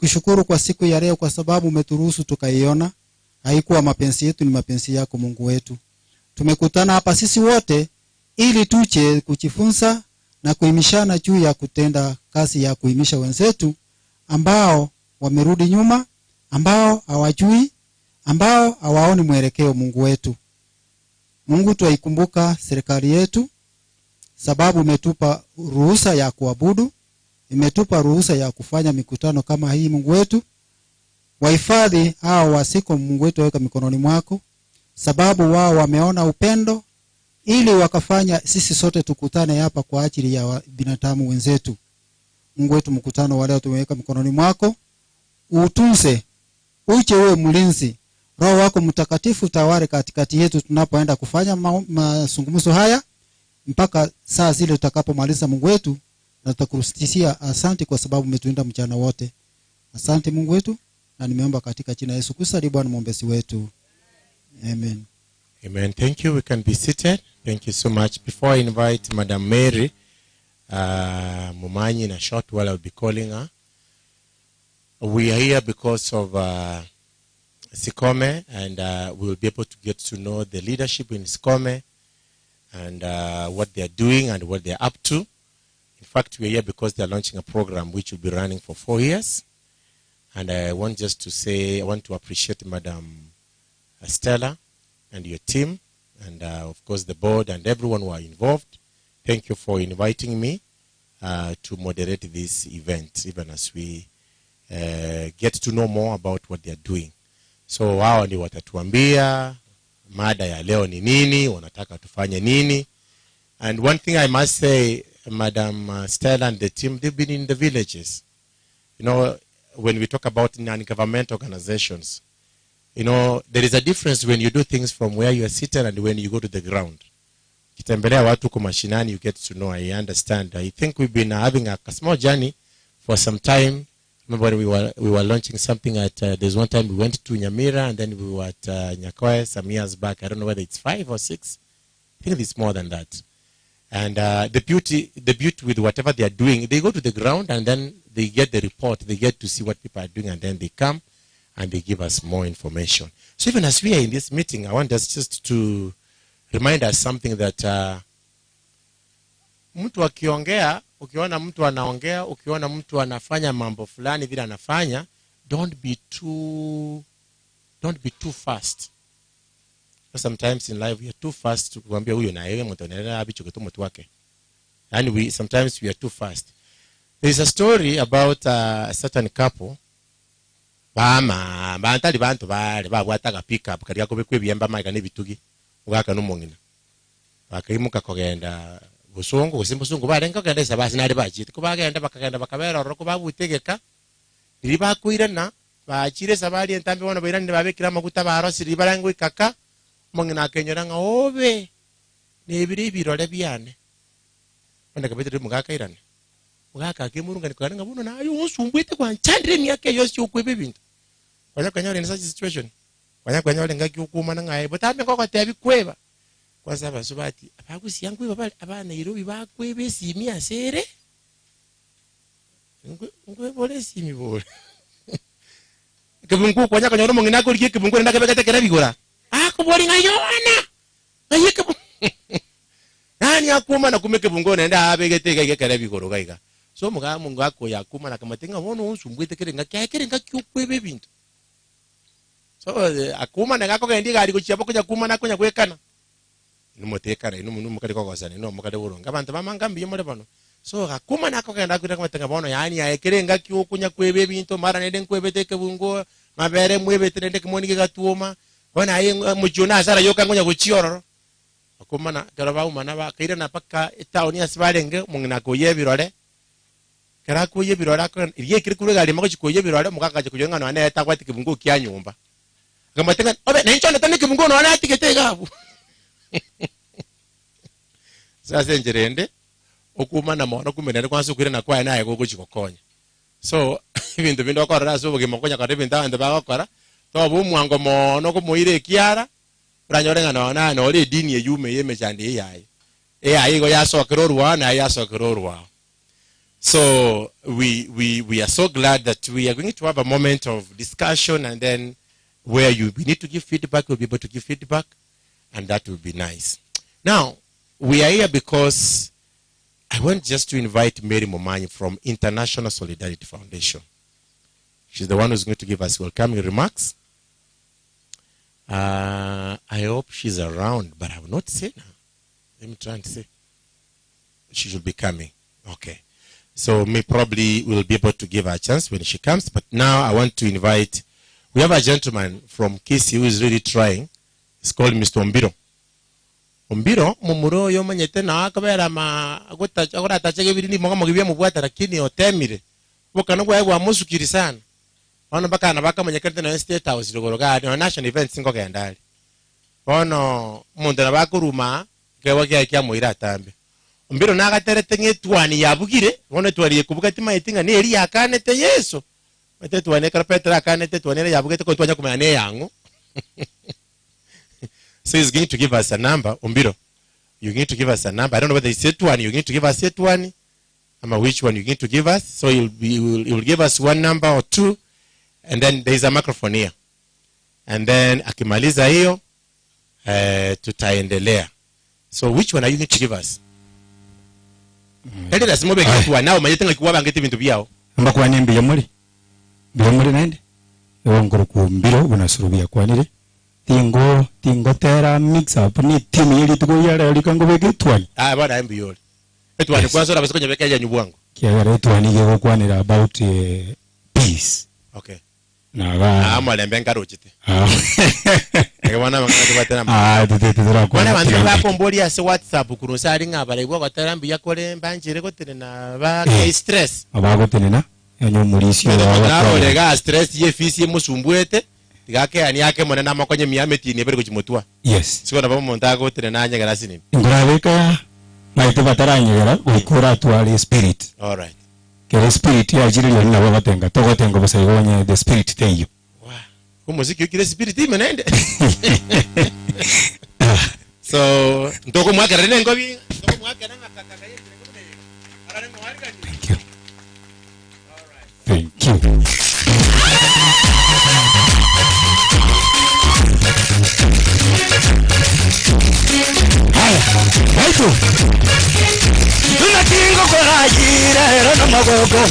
Tunakushukuru kwa siku ya leo kwa sababu umeturuhusu tukaiona. Haikuwa mapenzi yetu, ni mapenzi yako Mungu wetu. Tumekutana hapa sisi wote ili tuche kujifunza na kuhimishana juu ya kutenda kazi ya kuhimisha wenzetu ambao wamerudi nyuma, ambao hawajui, ambao hawaoni mwelekeo Mungu wetu. Mungu, tuikumbuka serikali yetu sababu umetupa ruhusa ya kuabudu, imetupa ruhusa ya kufanya mikutano kama hii Mungu wetu. Wahifadhi hao wasiko Mungu wetu, weka mikononi mwako sababu wao wameona upendo ili wakafanya sisi sote tukutane hapa kwa ajili ya binadamu wenzetu. Mungu wetu, mkutano wa leo tumeweka mikononi mwako. Utunze, uje wewe mlinzi. Roho wako Mtakatifu tawale katikati yetu tunapoenda kufanya mazungumzo haya mpaka saa zile tutakapomaliza Mungu wetu, na tutakurudishia asante kwa sababu umetulinda mchana wote. Asante Mungu wetu, na nimeomba katika jina Yesu Kristo aliye Bwana mwombezi wetu. Amen. Amen. Thank you. We can be seated. Thank you so much. Before I invite Madam Mary Mumanyi in a short while, I'll be calling her. We are here because of Cecome, and we will be able to get to know the leadership in Cecome and what they are doing and what they are up to. In fact, we are here because they are launching a program which will be running for 4 years. And I want just to say, I want to appreciate Madam Stella and your team, and of course the board and everyone who are involved. Thank you for inviting me to moderate this event, even as we get to know more about what they are doing. So wao ni watatuambia mada ya leo ni nini, wanataka tufanye nini. And one thing I must say, Madam Stella and the team, they've been in the villages. You know, when we talk about non-government organizations, you know, there is a difference when you do things from where you are sitting and when you go to the ground. Kitembelea watu kwa mashinani, you get to know. I understand. I think we've been having a small journey for some time. Remember, we were launching something at, there's one time we went to Nyamira, and then we were at Nyakoe some years back. I don't know whether it's 5 or 6. I think it's more than that. And the beauty with whatever they are doing, they go to the ground and then they get the report. They get to see what people are doing, and then they come and they give us more information. So even as we are in this meeting, I want us just to remind us something that mtu akiongea, ukiona mtu anaongea, ukiona mtu anafanya mambo fulani vile anafanya, don't be too fast. Sometimes in life we are too fast to kuambia huyo na yeye mtu anaelewa abicho kitu mtu wake. And sometimes we are too fast. There is a story about a certain couple. Bantali bantu bale babwataga pick up kali yakobe kwebiyamba maga nebitugi ugaka numongina. Bakayimuka kogenda busongo gusimbusungu barenga kagenda sabasi nari bachite ko bagenda bakagenda bakabera roko babutegeka iri bakwirana bachire sabali entambe bona bairane babekira maguta barosi ribarango ikaka mongina akenyora nga obe nebiri birole byane onda kabetire mugaka irane mugaka akemurunga nikanga buno nayo usumbwite kwa nchandire myake yose ukwebe bintu wanya kwanyore in such situation wanya kwanyore ngaki ukuma na ngaye butambe kwa tabi kweba kwa sababu subati abagusi yangu baba abana irobi bakwebe simi asere ngwe bole simi bole kebungu kwanya kwanyore mongina ko rike kebungu ndaka bekate kera bigora akubori ngayona ayike nani akuma na kumeke bungo nenda abegete kera bigoro gaiga so muga mungu ako yakuma na kamatenga wono usumbwite kerenga kyakerenga kyukwebe bintu so akuma na gako gendi gari kuchiapo kuja kuma na kunya kwekana numutekana numukali kokosana no mukali buronga abantu bamangambi yomole bano so akuma na kokenda kwita kamatenga bono yani yakerenga kyukunya kwebe bintu mara nende kwebeteke bungo mabere mwebete nende kimoni gatuoma bona ayi mujuna sara yoka ngonya kuchiororo akuma na garaba umana ba kaira na paka town ya sibalenge mungina koye birole kara koye birole akon iye kiri kure gali mako koye birole mukaka kujenga no ane takwati kibungu kya nyumba kamatenga obe nencho ndane kibungu no ane atikete gabu sasa njerende okuma na mono kumenere kwanza kwire na kwa naye gogo chikokonya so ibintu bindo akora so bugimo konya kare bintu ande bagakora to bu mwango mono ko muire kiara uranyorenga na no le dini ye yume yeme chande yayi go yasokero ruwa na yasokero ruwa So we are so glad that we are going to have a moment of discussion, and then where we need to give feedback, we'll be able to give feedback, and that will be nice. Now, we are here because I want just to invite Mary Momanyi from International Solidarity Foundation. She's the one who's going to give us welcoming remarks. I hope she's around, but I have not seen her. Let me try and see. She should be coming. Okay. So me probably will be able to give her a chance when she comes. But now I want to invite, we have a gentleman from Kisi who is really trying. It's called Mr. Ombiro. Ombiro, mumuro yo manyete na akabera ma agora tachege bidini monga mogibia mubwata lakini otemire. Bokano gwa gwa musukiri sana. Ono baka na baka manyekete na State House rogoroga no national event singo gendali. Ono muntu na bakuruma kewa kya muira tambe. Ombiro na gaterete ngetwani yabugire, ono twari kubuka tima itinga ne eri yakanete Yesu. Mate twane karpetra akanete twane yabugete ko twanya kumana ne yangu. So he's going to give us a number. Ombiro, you're going to give us a number. I don't know whether it's set one. You're going to give us set one. Which one you're going to give us. So you'll give us one number or two. And then there's a microphone here. And then akimaliza hiyo, tutaendelea. So which one are you going to give us? Kati lazima ube kitu nao mayetenga kuwaba ngeti bintu byao. Mbakwa nimbi yamuri. Byamuri nende. Yongoro kumbiro unasurubia kwanire. Tingo tera mix up ni timu yeli tuko yara likango beke twani. Bana mbi yoli. Etwani kwanza na basiko nyabeka ya nyubwangu. Kiagara etwani ge kwanira about peace. Okay. Na ba amalembe ngarochite. Ekwana mangati batena. Tetera kwa. Bana bantu bakomboli ase WhatsApp kurusa ali ngabale gwa gotera mbi yakole mbanjire gotene na ba stress. Abagotene na yanyo mulisio wa. Olega stress ye fisi musumbuete. Tigake ani yake mona na makonye miameti ni bere kuchimotwa. Yes. Siko na bamo ntago tene na anya garasi ni. Ngurabeka maite bataranye gara ukura twali spirit. All right. Kere spirit ya jiri yo na babatenga togotenga basayibonye the spirit teyo. Wow. Umuziki ukire spirit imenende. So ndoko mwaka rene ngobi ndoko mwaka nanga kakaka yeye ngome. Arane mwari kani. Thank you. All right. Thank you. Aitu. Tunakingo korajira era na magogo.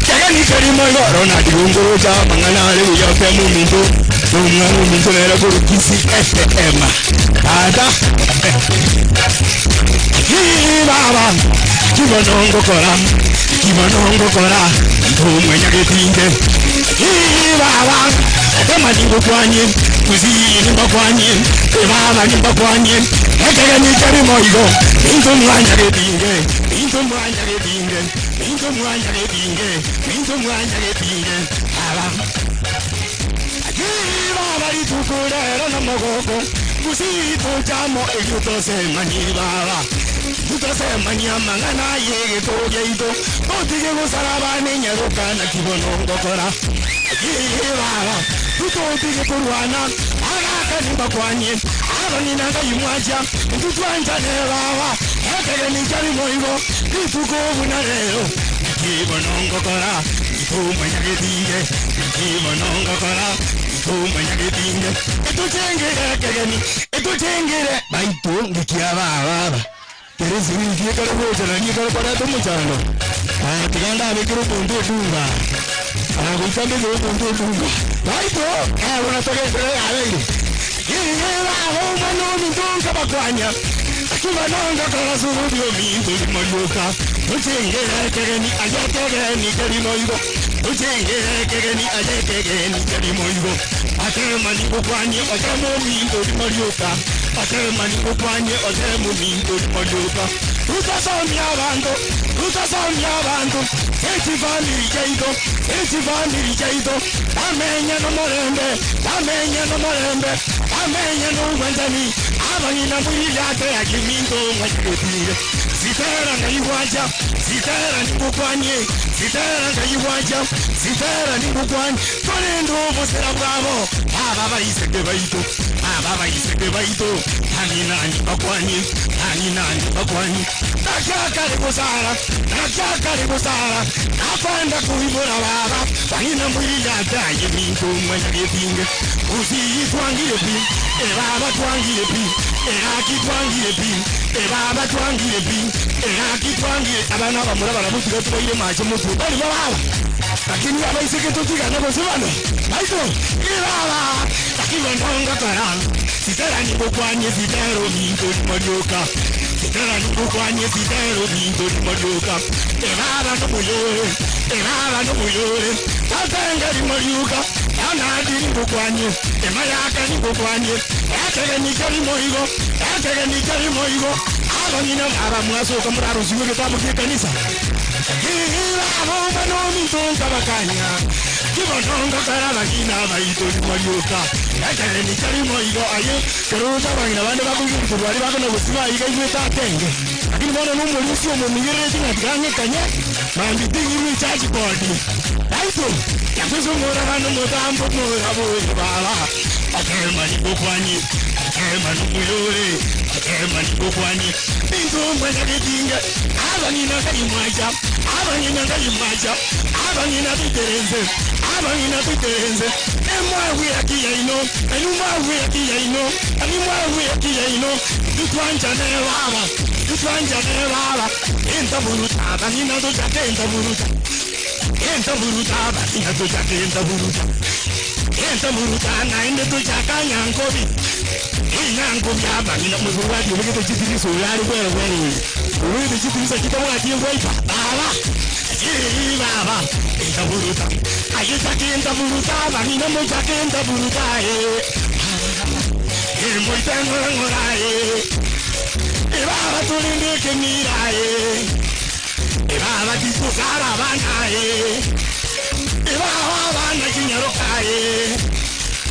Jaga ni kerimo yoro na diungo ja mangana le ya pemu minto. Tunga minto era ko kisi ema. Ada. Baba. Kimonongo kora. Kimonongo kora. Tumenya getinge. Baba. Kama dingo kwanye. Kuzini mbakwanye. Baba ni mbakwanye. Ekega ni kerimo igo. Minto mwanya getinge. Minto mwanya getinge. Minto mwanya getinge. Minto mwanya getinge. Baba. Baba ni tukurera na magogo. Kusito jamo ejuto se mani baba. Juto se mani amangana yege to yeito. Otige go sarabane nyaruka na kibonongo kora. Baba. Tuto otige kurwana. Araka ni bakwanye. Aroni nanga yimwaja. Tutwanja ne baba. Ekege ni jari moigo. Tuko bunareo. Kibonongo kora. Tumanya getinge. Kibonongo kora. Tumanya getinge. Etutengere baitu ngikiaba baba. Terezi ngiye kare boja na ngiye kare para to muchano. Tiganda abikiro punto tunga. Guikambe go punto tunga. Baitu una toke entre alegre. Yera ho mano mintunga bakwanya. Kibanonga kala surudio mintu marioka. Utengere kegeni ayetegeni kerimoigo. Utengere kegeni ayetegeni kerimoigo. Atemani kukwanye otemo mintu marioka. Atemani kukwanye otemo mintu marioka. Utasomya bantu. Etivani jaito. Amenya no morembe. Amenya no wendani. abanyina muri yate yakiminto ngakirepinge sitera ngayiwaja sitera nikukwanye sitera ngayiwaja sitera nikukwanye tolendo bosera bwabo aba bayiseke baito hanina bakwanye nakakare kusara apanda kuibora baba banyina muri yate yakiminto ngakirepinge uzi twangire pi baba twangire pi Eraki twangire pi, baba twangire pi, eraki twangire abana bamura barabutuka tubaire macho mutu bali baba. Lakini abaiseke tutika na bosibano. Baito, baba. Lakini ndonga karana. Sitera ni bokwanye sitero minto ni modioka. Sitera ni bokwanye sitero minto ni modioka. Baba no muyore. Tatanga ni modioka. Ana diri bokwanye. Emayaka ni bokwanye. Atege ni kari moigo. Abanyina baba mwaso kamuraro ziwe tamu kanisa. Baba no minto kabakanya. Kibononga karabagina baito ni modioka. Atege ni kari moigo aye. Keruta bangina bande bakuyu bari bakona busiba igaiwe tatenge. Lakini bwana no mulisi mu migireti nganye kanye. Mandi dingi charge body. Baito. Yakuzo mora bano mutambo mora boye baba. Akema ni bokwani. Akema no muyore. Akema ni bokwani. Bintu mwana gedinga. Abanyina kayimwaja. Abanyina biterenze. Emwawe akiyaino. Tutwanja ne baba. Enta buruta. Abanyina do jate enta buruta. Abanyina do jate enta buruta. Naende do jaka nyankobi. Nyankobi abanyina muzuwaji. Wege chitiri solari wewe. Wege chitiri sa kitabu ati wewe. Baba, enta buruta. Ayetake enta buruta. Abanyina mo jake enta buruta. Moitengo ngorae. Baba tulinde kemirae. Baba tisukara banae. Baba bana kinyarokae.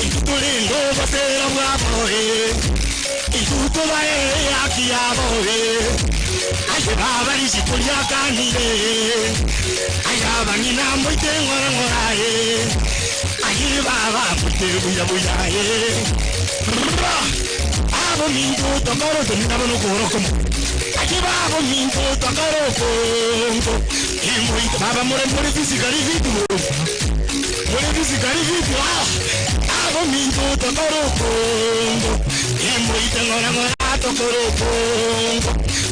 Itulindo basera bwaboe. Itutobae akiaboe. Aye baba isikulia kanire. Ayaba nina moitengo ngorae. Aye baba mutebuya buyae. Abo minto tokoro tenina bono korokomo. Baba minto tokoro kongo. Imoita baba more physically video. Abo minto tokoro kongo. Imoita ngora tokoro kongo.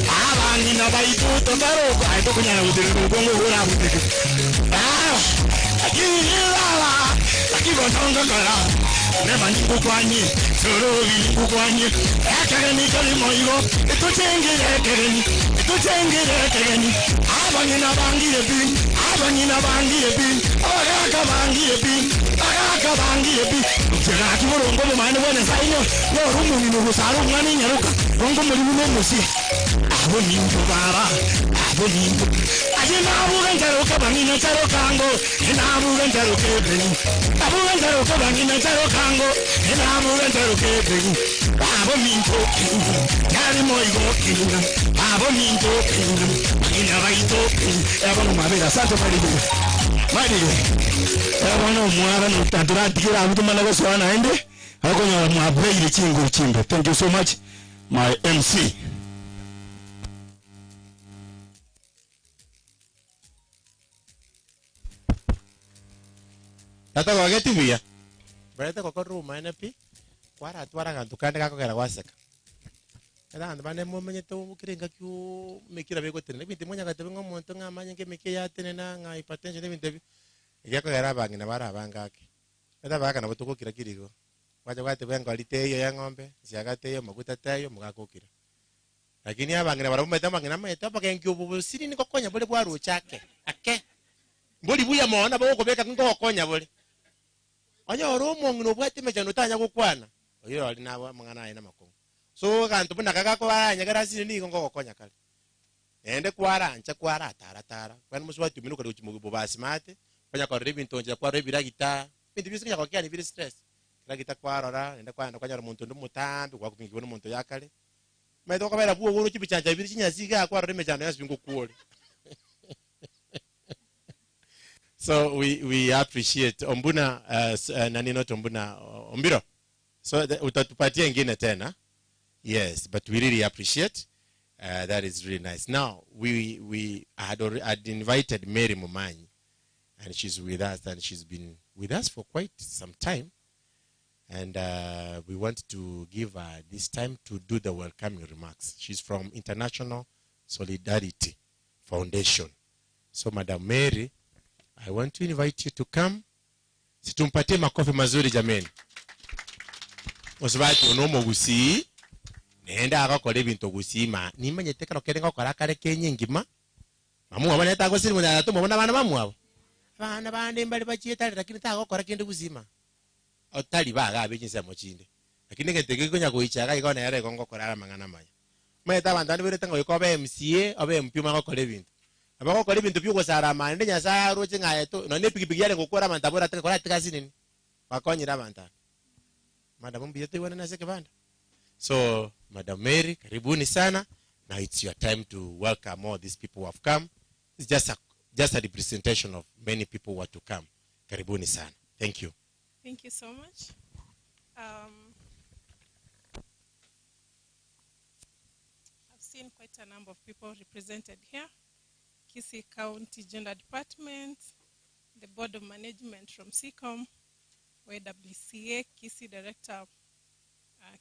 Aba nina baito tokoro. Ai to kunya udere kongo hora muteke. Akibotonga kara. Never ni kukwanye. Sorovi ni kukwanye. Akagani kali moigo. Ituchengere kereni. Abanyina bangiye bin. Agaka bangiye bin. Jerati murongo mu mane wone saino. Yo rumu ni nusaru ngani nyaruka. Rongo muri mu musi. Abo minto baba. Ajina abuga njaruka bangina charo kango. Ina abuga njaruka ebeni. Abuga njaruka bangina charo kango. Ina abuga njaruka ebeni. Abo minto. Yari moigo kinga. Abo minto. Ina baito. Abo no mabera santo marido. Abo no muara no tandura dikira abuto malago swana ende. Ako nyola mwabeire chingo. Thank you so much my MC. Tata kwa geti via. Barata kwa room ene pi. Kwara twara kantu kande kako kera waseka. Era anda bane mo menye to kirenga kyu mekira bego tene. Binti monya katebe ngo monto nga manye ke meke ya tene na nga hypertension ne binti. Yako kera bangi na bara bangake. Eta baka na botoko kira kirigo. Wacha kwate bengo alite ya ngombe, siagate yo makuta tayo mugakokira. Lakini abangi na bara umeta bangi na meta baka ngyo bubu siri ni kokonya bole bwa ruchake. Ake. Mboli buya mona bako beka ngo kokonya bole. Anya oromo ngino bwate mejano tanya kokwana. Oyo ali na mangana ina makongo. So kantu bunda kakako baranya garasi ni ngo kokonya kale. Ende kwara ancha kwara tara. Kwani muswati minuka do chimugo basi mate. Fanya kwa rebi ntonja kwa rebi la gita. Binti bisi kwa kia ni vile stress. kila kita kwarora nenda kwanyara muntu ndumutambi kwa kupingiwa muntu yakale maito kabera buo guru chibichanja biri chinyasiga kwarora mechano yasibingo kuole. So we appreciate Ombuna nani not Ombuna Ombiro. So utatupatia ingine tena. Yes, but we really appreciate. That is really nice. Now we had invited Mary Mumanyi, and she's with us, and she's been with us for quite some time. And we want to give her this time to do the welcoming remarks. She's from International Solidarity Foundation. So Madam Mary, I want to invite you to come. Situmpatie makofi mazuri jameni. Osibati onomo gusi. Nenda akakole bintu gusima. Nimanye tekano kerenga kora kare kenye ngima. Mamu abane ta gosiri mu na to mubona bana mamu abo. Bana bande mbali bachieta lakini ta akakora kende gusima. Otali baga abinse mo chinde. Lakini ngete konya kuichaga ikona yare kongo kora mangana maya. Meta bandani bere tango ikobe MCA obe MP makokole bintu. Abako kole bintu byuko sara mande nyasa roche ngaye to no ne pikipiki yale ngokora mantabora tekora tikasi nini. Bakonyira banta. Madam mbiyete wana naseke banda. So, Madam Mary, karibuni sana. Now it's your time to welcome all these people who have come. It's just a representation of many people who are to come. Karibuni sana. Thank you. Thank you so much. I've seen quite a number of people represented here. Kisii County Gender Department, the Board of Management from Cecome, YWCA, Kisii Director,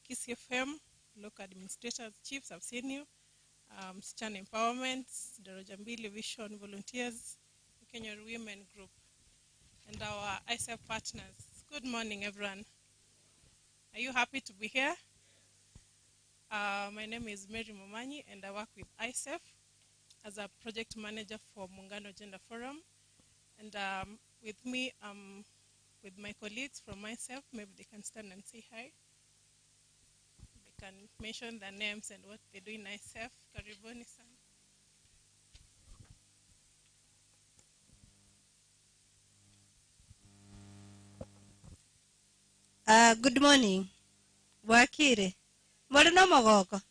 Kisii FM, local administrators, chiefs, I've seen you, Msichana Empowerment, the Rojambili Vision Volunteers, the Kenya Women Group, and our ISF partners. Good morning, everyone. Are you happy to be here? My name is Mary Mumanyi, and I work with ISF as a project manager for Muungano Gender Forum. And with me, with my colleagues from ISF, maybe they can stand and say hi. Can mention their names and what they do in ISF. Karibuni sana. Good morning. Wakire. Mbona no magoko?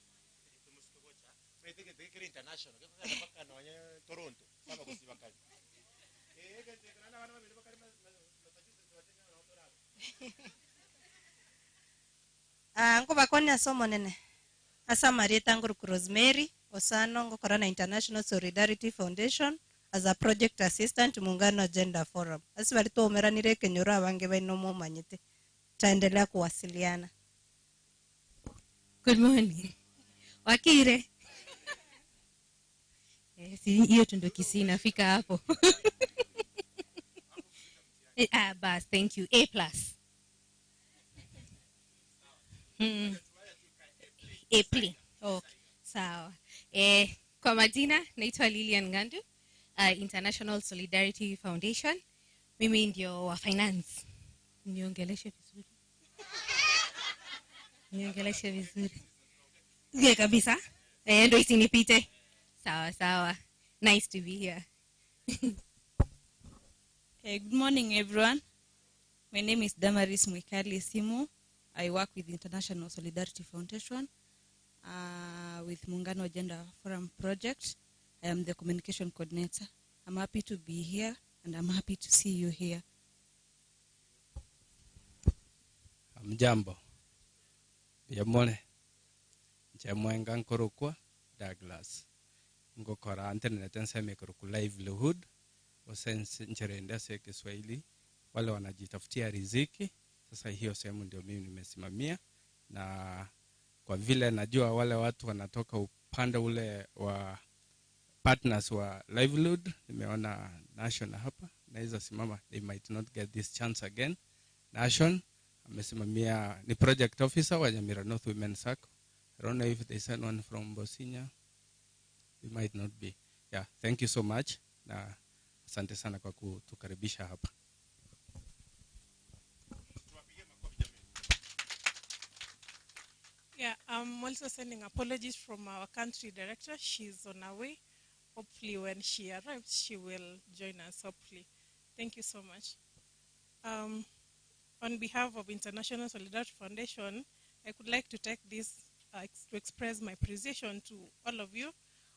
Ngo bakonya somo nene. Asa Marieta nguru Rosemary Osano ngokora na International Solidarity Foundation as a project assistant Muungano Gender Forum. Asi bali to omeranire kenyora abange baino mo manyite. Taendelea kuwasiliana. Good morning. Wakire. Si hiyo tundo Kisii nafika hapo. Bas, thank you. A+. April. Okay. Sawa. Kwa majina naitwa Lilian Ngandu, International Solidarity Foundation. Mimi ndio wa finance. Niongeleshe vizuri. Ndio kabisa. Ndio isinipite. Sawa. Nice to be here. Good morning, everyone. My name is Damaris Mwikali Simu. I work with International Solidarity Foundation with Muungano Gender Forum Project. I am the communication coordinator. I'm happy to be here and I'm happy to see you here. Mjambo. Yamone. Jamwenga nkorokwa Douglas. Ngokora internet nseme koroku livelihood. Osense ncherenda se Kiswahili. Wale wanajitafutia riziki. Sasa hiyo sehemu ndio mimi nimesimamia, na kwa vile najua wale watu wanatoka upande ule wa partners wa livelihood, nimeona Nation hapa naweza simama. They might not get this chance again. Nation amesimamia, ni project officer wa Nyamira North Women Circle. I don't know if there's anyone from Bosinya. It might not be. Yeah, thank you so much, na asante sana kwa kutukaribisha hapa. Yeah, I'm also sending apologies from our country director. She's on her way. Hopefully when she arrives, she will join us, hopefully. Thank you so much. On on behalf of International Solidarity Foundation, I would like to take this to express my appreciation to all of you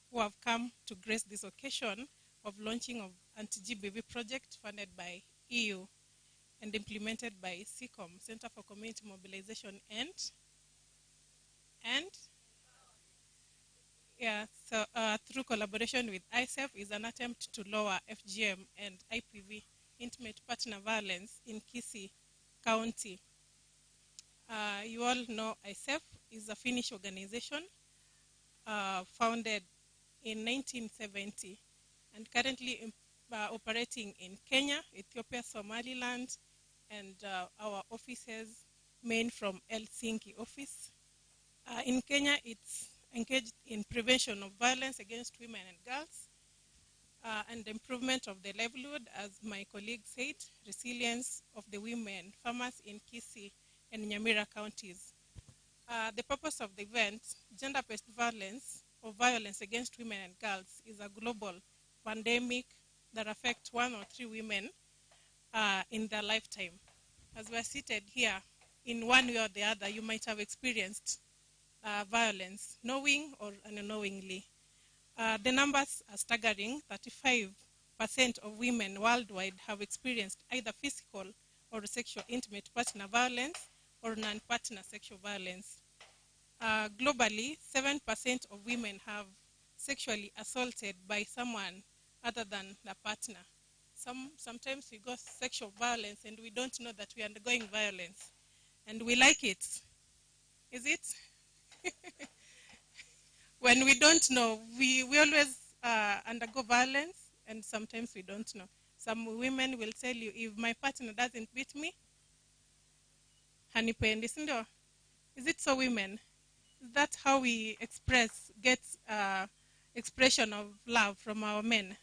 who have come to grace this occasion of launching of Anti-Gbv project funded by EU and implemented by Cecome, Center for Community Mobilization through collaboration with ISEF is an attempt to lower FGM and IPV, intimate partner violence, in Kisii County. You all know ISEF is a Finnish organization founded in 1970 and currently operating in Kenya, Ethiopia, Somaliland, and our offices main from Helsinki office. In Kenya, it's engaged in prevention of violence against women and girls and improvement of the livelihood, as my colleague said, resilience of the women farmers in Kisii and Nyamira counties. The purpose of the event, gender-based violence or violence against women and girls, is a global pandemic that affects 1 or 3 women in their lifetime. As we are seated here, in one way or the other, you might have experienced violence, knowing or unknowingly. The numbers are staggering. 35% of women worldwide have experienced either physical or sexual intimate partner violence or non-partner sexual violence. Globally, 7% of women have sexually assaulted by someone other than the partner. Sometimes we go sexual violence and we don't know that we are undergoing violence. And we like it. Is it? When we don't know, we always undergo violence, and sometimes we don't know. Some women will tell you, if my partner doesn't beat me, hanipendi, sindio? Is it so, women? Is that how we get expression of love from our men?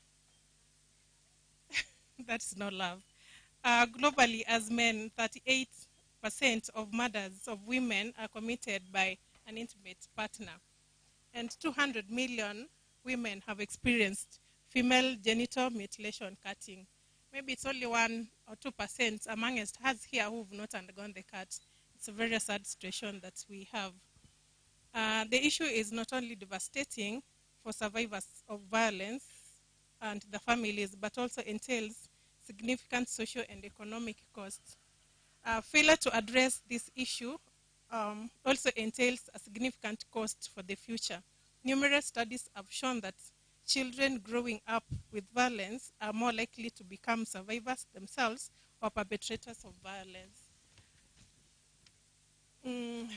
That's not love. Globally, as men, 38% of murders of women are committed by an intimate partner. And 200 million women have experienced female genital mutilation cutting. Maybe it's only 1 or 2% amongst us here who have not undergone the cut. It's a very sad situation that we have. The issue is not only devastating for survivors of violence and the families, but also entails significant social and economic costs. Failure to address this issue also entails a significant cost for the future. Numerous studies have shown that children growing up with violence are more likely to become survivors themselves or perpetrators of violence.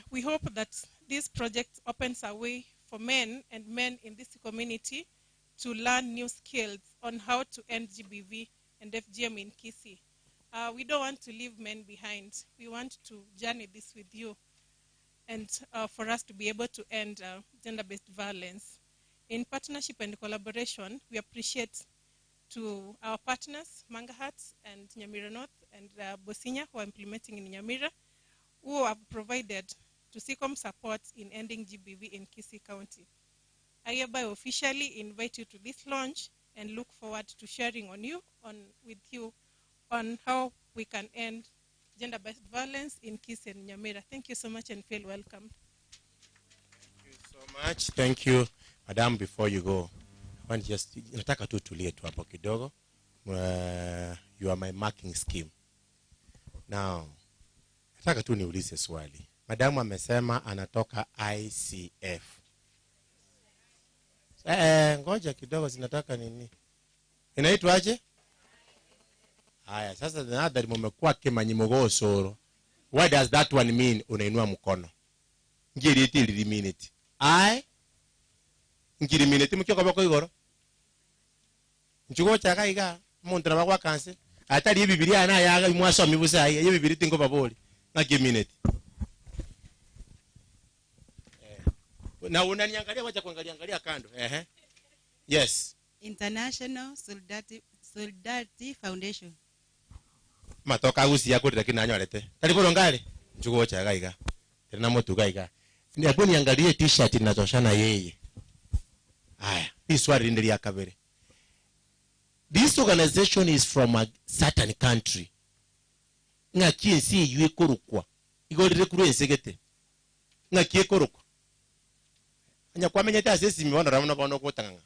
We hope that this project opens a way for men and men in this community to learn new skills on how to end GBV and FGM in Kisii. We don't want to leave men behind. We want to journey this with you, and for us to be able to end gender-based violence. In partnership and collaboration, we appreciate to our partners, Mangahat and Nyamira North and Bosinya, who are implementing in Nyamira, who have provided to Cecome support in ending GBV in Kisii County. I hereby officially invite you to this launch and look forward to sharing with you on how we can end gender-based violence in Kisii and Nyamira. Thank you so much and feel welcome. Thank you so much. Thank you, Madam. Before you go, I want just nataka tu tulie tu hapo kidogo. You are my marking scheme. Now, nataka tu niulize swali. Madam amesema anatoka ICF. Ngoja kidogo, zinataka nini? Inaitwaje? Haya, sasa nadhani mmekuwa kimanyimogo soro. What does that one mean? Unainua mkono. Ngiri iti minute. Ngiri minute mukyo kabako igoro. Nchugo chaka iga muntu nabakwa kanse. Atari Biblia na yaga mwasomi busa ye Biblia tingo baboli. Ngiri minute. Na unaniangalia, wacha kuangalia kando. Yes. International Solidarity Foundation. Matoka usi yako lakini nanyorete. Talipo ngale. Nchugo chaka iga. Tena motu gaiga. Ndipo niangalie t-shirt inatoshana yeye. Haya, hii swali ndio ya kabere. This organization is from a certain country. nga kiensi yue korukwa igorire kuru ensegete nga kie korukwa anya kwamenye ta sesi mi wona ramuna bono kutanga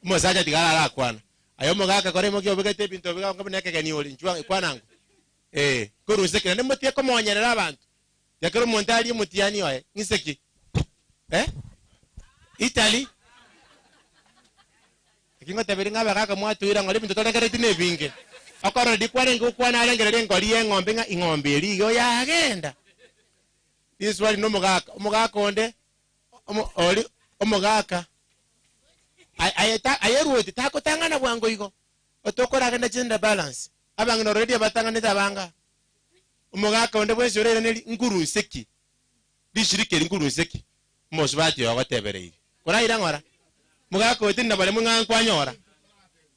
mo saja tigala la kwana ayo mogaka kore mo kyo bigete binto biga ngabone keke ni oli njwa kwanangu kuru nseke ne mutie ko monyerera abantu yakero montali mutiani oye niseki Italy kingo tabiri nga bakaka mwatuira ngoli bintu tolekere tine binge akora di kware ngo kwana alengere ngoli engombe nga ingombe eri yo yagenda this one no mugaka onde oli omugaka ayeruoti takotangana bwango igo otokora agenda gender balance abangino already abatangana tabanga omugaka onde bwese orere neli nkuru nseki bishirike nkuru nseki mosbati yo batebereye kora ngora mugaka otinda bale mungankwanyora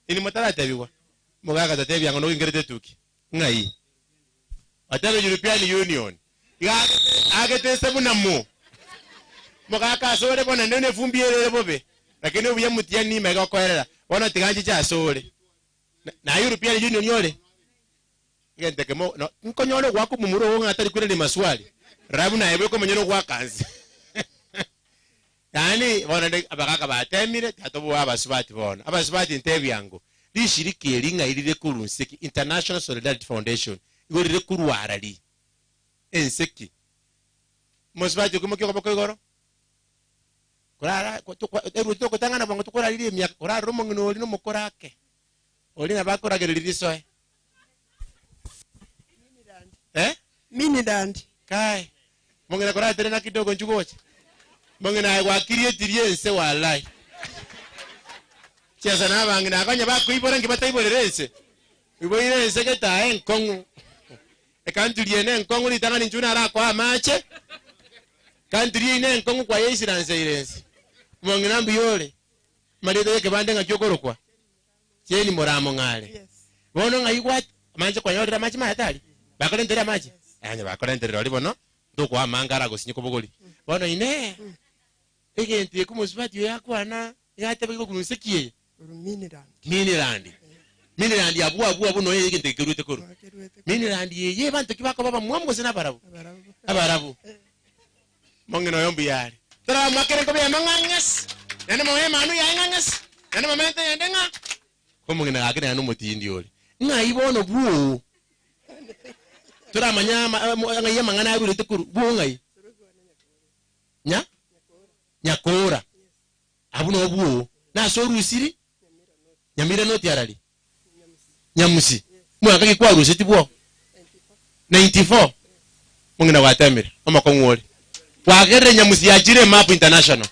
ini mutaratebiwa mugaka tatebya ngo ngirete tuki ngai atalo European Union agete munamo mugaka asore bona nene fumbiyere bobe lakini ubuye mutiani mega koerera bona tiganji cha asore na European Union yole ngente kemo nkonyole gwako mumuro ngo atari kwire maswali rabu na ebe ko menyono gwakanzi yani bona abakaka batemire tatobo abasubati bona abasubati ntebyango lishiriki elinga ilire kuru nseki International Solidarity Foundation igorire kuru arali enseki mosubati kumukyo kabako igoro kurara eruto kutangana bango tukora lili emya kurara romongino oli no mukorake oli na bakoragere lili soe mini dandi kai mongena kurara tena kidogo njugoche mongena aigwa create ense walai cheza na bangina akanya bakuibora ngibatayiborerese iboirense geta enkongu ekantuliene enkongu litangani njuna ara kwa amache kantuliene enkongu kwa yesiranse irense mongena mbiyole malito yake bande ngachokorokwa cheni moramo ngale bono ngaigwa manje kwa yorera machi matali bakole ndera machi anya bakole ndera oli bono ndokwa mangara gosinyiko bogoli bono ine egenti kumusbati yakwana yatebeko kunusekiye Minirandi abu no yege ntekerute koro Minirandi ye bantu kibako baba mwamgo sina abarabu mongeno yombi yari tara makere ko be mangangas nene mo manu ya ngangas nene momento yendenga ko mongena akene anu mutindi oli nga ibono buo tara manyama ngaya mangana abu tekuru buo ngai nyakora abu no buo na so rusiri nyamira noti arali nyamusi mwaka kikwa rusiti bwo 94 mungina watamira omakongwori wagere nyamusi yajire map international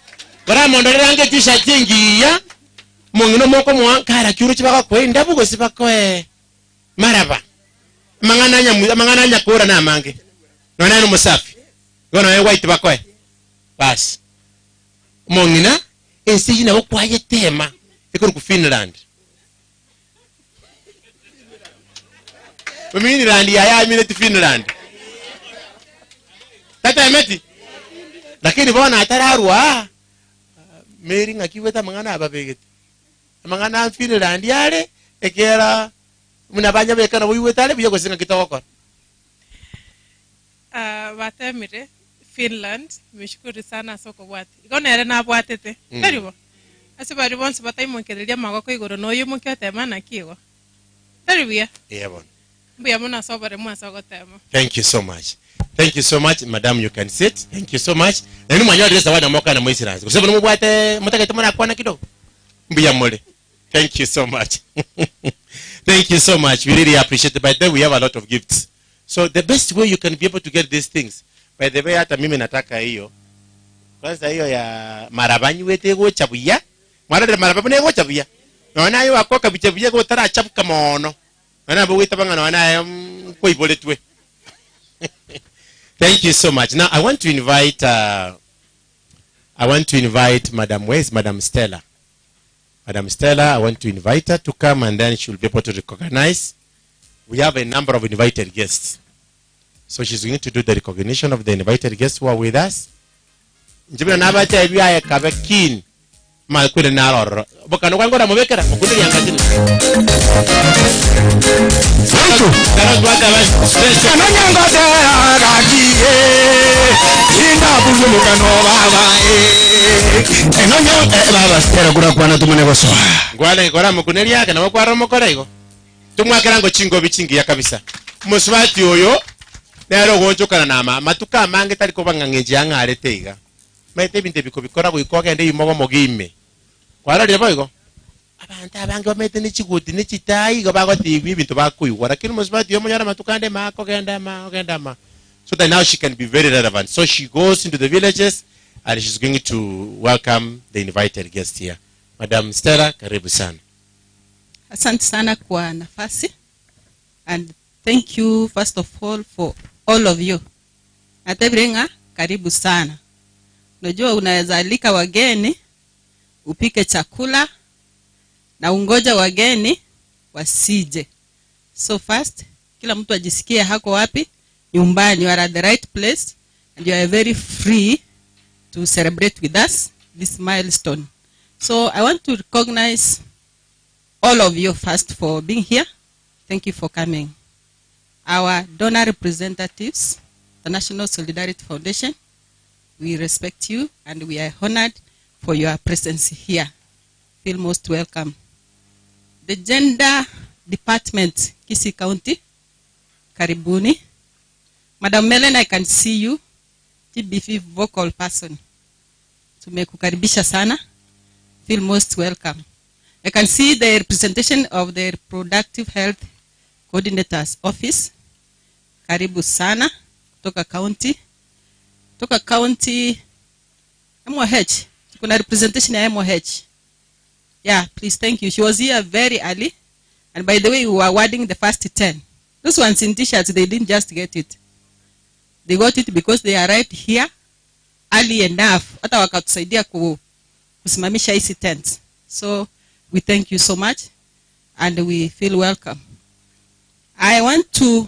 bara mondore range tisha tingiya mungino moko mwankara kyuru kibaka kwenda bugo sibakwe maraba mangana nyakora na mange nona no musafi gono e white bakwe bas mungina ensi na okwaye tema ekuru ku Finland Finland ya minute Finland tata emeti lakini bona atararwa meri ngakiweta mangana ababegete mangana Finland yale ekera munabanya bekana wiwetale biyo gosinga kitoko watemire Finland mishukuru sana soko bwati igona ere na bwatete taribo asibari bonse batayimokereria magoko igoro no yumuke temana kiwa taribia yebon mbuya muna sobare mwasa gotema. Thank you so much madam, you can sit. Thank you so much nani mwanyo resa wana moka na moisiranze kusema no bwate mutaka temana kwana kidogo mbuya mole. Thank you so much. Thank you so much, we really appreciate it. By the way, we have a lot of gifts, so the best way you can be able to get these things, by the way, hata mimi nataka hiyo kwanza hiyo ya marabanyi wete go chabuya mara marabanyi ne go chabuya naona hiyo akoka bichabuya go tara chapuka mono naona bo wita banga naona ko iboletwe. Thank you so much. Now I want to invite Madam West, Madam Stella. Madam Stella, I want to invite her to come, and then she will be able to recognize. We have a number of invited guests, so she's going to do the recognition of the invited guests who are with us. Njibira nabata ebiya kabe keen ma kwire na roro boka no kwangora mubekera mukundiri yangatini Santo kana twaka ba special ananyangate agagie inda buzuluka no baba enonyo baba stera kura kwana tumane goso ngwale ngora mukundiri yake na makwaro mukora igo tumwakira ngo chingo bichingi ya kabisa muswati oyo nero gonjokana na matuka mange tari ko bangangeje yangarete iga maite binte biko bikora guikoga ndi imogo mogime kwara reba igo abantu abange bamete ni chiguti ni chitai go bagotigwi bintu bakuigwa lakini musbati yo munyara matukande mako genda ma so that now she can be very relevant. So she goes into the villages and she's going to welcome the invited guest here. Madam Stella, karibu sana. Asante sana kwa nafasi, and thank you first of all for all of you. Atebrenga karibu sana. Unajua unaweza alika wageni upike chakula na ungoja wageni wasije. So first kila mtu ajisikie hako wapi, nyumbani. You are at the right place and you are very free to celebrate with us this milestone. So I want to recognize all of you first for being here. Thank you for coming. Our donor representatives, the National Solidarity Foundation, we respect you and we are honored for your presence here. Feel most welcome. The Gender Department, Kisii County, karibuni. Madam Melen, I can see you, TBV vocal person. Tumekukaribisha sana. Feel most welcome. I can see the representation of the Reproductive Health Coordinator's Office. Karibu sana. Toka county MOH. Kuna representation ya MOH. Yeah, please, thank you. She was here very early. And by the way, we were awarding the first 10. Those ones in t-shirts, they didn't just get it. They got it because they arrived here early enough. Hata wakatusaidia kusimamisha hizi tents. So we thank you so much and we feel welcome. I want to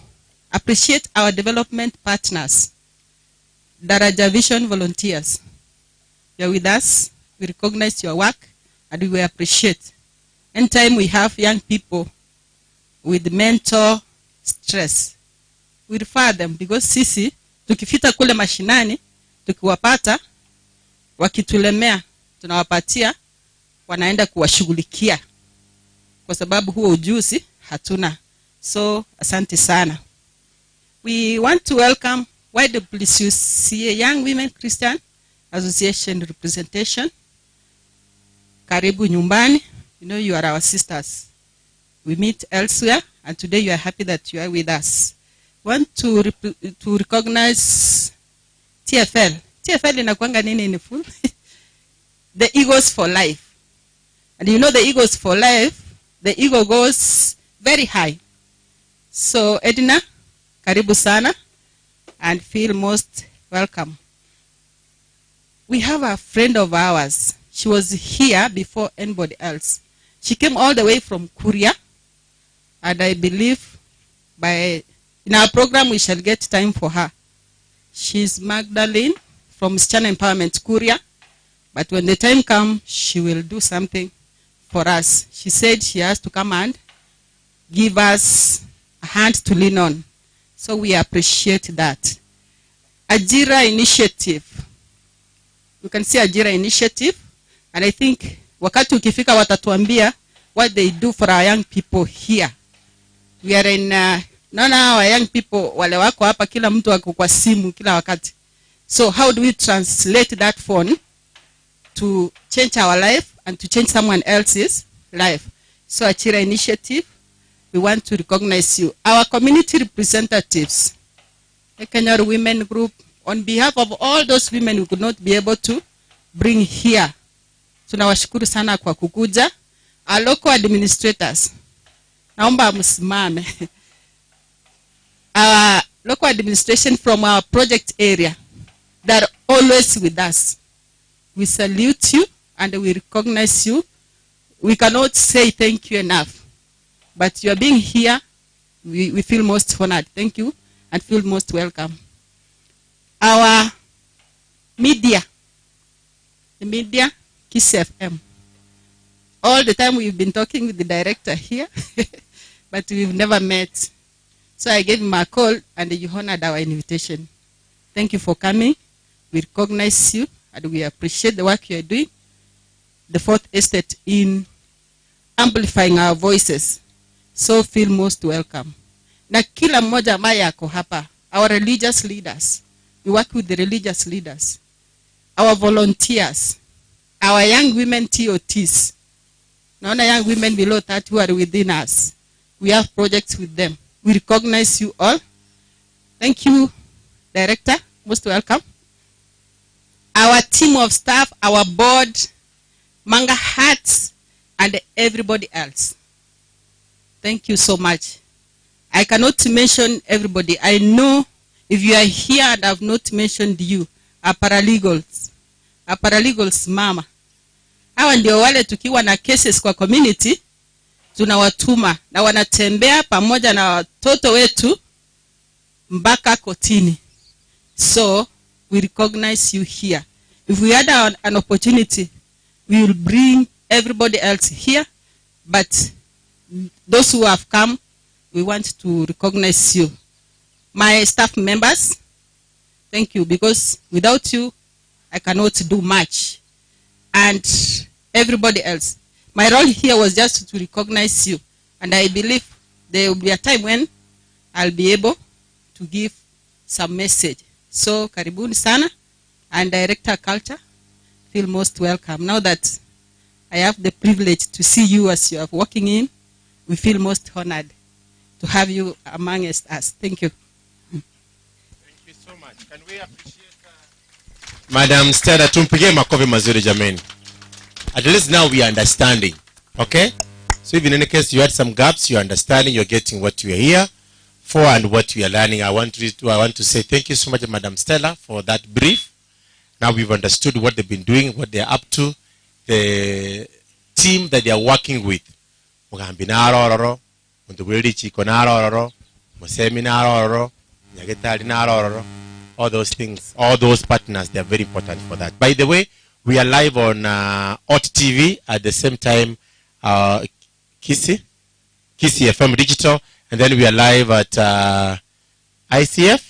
appreciate our development partners, Daraja Vision volunteers. You are with us. We recognize your work and we appreciate. Anytime we have young people with mental stress, we refer them because sisi tukifita kule mashinani, tukiwapata wakitulemea, tunawapatia, wanaenda kuwashughulikia kwa sababu huo ujuzi hatuna. So asante sana. We want to welcome YWCA Young Women Christian Association representation. Karibu nyumbani. You know you are our sisters. We meet elsewhere and today you are happy that you are with us. Want to recognize TFL. TFL inakuanga nini in full? The Eagles for Life. And you know the Eagles for Life, the eagle goes very high. So Edna, karibu sana and feel most welcome. We have a friend of ours. She was here before anybody else. She came all the way from Korea. And I believe in our program we shall get time for her. She's Magdalene from Msichana Empowerment Korea. But when the time comes, she will do something for us. She said she has to come and give us a hand to lean on. So we appreciate that. Ajira Initiative. You can see Ajira Initiative. And I think wakati ukifika watatuambia what they do for our young people here. We are in, naona our young people wale wako hapa kila mtu wako kwa simu kila wakati. So how do we translate that phone to change our life and to change someone else's life? So Ajira Initiative, we want to recognize you. Our community representatives, the Kenya Women Group, on behalf of all those women who could not be able to bring here, tunawashukuru sana kwa kukuja. Our local administrators, naomba msimame. Our local administration from our project area, they're always with us. We salute you and we recognize you. We cannot say thank you enough. But you are being here, we feel most honored. Thank you and feel most welcome. Our media, the media, Kisii FM. all the time we've been talking with the director here, but we've never met. So I gave him a call and you honored our invitation. Thank you for coming. We recognize you and we appreciate the work you are doing, the Fourth Estate, in amplifying our voices. So feel most welcome. Na kila mmoja ambaye yako hapa, our religious leaders, we work with the religious leaders, our volunteers, our young women TOTs, naona young women below 30 who are within us. We have projects with them. We recognize you all. Thank you, Director. Most welcome. Our team of staff, our board, Manga Hats, and everybody else. Thank you so much. I cannot mention everybody. I know if you are here and I have not mentioned you, our paralegals. Our paralegals, mama. Hawa ndio wale tukiwa na cases kwa community, tunawatuma na wanatembea pamoja na watoto wetu mpaka kotini. So we recognize you here. If we had an opportunity, we will bring everybody else here, but those who have come, we want to recognize you. My staff members, thank you, because without you, I cannot do much. And everybody else. My role here was just to recognize you. And I believe there will be a time when I'll be able to give some message. So, karibuni sana. And Director Culture, feel most welcome. Now that I have the privilege to see you as you are walking in, we feel most honored to have you amongst us. Thank you. Thank you so much. Can we appreciate Madam Stella? Tumpigie makofi mazuri jameni. At least now we are understanding. Okay? So if in any case you had some gaps, you're understanding, you're getting what you are here for and what you are learning. I want to say thank you so much, Madam Stella, for that brief. Now we've understood what they've been doing, what they're up to, the team that they are working with. All those things, all those partners, they are very important for that. By the way, we are live on OT TV at the same time, Kisi FM Digital, and then we are live at ICF.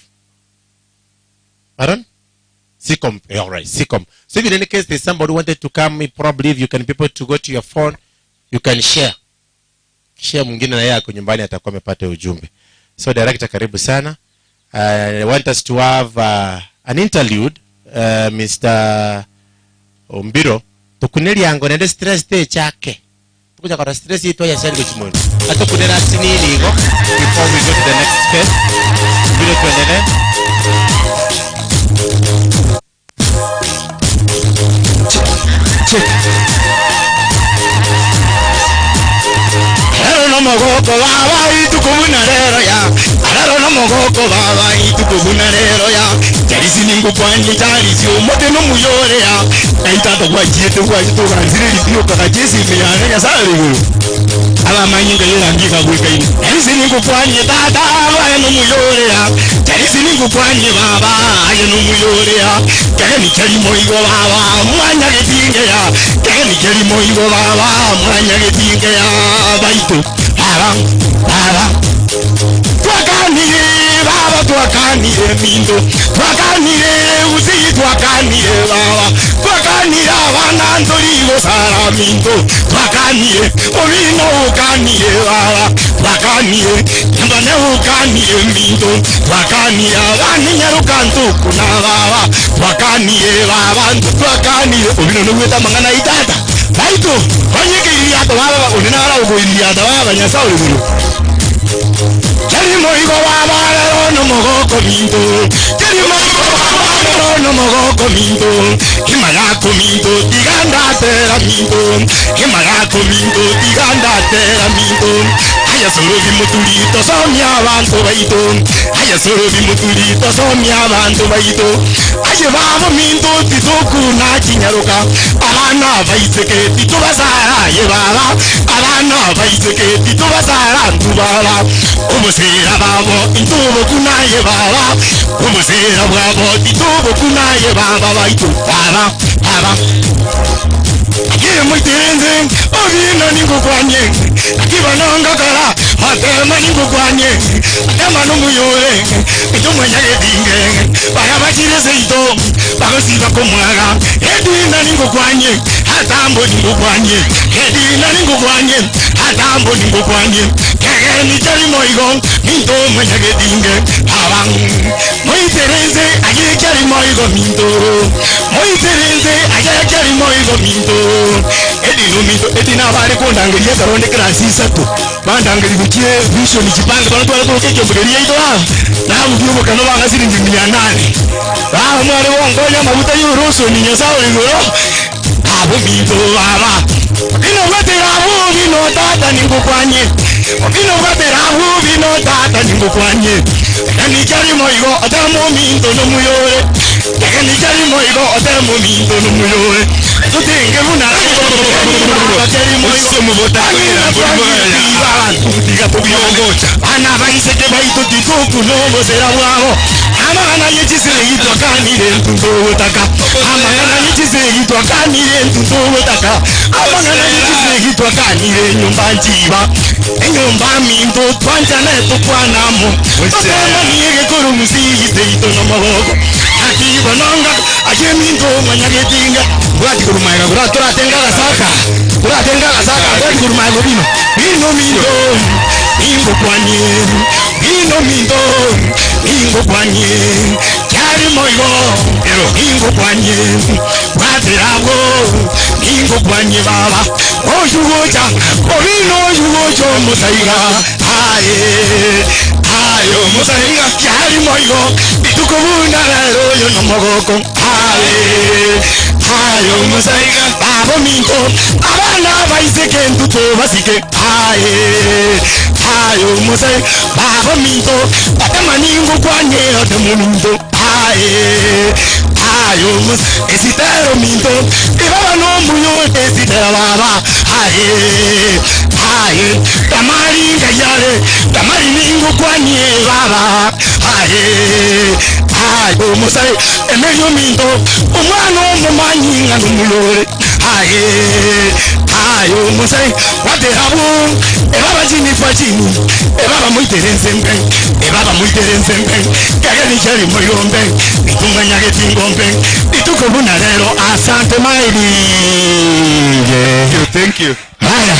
Pardon? Cecome. All right, Cecome. So if in any case there's somebody who wanted to come, probably if you can be able to go to your phone, you can share. Share mwingine na yako nyumbani atakuwa amepata ujumbe. So director, karibu sana. I want us to have an interlude, Mr. Ombiro. Tukuneli yango nende stress te chake. Tukuja kwa stress ito ya sali kuchimoni. Ato kunela sini iligo before we go to the next phase. Ombiro tuendele. Araro no mogoko baba itukubuna rero ya. Araro no mogoko baba itukubuna rero ya. Jarisi ningu kwanje jarisi umote no muyore ya. Kaita to kwa jete kwa jito kanzire lipio kaka jesi meyane ya sare guru. Ala manyinga yera ndika gweka ini. Jarisi ningu kwanje tata baba no muyore ya. Jarisi ningu kwanje baba no muyore ya. Kani kali moigo baba mwanya getinge ya. Kani kali moigo baba mwanya getinge ya. Baito baba twakanire baba twakanire mindo twakanire uzi twakanire baba twakanire abana ndoligo sara mindo twakanire obino ukanire baba twakanire mbane ukanire mindo twakanire abana nyarukantu kuna baba twakanire baba twakanire obino no weta mangana itata baito konyeke iriato baba unenara ugoiriato baba nyasauri buru Kerimo igo baba no mogoko mindo Kerimo igo baba no mogoko mindo Himagako mindo tiganda tera mindo Himagako mindo tiganda tera mindo Haya solo bimutulito somi abantu baito Haya solo bimutulito somi abantu baito Aye baba mindo tituku na kinyaruka Abana baizeke titubazara ye baba Abana baizeke titubazara ntubala Umusira babo intubo kunaye baba Umusira babo intubo kunaye baba baito baba baba Akie muiterenze obino ningukwanye akibanonga kala matema ningukwanye atema numuyore itumwenya gedinge baya bakireze ito bagosiba komwaga edina ningukwanye hatambo ningukwanye edina ningukwanye hatambo ningukwanye kege ni jali moigo minto mwenya gedinge abang muiterenze akie jali moigo minto muiterenze akie jali moigo minto edino minto edina bari kondangeria karonde krasisa to bandangeri bukie vision kipange bana twala ko keke mbugeria ito na ubiyo kano banga siringi 800 mwari wongonya mabuta yuruso ni nyasao ngoro abo minto baba bino batera abo bino tata ningukwanye bino batera abo bino tata ningukwanye ni jari moigo atamo minto no muyore ni jari moigo atamo minto no muyore tutenge muna jari moigo mubota tiga tubiongocha ana baise ke baito tikuku no bosera bwabo amana yechise yitwa kanire ntundo taka amana yechise yitwa kanire ntundo taka amana yechise yitwa kanire nyumba njiba enyumba minto twanjana tukwanamo tokana niye kuru musiyite ito no maboko ati bononga aje minto manyagetinga bwati kuru maiga kura tenga gasaka bwati kuru maiga bino minto ingo kwanye bino minto ingo kwanye kyari moyo ingo kwanye bwaterago ingo kwanye baba ojugocha obino ojugocho musaiga ayo musaiga kyari moyo bitukubuna lero yo nomogoko ayo musaiga babo minto abana baiseke ntuto basike ayo musaiga babo minto atamaningo kwanye atamuminto ayo mus esitero minto ibaba no muyo esitero baba tamari ngayale tamari ningo kwanye baba ayo musai emeyo minto umwana omumanyi ngano muyore ayo musai waterabu ebaba jini fachini ebaba muiterenze mbe kage ni jari moyo mbe bitunga nyage tingo mbe bituko buna lero asante maili Thank you. haya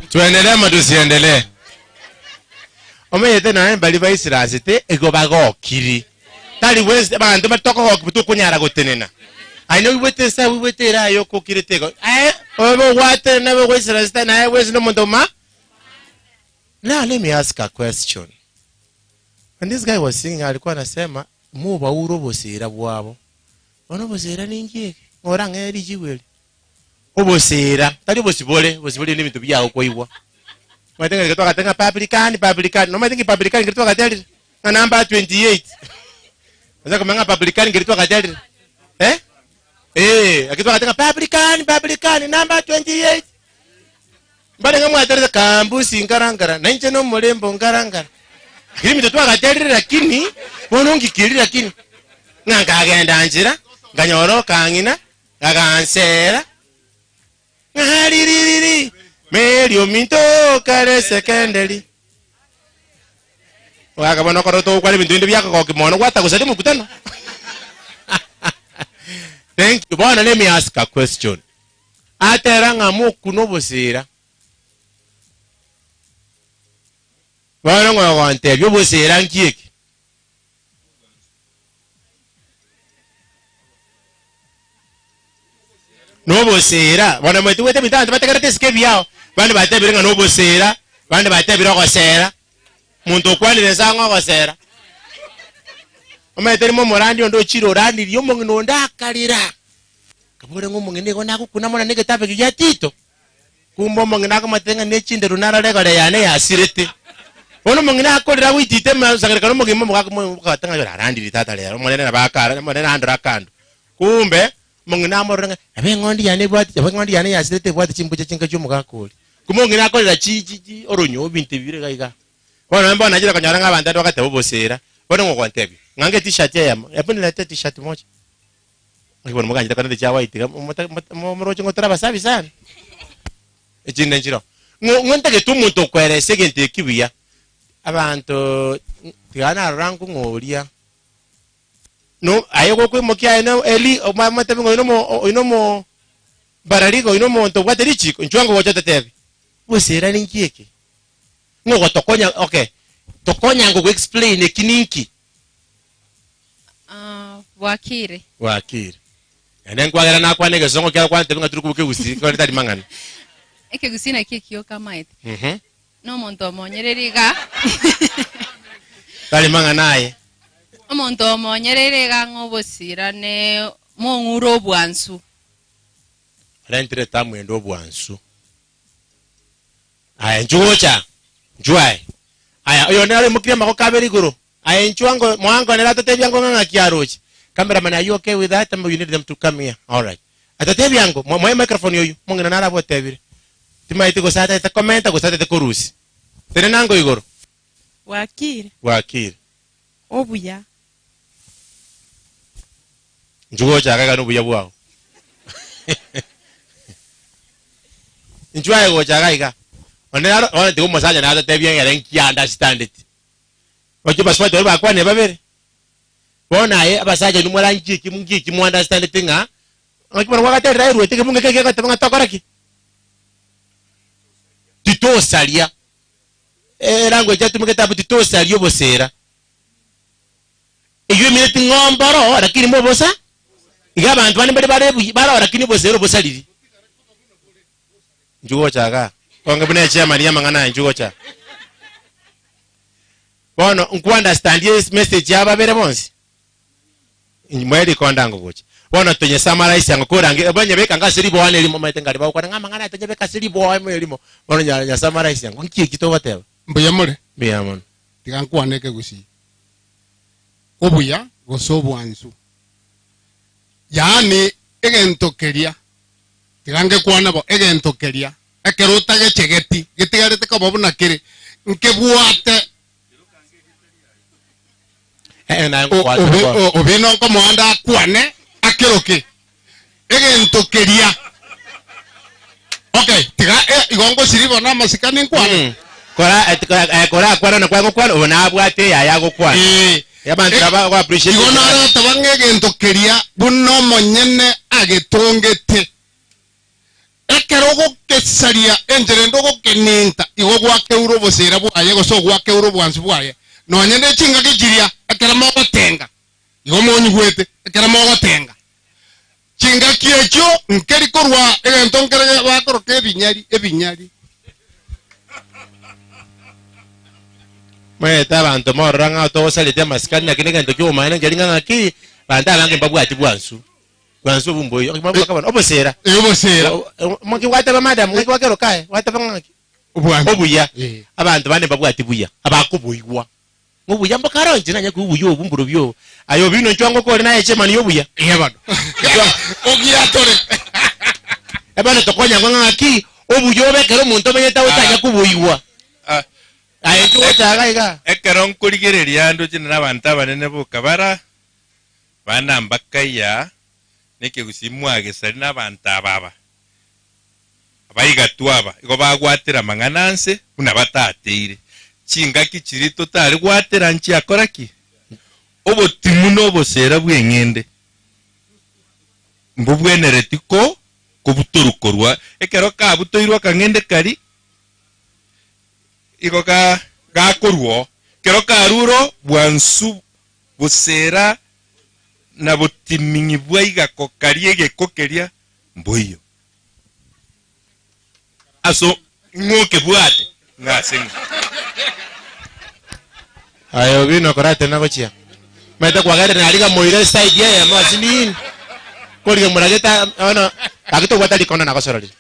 Tuendelee ama tusiendelee? Omeyete na mbali baisirasite ego bagokiri. Tali wese bantu batoko hokibutu kunyara gotenena. I know we wete ra yoko kiritego. Obo wate na we wesirasite na wese no mondoma. Now let me ask a question. When this guy was singing alikuwa anasema muba urobosera bwabo. Onobosera ningiye. Ora ngeri jiweli. Obosera. Tali bosibole ni bintu byaho koiwa. Matenga ngetoka tenga publican. No matenga publican ngetoka tali na number 28. Sasa kama publican ngetoka tali. Akitoka tenga publican number 28. Mbale ngamwa atereza kambusi ngarangara. Na nje no mulembo ngarangara. Kiri mitotwa tali lakini bonongi kiri lakini nganga agenda anjira nganyoro kangina agansera ngari merio minto kare secondary wakabona koroto kwali bintu ndi byako kokimono kwata kusadi mukutano. Thank you. Bwana, let me ask a question. Ateranga muku no bosera bwana ngwa kwante byo bosera nkieki no bosera bwana mwetu wete mitanda batekarate skebi yao bandi batebirenga no bosera bandi batebira kwasera muntu kwanire sanga kwasera ometeri mo morandi ondo chiro randi lyo mongino ndakalira kabore ngo mongine ko nako kuna mona nege tabe ya tito kumbo mongina ko matenga ne chinde runara regole yane yasirete ono mongina akolera witite masakere mo gimo mo katanga randi litata lero monene na bakara monene andra kando kumbe mongina amorenga abengondi yane bwati abengondi yane yasirete bwati chimbuche chinga cyo mugakoli kumongina akolera chichi oronyo binte bire gaiga bona mbona jira kanyaranga abantu bakatebo bosera bona ngo kwantebe ngange t-shirt yama yapuni la t-shirt moja Akibona muganje takana cha white mrocho ngotra basabi sana. Ejinde njiro. Ngonta ke tumuntu kwerese gente kibiya. Abantu tigana rangu ngoria. No ayego kwe mokia eno eli mama tabi inomo bararigo inomo to waterichi nchwango wachata tebi. Busera ninkieke. Ngo tokonya okay. Tokonya ngo explain kininki. Wakire. Wakire. Ene kwagera na kwanege songo kya kwante binga turi kubuke gusi ko ritari mangana. Eke gusina kiki yo kamaite. No muntu omonyereriga. Tari mangana aye. Omuntu omonyereriga ngobusira ne monguro bwansu. Rentre tamu endo bwansu. Aya njuocha. Njuai. Aya oyo nale mukire mako kaberi guru. Aya nchuango mwango nela tetebyango nganga kiarochi. Cameraman, are you okay with that? You need them to come here. All right. Atatebiango, my microphone you. Mongena nara bo tebi. Timaiti go sata ta commenta go sata te korusi. Tenenango igoro. Wakire. Wakire. Obuya. Njugo chaka kanu buya bwao. Njua go chaka iga. Ona te go masaja na atatebianga renki understand it. Ojo baswa to ba kwa ne babere. Bona ye abasaje numara ngiki mungiki mu understand tinga. Ngikibona wakati rairu teke munge keke katanga takoraki. Tito salia. Language atu muketa tito salio bosera. Iyo minute ngomboro lakini mo bosa. Iga bantu bani bali bara lakini bosero bosaliri. Njugo chaka. Onge bune chairman yamangana njugo cha. Bona unku understand yes message yaba bere bonsi. Mweli kondango gochi. Bona tonye summarize yango korange abanye beka ngasiri bo wane limo maite ngari ba kwa ngama ngana tonye beka siri bo wane limo. Bona nya summarize yango nki kito bateba. Mbuya mure. Mbuya mon. Tigankwaneke gusi. Obuya gosobo ansu. Yani egentokeria. Tigange kwana bo egentokeria. Ekeruta gechegeti. Getigarete ko bobu nakire. Nkebuate obino ko mwanda kwane akiroke egentokeria. Okay, tiga igongo siribo na masikani kwane kora kwana na kwango kwana ona abwate yago kwana yabantu aba appreciate igona ara tabange egentokeria buno monyene agetongete ekerogo kesaria enjere ndogo keninta igo gwake urobo sera bwaye goso gwake urobo bwansu bwaye no nyende chinga kijiria akera mogo tenga igo monyi gwete akera mogo tenga chinga kiecho nkeri korwa egentonkere bakoro kebinyari mweta bantu moranga to salite maskani nakine gento kyo maana ngeringa ngaki banda bange babu ati bwansu bumboyo akimaba kabana obosera moki wata ba madam moki wakero kae wata bangaki obuya abantu bane babu ati buya abakubuyiwa ngobuya mbokaro njina nya kubuyo obumburo byo ayo bino nchwango ko na eche mani yobuya bado ogia tore ebana tokonya ngaki obuyo bekero muntu benyeta utanya kubuyiwa ayo tuotaga iga ekero nkurigereria andu china nabantu abanene bukabara bana mbakaya neke gusimwa gesari nabantu ababa abayigatwaba igo bagwatira mangananse una batateire chinga kichiri totari gwatira nchi akoraki obotimu no bosera bwengende mbubweneretiko kubutorukorwa ekero ka butoirwa kangende kari igo gakorwo kero karuro bwansu bosera na botimingi bwaiga kokari egekokeria mboyo aso ngoke bwate ngasenga ayo bino korate na gochia meta kwagere na aliga moire side ya masini koliga murageta ono akito watali kona na gosorali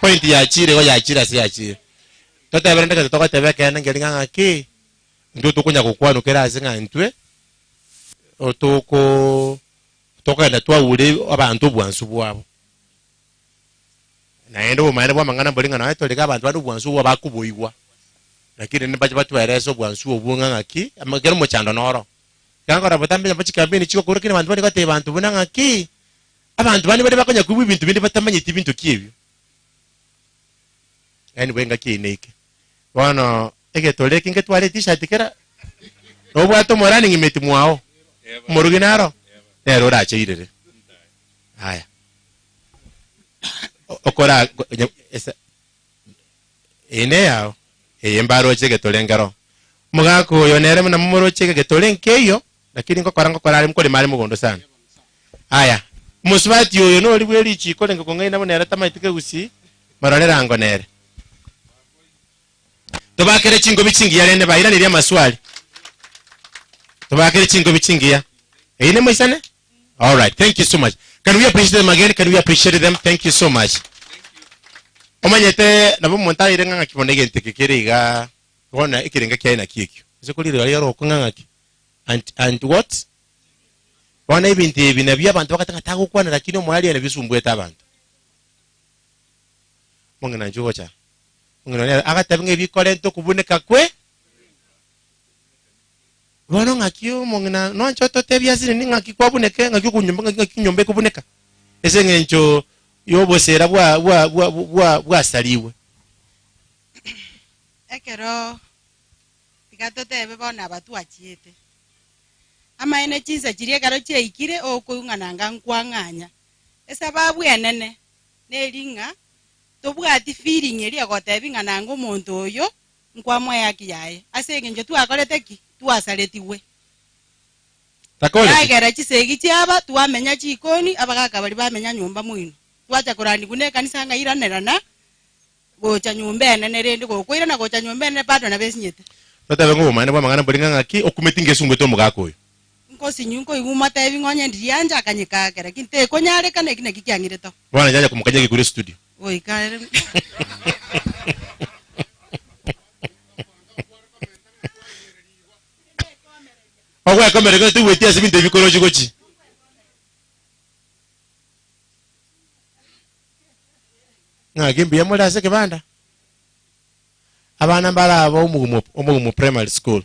point ya chire go ya chira si ya chire tota berende ka toka tebe kana ngelinga ngaki ndo tukunya kukwano kera zinga ntwe otoko toka na twa ure abantu bwansu bwabo na endo maana bwa mangana bolinga na to leka abantu badu bwansu bwa bakuboyiwa lakini ne baje batu ereso bwansu obunga ngaki amagero mo chando noro Kangora batambe bachi campaign chiko kurukine bantu bani kwate bantu bunanga ki. Abantu bani bali bakonya kubu bintu bindi batamanye ibintu kibyo. Anyway ngaki ineke. Wana egetoleke ngetwale t-shirt kera. Obwato morani ngimeti mwao. Muruginaro. Ero rache irere. Haya. Okora esa ene yao eyembaro chege tolengaro mugako yonere muna mumuro chege tolenkeyo lakini ngokora ali mukole mali mugondo sana. Haya musubati yoyo no oli bweli chikole ngokongai nabo nera tamatike gusi marolera ngo nere tobakere chingo bichingi yarene bairaniria maswali tobakere chingo bichingi ya ine moisane. All right, thank you so much. Can we appreciate them again? Can we appreciate them? Thank you so much. Omanyete nabo monta irenga kibonege ntekekeriga bona ikirenga kyaina kikyo zikulire yali yaro kunganga ki and what bona ibinti binabya abantu bakatanga takukwana lakini omwali yana bisumbweta abantu mongena njocha mongena akatabinge bikole nto kubuneka kwe bona ngakyo mongena no nchoto tebyazini ningaki kwabuneke ngaki kunyumba ngaki nyombe kubuneka ese ngencho yobosera bwa saliwe ekero tikatotebe bona abatu achiete ama ene chinsa chirie karo cheikire okuyungananga nkwang'anya esababu enene nelinga tobwati feeling eri agotebi ng'ananga omonto oyo nkwamwa yaki yaye ase ngenjo twakorete ki twasaletiwe takole yagera chisegi chiaba twamenya chikoni abagaka bali bamenya nyumba mwino twacha kurandi kune kanisa ngairanirana gocha nyumba enene rendi gokwira na gocha nyumba enene pato na besinyete batabe ngo mane bwa mangana bolinga ngaki okumetinge sumbe to mugako oyo nkosi nyunko iguma tebi ngonya ndiyanja akanyika kera kinte konyare kana kine kikyangire to bwana jaja kumukanyage kuri studio oi kare ogwa kamera ko tuwetia sibinte bikoro chikochi ngagimbi yamola seke banda abana mbala omugumu primary school.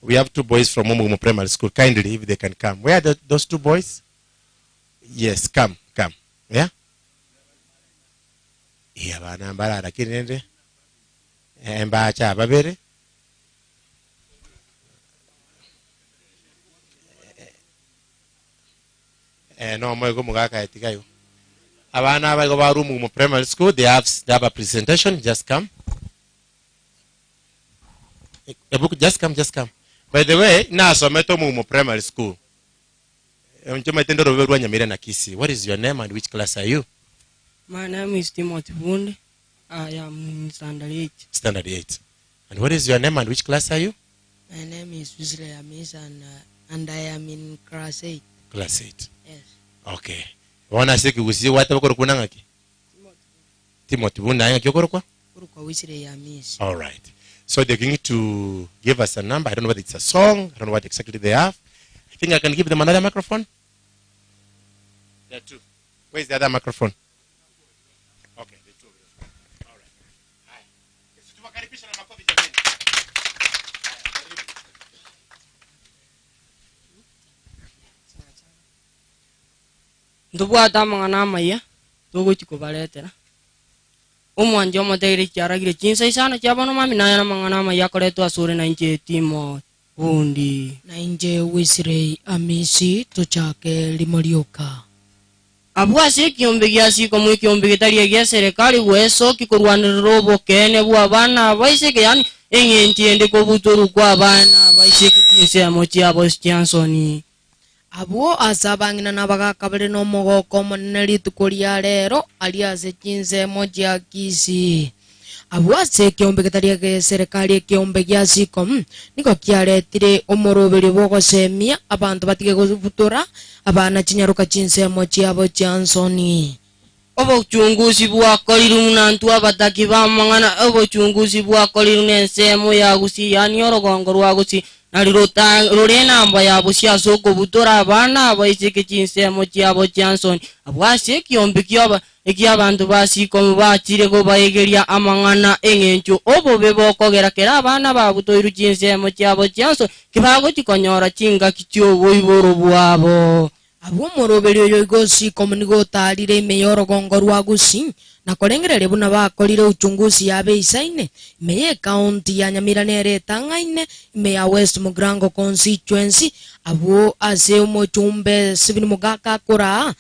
We have 2 boys from omugumu primary school. Kindly if they can come. Where are those 2 boys? Yes, come. Yeah? Yeah, bana mbala lakini nende embacha babere no moyo mugaka etikayo abana abago ba room mu primary school they have a presentation. Just come. A book. Just come. By the way, na someto mu primary school. Unjometendo roberwa nyamira na kisi. What is your name and which class are you? My name is Timothy Bunde. I am in standard 8. Standard 8. And what is your name and which class are you? My name is Wesley Amis and I am in class 8. Class 8. Yes. Okay. Wana seki usi wata bakoro kunanga ki? Timothy Bunde anga kyokoro kwa? Kwa Wesley Amis. All right. So they're going to give us a number. I don't know whether it's a song. I don't know what exactly they have. I think I can give them another microphone. There are 2. Where's the other microphone? Okay, the 2. All right. Ndubwata mangana maya togo chikubaletera omwanje omoteire kyaragire chinsa isana kyabano mami naya mangana maya koreto asure na nje timo bundi na nje Wesley Amisi tochake limorioka abwase kiombe gyasi komwe kiombe gitari gya serikali weso kikurwanira robo kene bwa bana baise ke yani engentie ende ko buturu kwa bana baise kitise mochi abo Johnson abo azabangina nabagaka bali no mogoko monene litukuria rero aliaze chinze mochi akisi abwase kiombe gitari gya serikali kiombe gya Cecome niko kyaretire omorobere bogosemia abantu batige gubutura abana chinyaruka chinse mochi abo Johnson obuchunguzi bwakolire munantu abataki bamangana obuchunguzi bwakolire nensemo ya gusi yani orogongo rwa gusi nalirota rorenamba ya busia soko butora abana abaisike chinsemo chiabo Johnson abwase kiombe kyoba eki abantu basikomu bachire go baegeria amang'ana eng'encho obobe bokogera kera abana babutoiru chinsemo chiabo chianso kibago chikonyora chingaki chioboiboro bwabo abo moroberi oyo igosi komnigo tarire meyoro gongorwa gusi na korengerere buna bakorire uchunguzi yabe isaine meye county ya Nyamiranere tangaine me ya West Mugrango constituency abo ase omochumbe sibini mugaka kora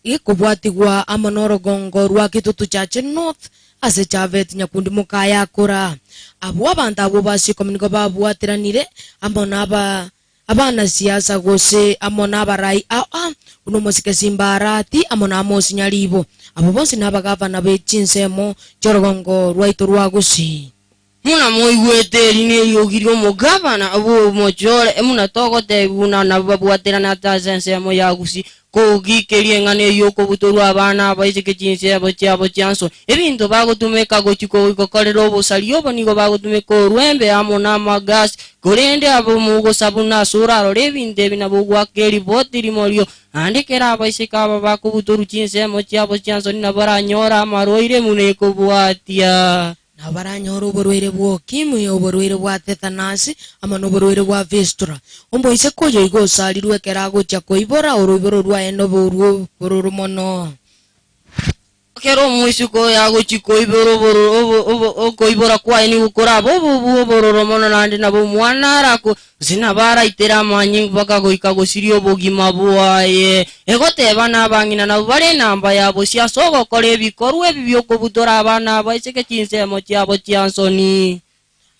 ikubwatigwa amonoro gongorwa kitutu chache north ase chavet nyakundi mukaya kora abo abantu abo basi komnigo babwatiranire amona abana siasa gose amona abarai uno mosike simbarati amona amosi nyalibo abo bonsi nabagavana bechinsemo chorogongo rwaito rwagusi muna moigweteri ne yogiri omugavana abo mochore emuna togote buna nababwatera na tazensemo yagusi kogikerie ngane yoko butorwa abana abaisike chinsemo chiabo chianso ebintu bagotumeka gochiko ikokorero obosali obo nigo bagotumeka orwembe amona magasi korende abo mugo sabuna suraro lebinde binabo gwakeri botiri morio andikera abaisika aba bakubutoru chinsemo chiabo chianso ninabaranyora amaroire muneko bwatia na baranyora oborwere bwokimwe oborwere bwa tetanasi amano oborwere bwa vestura omboise koyo igosarirwe keragocha koibora orubero rwa enobo ruo bororo mono kero muisiko yago chiko iboro boro koibora kwa ni gukora bobo bororo mono nandi nabo mwanara ko zinabara itera manyi baka goika gosirio bogima bwaye egote bana bangina na bare namba yabo cia sogo kore bikorwe bibyoko butora abana baiseke chinsemo chiabo chiansoni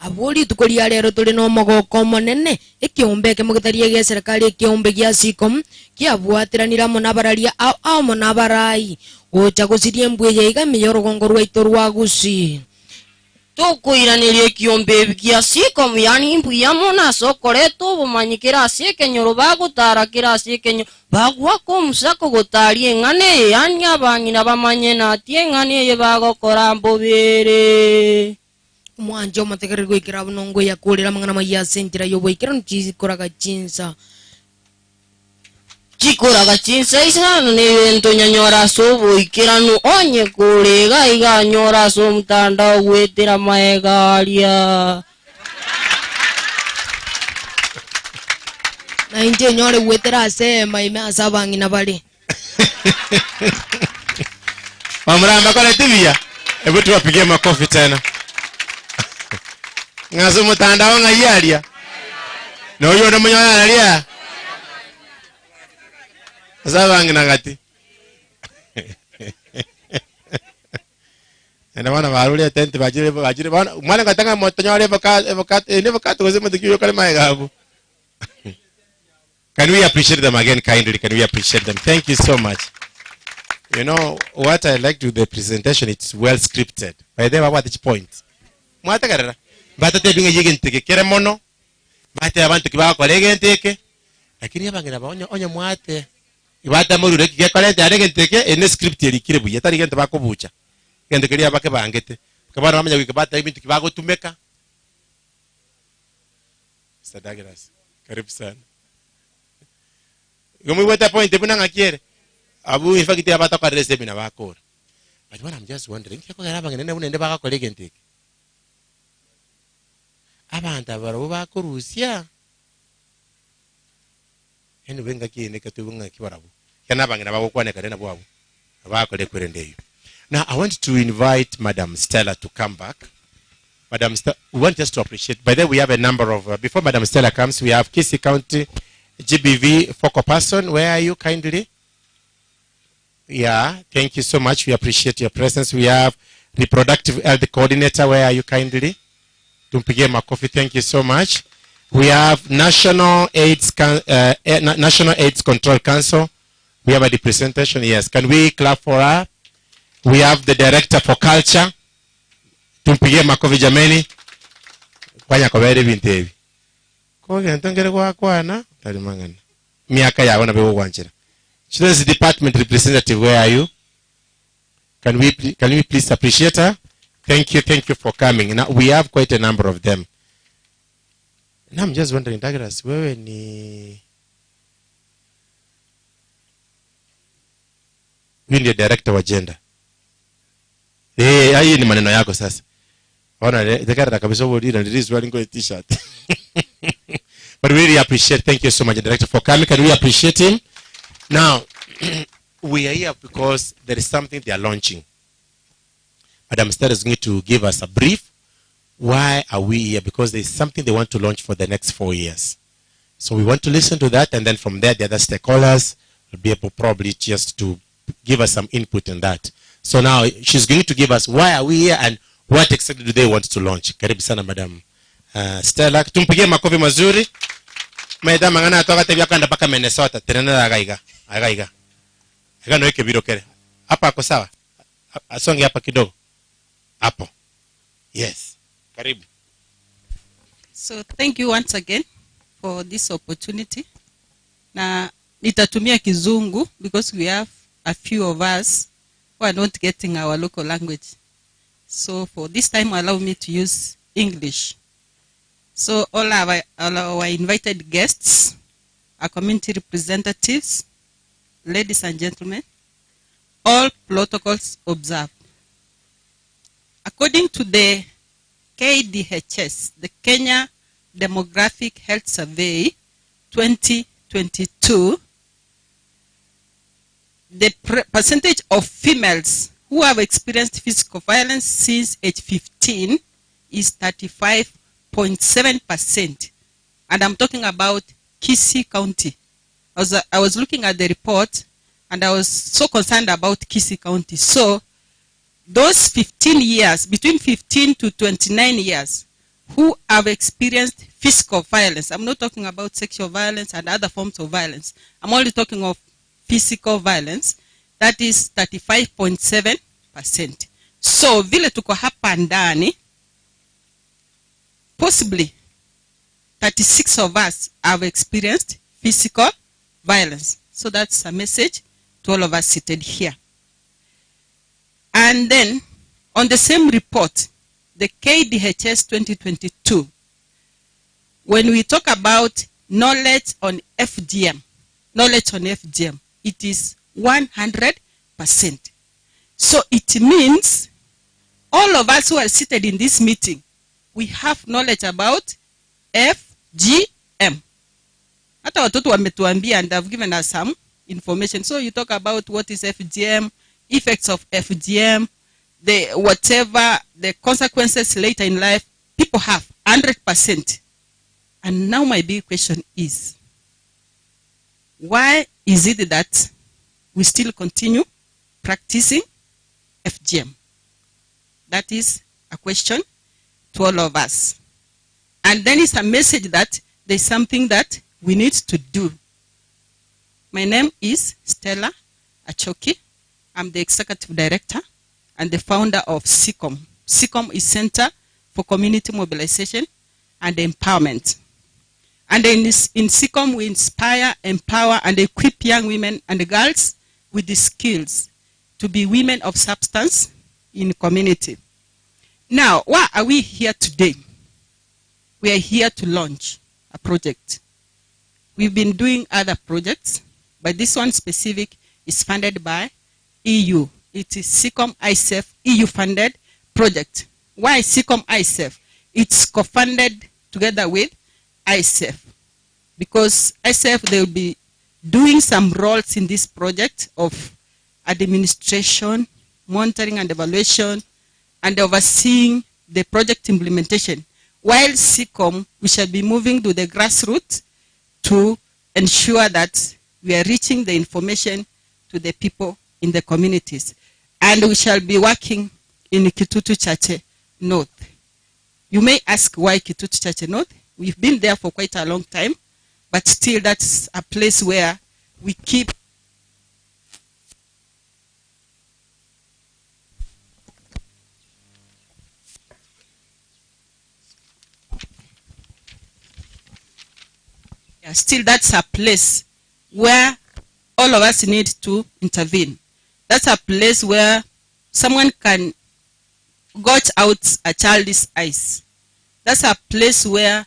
aboli tukoria rero tuli no mogoko monene ekiombe ke mugitarie ge serikali ekiombe gya Cecome kiabwatiranira monabararia ao monabarai ocha gusirie mbweye iga miyoro gongorwa itorwa gusi tukuiranirie kiombe gya Cecome yani mbuya mona sokoreto bumanyikira asekenyoro bagutara kira asekenyo bagwa ko musako gotarie ngane yani abangina bamanye na tie ngane ye bagokora mbobere umwanje omategerere gwikira bunongo ya kurira mangana maya sentira yo gwikira nchikoraga chinsa chikoraga chinsa isano ne ntonyanyora sobo ikiranu onye kurega iganyora so mutanda gwetera maegaria na inje nyore gwetera sema imeasa bangina bali Mamramba kole tibia hebu tuwapigie makofi tena ngazo mutandao ngayalia no yo no munyalia Zabangi nagati ena wana barule tente bajire bana mwana ngatanga motonyole evocat kozema dikiyo kale maegabu. Can we appreciate them again kindly? Can we appreciate them? Thank you so much. You know what I like to the presentation, it's well scripted. By the way, what is point? Mwata karara bata tebinga yigenteke kere mono bata abantu kibako legenteke lakini abangira baonye mwate ibata muri reke kolete aregenteke ene script yeri kire buye tari gente bakobucha gende kiri abake bangete kabana bamenya wikabata ibintu kibako tumeka Sadagras karibu sana gomu weta point bunanga kiere abu infakiti abata kwa rese bina bakora but when I'm just wondering kiko gara bangene unende baka legenteke abantu abaro bakurusia ene benga kine katubunga kibarabu kana bangina babokwane karena bwabo abakole kwerendeyo. Now I want to invite Madam Stella to come back. Madam Stella, we want us to appreciate. By the way, we have a number of before Madam Stella comes, we have Kisii County GBV focal person. Where are you kindly? Yeah, thank you so much. We appreciate your presence. We have reproductive health coordinator. Where are you kindly? Tumpigie makofi. Thank you so much. We have National AIDS Control Council. We have a representation. Yes. Can we clap for her? We have the director for culture. Tumpigie makofi jameni. Kwanya kobere bintebi. Ko gentongere kwa na talimangana. Miaka yawe na bebo gwanchira. Children's department representative, where are you? Can we please appreciate her? Thank you for coming. Now we have quite a number of them. Now I'm just wondering, Douglas, wewe ni the director wa gender. Hii ni maneno yako sasa. Ona dekara kabisa wodi na release wearing a t-shirt. But we really appreciate. Thank you so much, Director, for coming. Can we appreciate him? Now, we are here because there is something they are launching. Madam Stella is going to give us a brief. Why are we here? Because there is something they want to launch for the next 4 years. So we want to listen to that, and then from there, the other stakeholders will be able probably just to give us some input in that. So now she's going to give us why are we here and what exactly do they want to launch. Karibu sana, Madam Stella. Tumpigie makofi mazuri. Madam angana atoka tebia kanda paka Minnesota. Tenena agaiga. Agaiga no eke biro kere. Hapa ako sawa? Asonge hapa kidogo. Hapo. Yes. Karibu. So thank you once again for this opportunity. Na nitatumia Kizungu because we have a few of us who are not getting our local language. So for this time, allow me to use English. So all our invited guests, our community representatives, ladies and gentlemen, all protocols observed. According to the KDHS, the Kenya Demographic Health Survey 2022, the percentage of females who have experienced physical violence since age 15 is 35.7%. And I'm talking about Kisii County. I was looking at the report and I was so concerned about Kisii County. So those 15 years, between 15 to 29 years, who have experienced physical violence, I'm not talking about sexual violence and other forms of violence. I'm only talking of physical violence. That is 35.7%. So vile tuko hapa ndani, possibly 36 of us have experienced physical violence. So that's a message to all of us seated here. And then on the same report, the KDHS 2022, when we talk about knowledge on FGM, it is 100%. So it means all of us who are seated in this meeting, we have knowledge about FGM. Hata watoto wametuambia and have given us some information. So you talk about what is FGM, effects of FGM, the consequences later in life, people have 100%. And now my big question is, why is it that we still continue practicing FGM? That is a question to all of us. And then it's a message that there's something that we need to do. My name is Stella Achoki. I'm the executive director and the founder of Cecome. Cecome is Center for Community Mobilization and Empowerment. And in Cecome, we inspire, empower, and equip young women and girls with the skills to be women of substance in the community. Now, why are we here today? We are here to launch a project. We've been doing other projects, but this one specific is funded by EU. It is Cecome ISEF EU-funded project. Why Cecome ISEF? It's co-funded together with ISEF, because ISEF, they will be doing some roles in this project of administration, monitoring and evaluation, and overseeing the project implementation. While Cecome, we shall be moving to the grassroots to ensure that we are reaching the information to the people in the communities. And we shall be working in Kitutu Chache North. You may ask why Kitutu Chache North? We've been there for quite a long time, but still that's a place where we keep still that's a place where all of us need to intervene. That's a place where someone can gouge out a child's eyes. That's a place where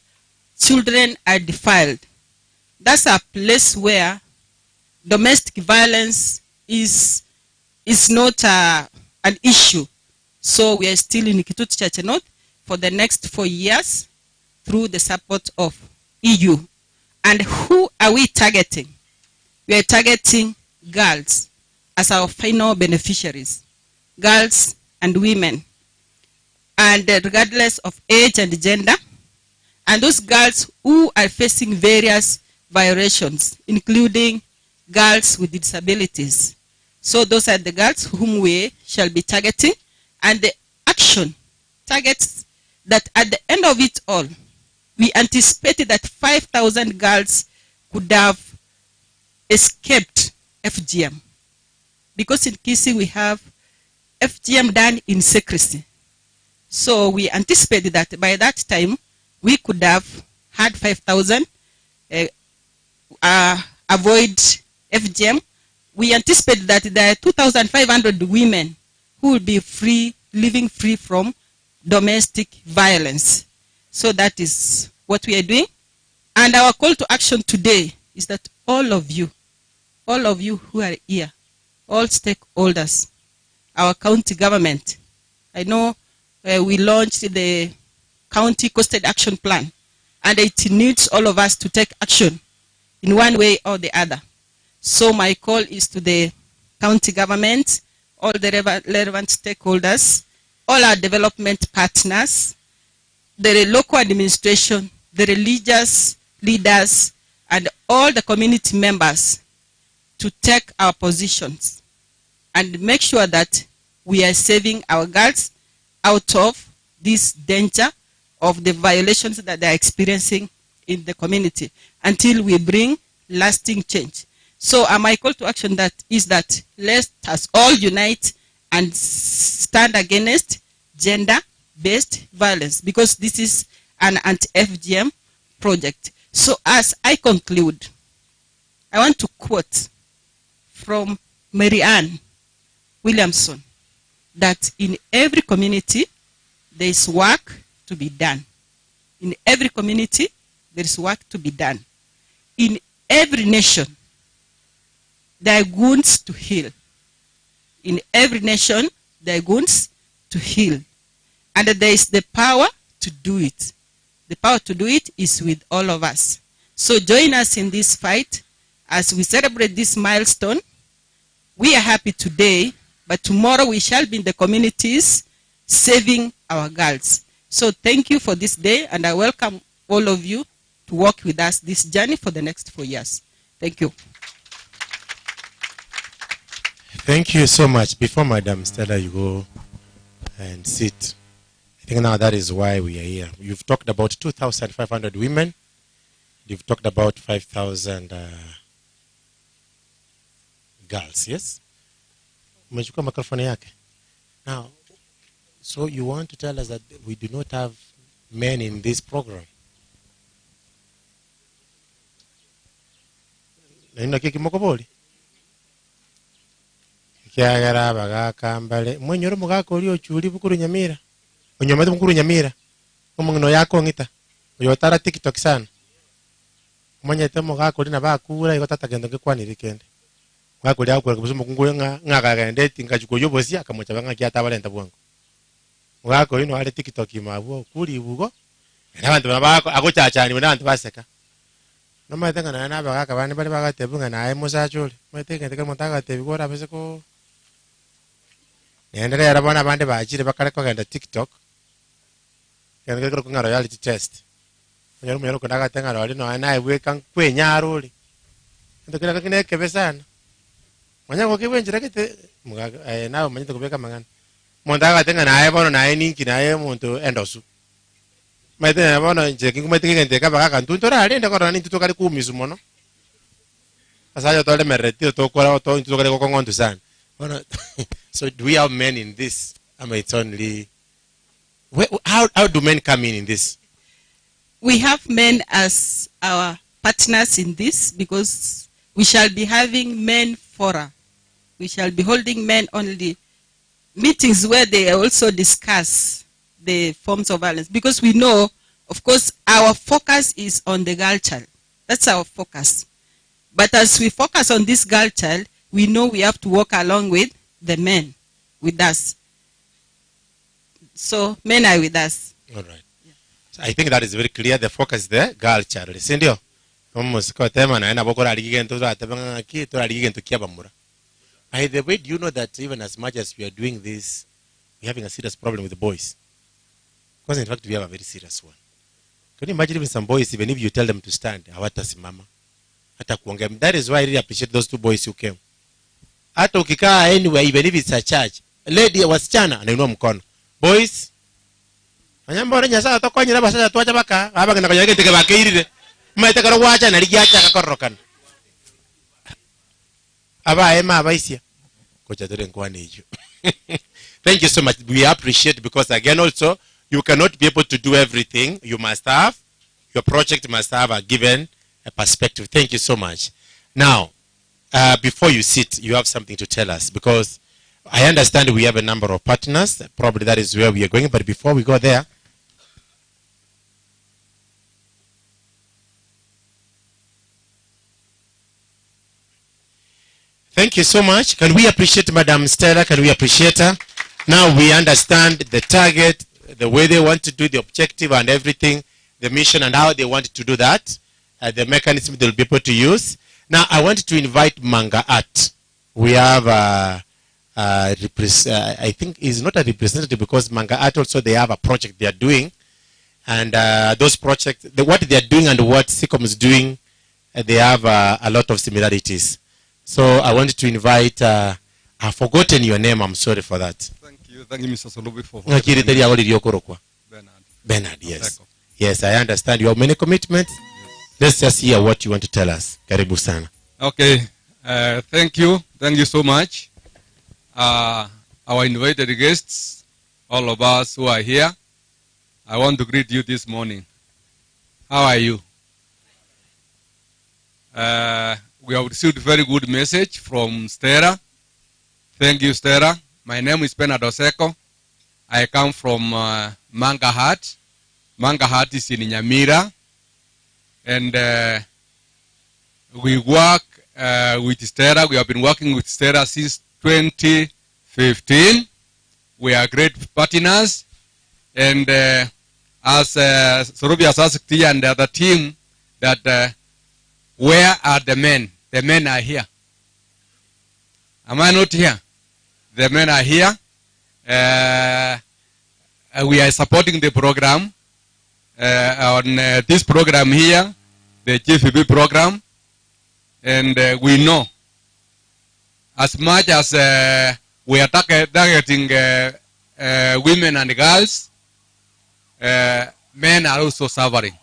children are defiled. That's a place where domestic violence is not an issue. So we are still in Kitut Church North for the next 4 years through the support of EU. And who are we targeting? We are targeting girls as our final beneficiaries, girls and women, and regardless of age and gender, and those girls who are facing various violations, including girls with disabilities. So those are the girls whom we shall be targeting, and the action targets that at the end of it all, we anticipated that 5,000 girls could have escaped FGM. Because in Kisii we have FGM done in secrecy. So we anticipated that by that time we could have had 5,000 avoid FGM. We anticipate that there are 2,500 women who will be free, living free from domestic violence. So that is what we are doing. And our call to action today is that all of you who are here, all stakeholders, our county government, I know we launched the county costed action plan, and it needs all of us to take action in one way or the other. So my call is to the county government, all the relevant stakeholders, all our development partners, the local administration, the religious leaders, and all the community members to take our positions and make sure that we are saving our girls out of this danger of the violations that they are experiencing in the community until we bring lasting change. So my call to action that is that let us all unite and stand against gender-based violence, because this is an anti-FGM project. So as I conclude, I want to quote from Mary Ann Williamson that in every community there is work to be done. In every community there is work to be done. In every nation there are wounds to heal. In every nation there are wounds to heal. And there is the power to do it. The power to do it is with all of us. So join us in this fight as we celebrate this milestone. We are happy today, but tomorrow we shall be in the communities saving our girls. So thank you for this day, and I welcome all of you to walk with us this journey for the next 4 years. Thank you. Thank you so much. Before Madam Stella, you go and sit. I think now that is why we are here. You've talked about 2,500 women. You've talked about 5,000 girls, yes? Umechukua microphone yake. Now, so you want to tell us that we do not have men in this program? Naina kiki mokoboli? Kiagara bagaka mbale. Mwenyoro mugaka oli ochuli bukuru Nyamira. Onyomete bukuru Nyamira. Omungino yako ngita. Oyotara TikTok sana. Mwenyete mugaka oli nabakura igotata gendo ngekwanira kende. Wakuli akura kubusumu kungu ngaka gende tingachuko yobosi akamocha banga kyata balenta bwangu. Mugaka ino ale TikTok imabuo kuli bugo. Nabantu babako agochachani nabantu baseka. Nomete ngana na bagaka bani bali bagatebunga naye musachuli. Mete ngende kamontaga tebikora beseko. Nendere arabana bande bachire bakare kogenda TikTok. Ngende ko ngaro reality test. Muyero kunaga tengaro ali no naye weka kwenyaruli. Ndo kila kine kebesana. Mwanyango kiwenjira kite mugaga nawe manyite kubeka mangana. Mondaga tenga naye bono naye ninki naye muntu endosu. Maite na bono nje kingumete ngende kabaka ntuntora ali ndakora nintu tokali kumisu mono. Asayo tole mereti to kora to nintu tokali kokongondu sana. Bono so do we have men in this? It's only how do men come in this? We have men as our partners in this because we shall be having men fora. We shall be holding men only meetings where they also discuss the forms of violence, because we know, of course, our focus is on the girl child. That's our focus. But as we focus on this girl child, we know we have to walk along with the men with us. So men are with us. All right. So I think that is very clear. The focus there, girl child. Sindio? By the way, do you know that even as much as we are doing this, we're having a serious problem with the boys? Because in fact, we have a very serious one. Can you imagine even some boys, even if you tell them to stand, hawatasimama. Hata kuongea. That is why I really appreciate those two boys who came. Hata ukikaa anywhere, even if it's a church, lady wasichana anainua mkono. Boys, anyambore nyasa tokwanyira basha twacha baka abagenda kujage teke bakirire. Maite karo wacha na ligiacha kakorokan. Aba ema abaisia. Kocha tore nkwani hiyo. Thank you so much. We appreciate, because again also you cannot be able to do everything. You must have, your project must have a given a perspective. Thank you so much. Now, before you sit, you have something to tell us, because I understand we have a number of partners. Probably that is where we are going. But before we go there, thank you so much. Can we appreciate Madam Stella? Can we appreciate her? Now we understand the target, the way they want to do the objective and everything, the mission and how they want to do that, the mechanism they'll be able to use. Now I want to invite Manga Art. We have I think is not a representative, because Manga Art also, they have a project they are doing, and those projects, what they are doing and what Cecome is doing, they have a lot of similarities. So I wanted to invite, I've forgotten your name, I'm sorry for that. Thank you, Mr. Solubi, for Bernard, yes. Yes, I understand you have many commitments. Yes. Let's just hear what you want to tell us. Karibu sana. Okay, thank you so much. Our invited guests, all of us who are here, I want to greet you this morning. How are you? We have received a very good message from Stella. Thank you, Stella. My name is Bernard Oseko. I come from Manga Heart. Manga Heart is in Nyamira. And we work with Stella. We have been working with Stella since 2015. We are great partners. And as Sorobi has asked you and the other team, that where are the men? The men are here. Am I not here? The men are here. We are supporting the program. On this program here, the GVB program. And we know, as much as we are targeting women and girls, men are also suffering.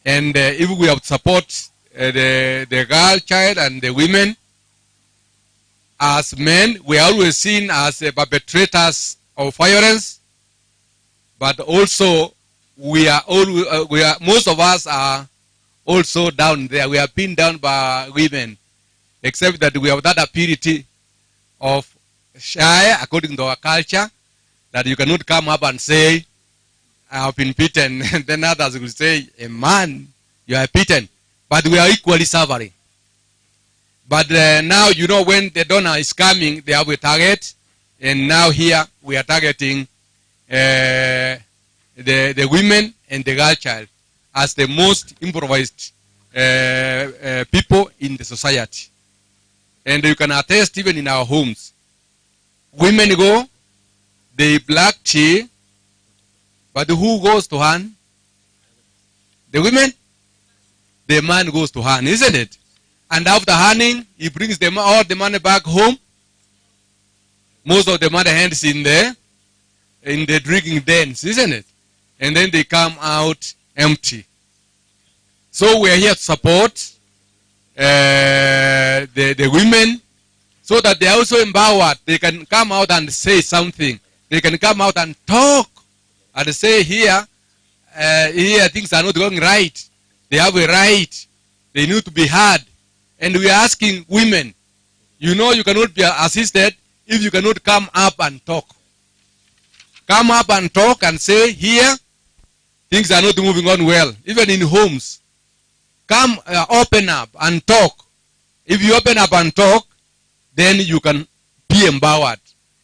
And if we have to support the girl child and the women, as men, we are always seen as perpetrators of violence, but also most of us are also down there. We are pinned down by women, except that we have that ability of shy, according to our culture, that you cannot come up and say, I have been beaten. And then others will say, a man, you are beaten. But we are equally suffering. But now, you know, when the donor is coming, they have a target. And now here, we are targeting the women and the girl child as the most improvised people in the society. And you can attest even in our homes. Women go, they black tea, but who goes to hand? The women? The man goes to hand, isn't it? And after handing, he brings them all the money back home. Most of the money hands in the drinking dens, isn't it? And then they come out empty. So we are here to support the women, so that they are also empowered. They can come out and say something. They can come out and talk and say, here things are not going right. They have a right. They need to be heard. And we are asking women, you know, you cannot be assisted if you cannot come up and talk. Come up and talk and say, here, things are not moving on well. Even in homes, come open up and talk. If you open up and talk, then you can be empowered.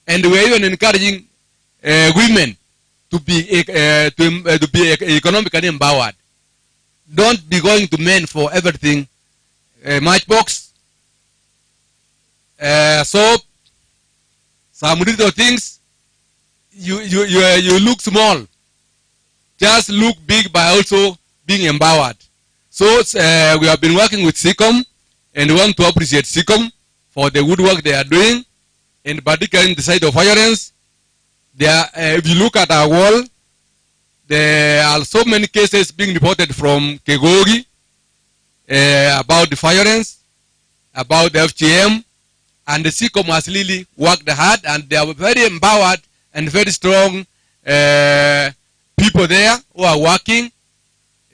And we are even encouraging women to be economically empowered. Don't be going to men for everything. Matchbox, soap, some little things. You look small. Just look big by also being empowered. So we have been working with Cecome, and we want to appreciate Cecome for the good work they are doing, and particularly in the side of violence. If you look at our wall, there are so many cases being reported from Kegogi about the violence, about the FGM, and the Cecome has really worked hard, and they are very empowered and very strong people there who are working,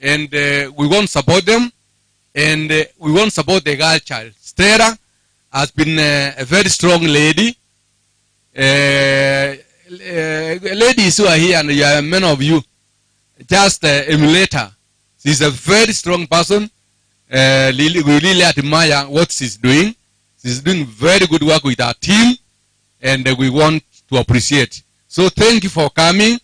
and we want to support them, and we want to support the girl child. Stella has been a very strong lady. Ladies who are here, and you are many of you, just emulate her. She's a very strong person. We really admire what she's doing. She's doing very good work with our team, and we want to appreciate. So thank you for coming.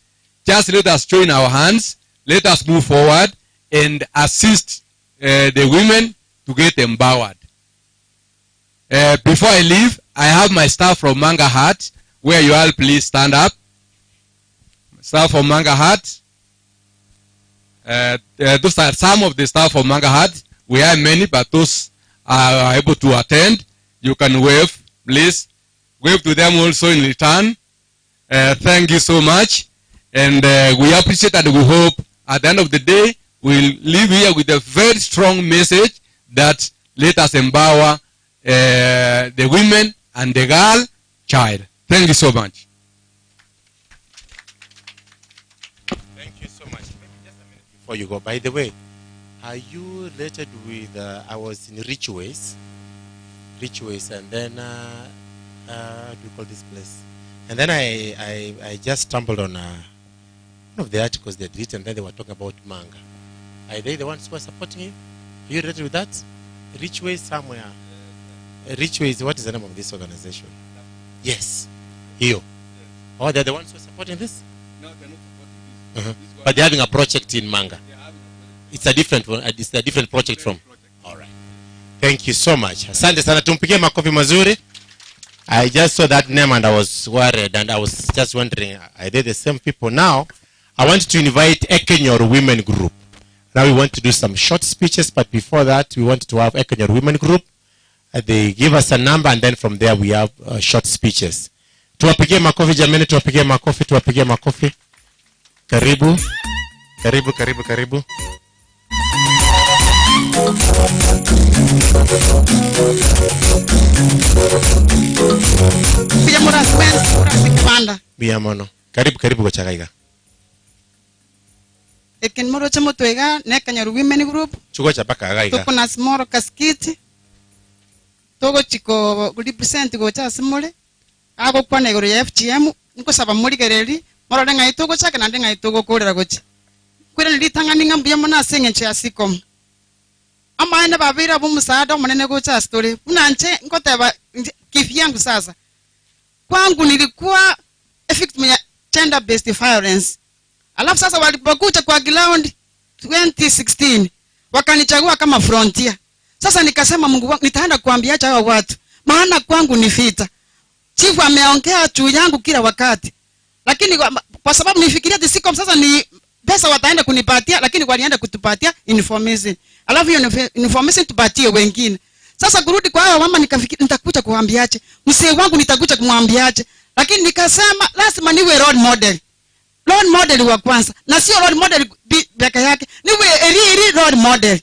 Just let us join our hands. Let us move forward and assist the women to get empowered. Before I leave, I have my staff from Manga Hut, where you all please stand up. Staff from Manga Hut. Those are some of the staff from Manga Hut. We have many, but those are able to attend. You can wave, please. Wave to them also in return. Thank you so much. And we appreciate and we hope at the end of the day, we'll leave here with a very strong message that let us empower the women and the girl child. Thank you so much. Thank you so much. Maybe just a minute before you go. By the way, are you related with, I was in Richways, and then, how do you call this place? And then I just stumbled on one of the articles they had written, then they were talking about manga. Are they the ones who are supporting you? Are you related with that? Richways somewhere. Richways, what is the name of this organization? Yes. You. Oh, they're the ones who are supporting this? No, they're not supporting this. But they're having a project in manga. It's a different one. It's a different project from. All right. Thank you so much. Asante sana, tumpigie makofi mazuri. I just saw that name and I was worried, and I was just wondering, are they the same people? Now, I want to invite Ekenyor Women Group. Now we want to do some short speeches, but before that, we want to have Ekenyor Women Group. They give us a number, and then from there we have short speeches. Tuwapigie makofi jameni, tuwapigie makofi. Karibu. Karibu. Biamono. Karibu kwa chakaiga. Ekin moro chamo tuega ne Kanyaru Women Group. Chuko chapaka agaiga. Tuko na smoro kaskiti. Togo chiko represent go cha smole. Ago kwa negoro ya FGM niko saba muri gereri. Moro denga itogo chaka na denga itogo korera gochi. Kwira nilitanga ninga mbiamona senge cha Cecome. Ama ene babira bu musaada umunene go cha story. Unanche nkoteba kifi yangu sasa. Kwangu nilikuwa victim ya gender based violence. Alafu sasa walipokuja kwa ground 2016 wakanichagua kama frontier. Sasa nikasema Mungu wangu nitaenda kuambiacha hao watu. Maana kwangu ni vita. Chifu ameongea juu yangu kila wakati. Lakini kwa sababu nifikiria Cecome sasa ni pesa wataenda kunipatia, lakini walienda kutupatia information. Alafu hiyo information tupatie wengine. Sasa kurudi kwa hao mama nikafikiri nitakuja kuambiache. Mzee wangu nitakuja kumwambiache. Lakini nikasema lazima niwe role model. Role model wa kwanza. Na sio role model peke yake. Niwe role model.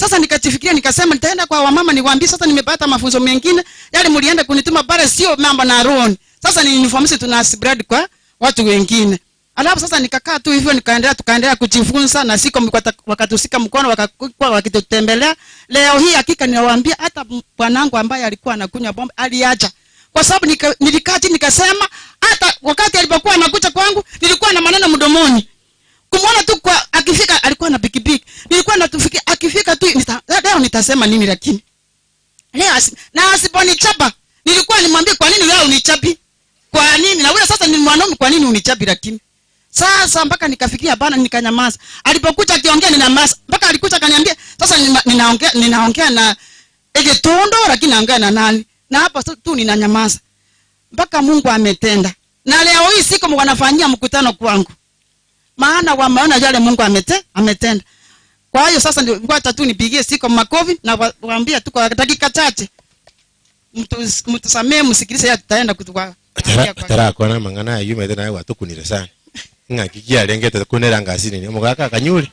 Sasa nikajifikiria nikasema nitaenda kwa wamama niwaambie sasa nimepata mafunzo mengine yale mlienda kunituma pale sio mambo na roon. Sasa ni information tunaspread kwa watu wengine. Alafu sasa nikakaa tu hivyo tukaendelea kujifunza na Cecome wakatusika mkono wakakuwa wakitutembelea. Leo hii hakika ninawaambia hata bwanangu ambaye alikuwa anakunywa pombe aliacha. Kwa sababu nilikaa chini nikasema hata wakati alipokuwa anakuja kwangu nilikuwa na maneno mdomoni. Kumuona tu kwa akifika alikuwa na pikipiki. Nilikuwa natufikia akifika tu leo nitasema nini lakini. Leo na asiponichapa nilikuwa nimwambie kwa nini leo unichapi? Kwa nini? Na wewe sasa ni mwanaume, kwa nini unichapira kimi? Sasa mpaka nikafikia bana, nikanyamaza. Alipokuja akiongea ninamaza. Mpaka alikuja akaniambia, sasa ninaongea na Egetondo lakini naongea na nani? Na hapa tu ninanyamaza. Mpaka Mungu ametenda. Na leo hii siku wanafanyia mkutano kwangu. Maana wameona yale Mungu ametenda. Kwa hiyo sasa ndio ngoja tu nipigie siku makofi na waambia tu kwa dakika chache. Mtu samee msikilize ya tutaenda kutukwa. Tara kona mangana yume tena watu kunire sana. Ngakikia lengete kunera ngasini ni umugaka kanyuri.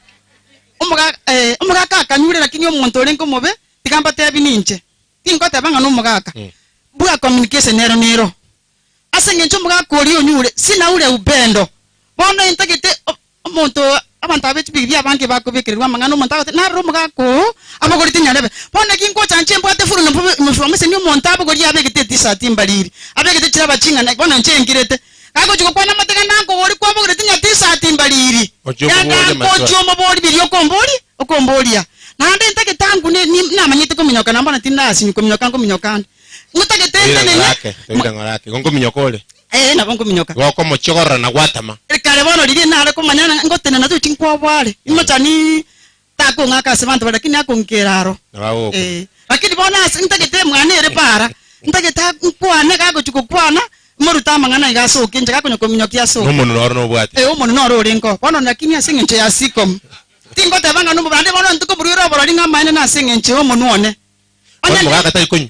Umugaka kanyuri lakini omuntu olengo mobe tikamba tebi ninche. Tingote banga no mugaka. Bua communication nero. Asenge ncho mugaka oli onyure sina ule upendo. Bono intagite omuntu abantu abechi abange bakobekirwa mangano omuntu na ro mugaka abagori tinyarebe. Bono kingo chanche mbwate furu no from se ni omuntu abagori abegite tisati mbaliri. Abegite chiraba chinga na bono nche ngirete. Ako chuko kwa namateka nango oli kwa abagori tinya tisati mbaliri. Ojo mobori bilio okombolia. Na ande ntake tangu ni namanyite kuminyoka nambona tindasi ni kuminyoka. Ngutake tende nene. Ngorake. Gongo minyokole. Na bongo minyoka. Wako mochogora na gwatama. Kale bono lili nale kumanyana ngotene na tuchi kwa bwale. Imachani tako ngaka sebantu lakini ako nkeraro. Nawo. Lakini bona ntake te mwana ere para. Ntake ta kwana kako chukukwana. Moruta mangana igaso kinje kako nyoko minyokia so. Umuntu noro no bwate. Umuntu noro linko. Bono lakini asinge nche ya Cecome. Tingo te banga no bande bono ntuko buriro boro linga maine na asinge nche umuntu one. Onya mugaka tai kunyu.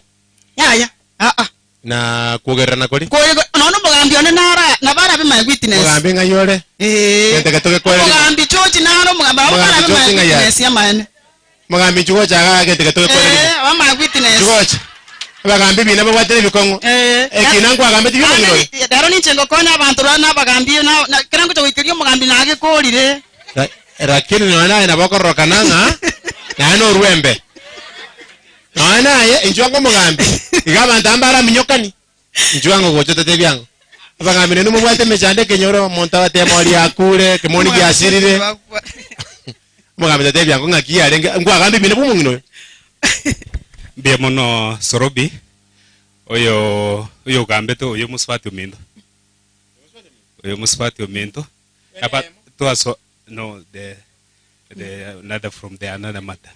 Ya. Na kugerana kuri? No mugambi one nara na bara be my witness. Mugambi ngayore? Kente katoke kweli. Mugambi chochi naro mugambi bara be my witness ya maine. Mugambi chuo chaga kente katoke kweli. Wa my witness. Chuo. Bagambi bina babwatire bikongo. Kinangu agambe tiyo ngiro. Daro ni chengo kona abantu rana bagambi na kirango cyo ikirio mugambi nage kolire. Rakini nona ina bakoroka nanga. Na no ruembe. Naye injwango mugambi. Igaba ndambara minyokani. Injwango gochote tebyango. Abagambi ne numubwate mechande kenyoro monta bate mori akure kemoni gyasirire. Mugambi tebyango ngakia renge ngwagambi bine bumungino. Bia mono sorobi. Oyo gambe to oyo musfati omindo. Oyo musfati omindo. Aba to aso no the another from the another matter.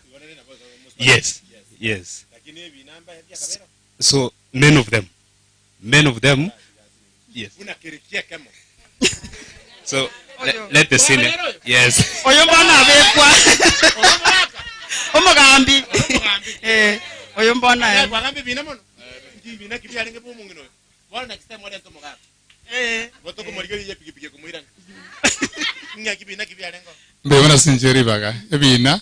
Yes. So many of them, yes. So let the sinner, yes. Oyo mbona abekwa. Omugambi. Oyo mbona. Bagambi bina mono. Bina kibya renge bumungino. Bwana next time wale ntomo gapi. Botoko morigeri ye pigipige kumuirana. Nya kibina kibya rengo. Mbona sinjeri baga. Ebina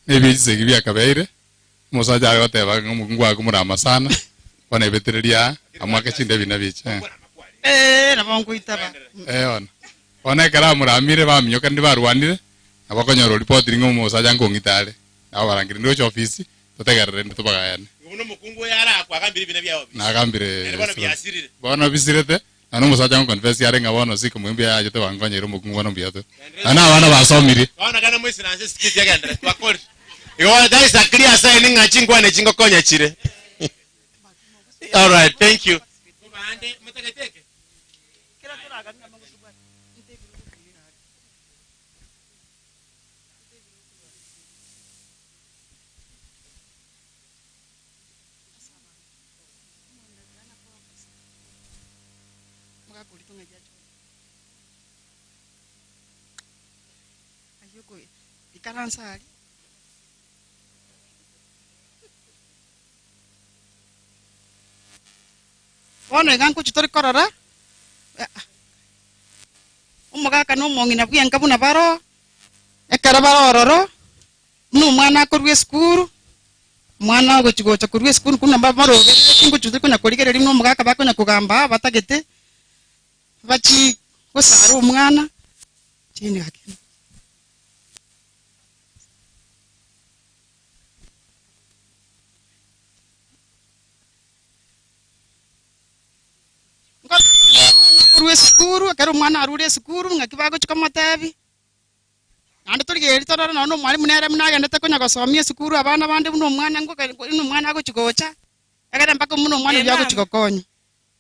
ebise kibya kabeire. Musaja yote baga ngwa kumurama sana. Bana betereria amwaka chinde bina biche. Na bongo itaba. Ona kala muramire ba minyoka ndi barwanire. Abakonyoro report ringo musaja ngongitale. Abo barangire ndo office totegarere ndo bagayane. Uno mukungu yara kwa kambire bina byabo. Na kambire. Bana byasirire. Bana bisirete. Ano musaja confess yare ngabono siko mwimbi ya jote bangonyero mukungu bono byato. Ana bana basomiri. Bana kana mwisi nanze skit yagandra twakori. Iwa that is a clear sign ngachingwa ne chingo konya chire. All right, thank you. Ikaransa. Ono iganku chitori korora. Umugaka no mongina bwenga buna baro. Ekara barororo. No mwana akorwe skuru. Mwana gochigocha kurwe skuru kuna baroge. Kingo chutori kuna korigere rimwe umugaka bakonya kugamba batagete. Bachi gusara umwana. Chini hakini. Kurwe skuru akaro mwana arure skuru ngakibago chukamatabi ande turigeri torara no mwalimu nere munagenda takonya gosomia skuru abana bande muno mwana ngo no mwana ago chikocha agara mpaka muno mwana byago chikokonya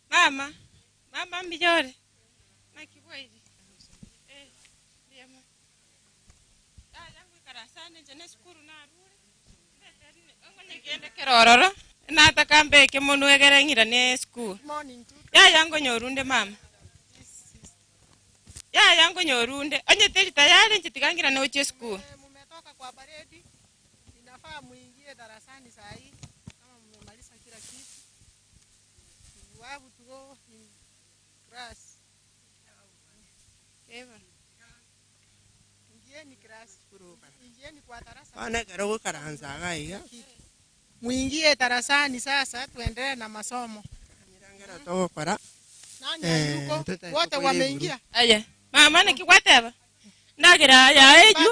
mama Mama mbijore. Nakibwezi. Ndiamo. Yangu karasane jene skuru na rure. Ongonye kende kerororo. Nataka mbeke munu egerengira ne school. Yangu nyorunde mama. Yangu nyorunde. Onye teli tayari nchitikangira na uche school. Mumetoka kwa baridi. Inafaa muingie darasani saa hii kama mmemaliza kila kitu. You have to go in class. Eva. Ingieni class. Ingieni kwa darasa. Ana karo karanza gaiga. Muingie darasani sasa tuendelee na masomo. Ngira to kora. Nani yuko? Wote wameingia. Aya. Mama nikikwateba. Ndagira ya eju.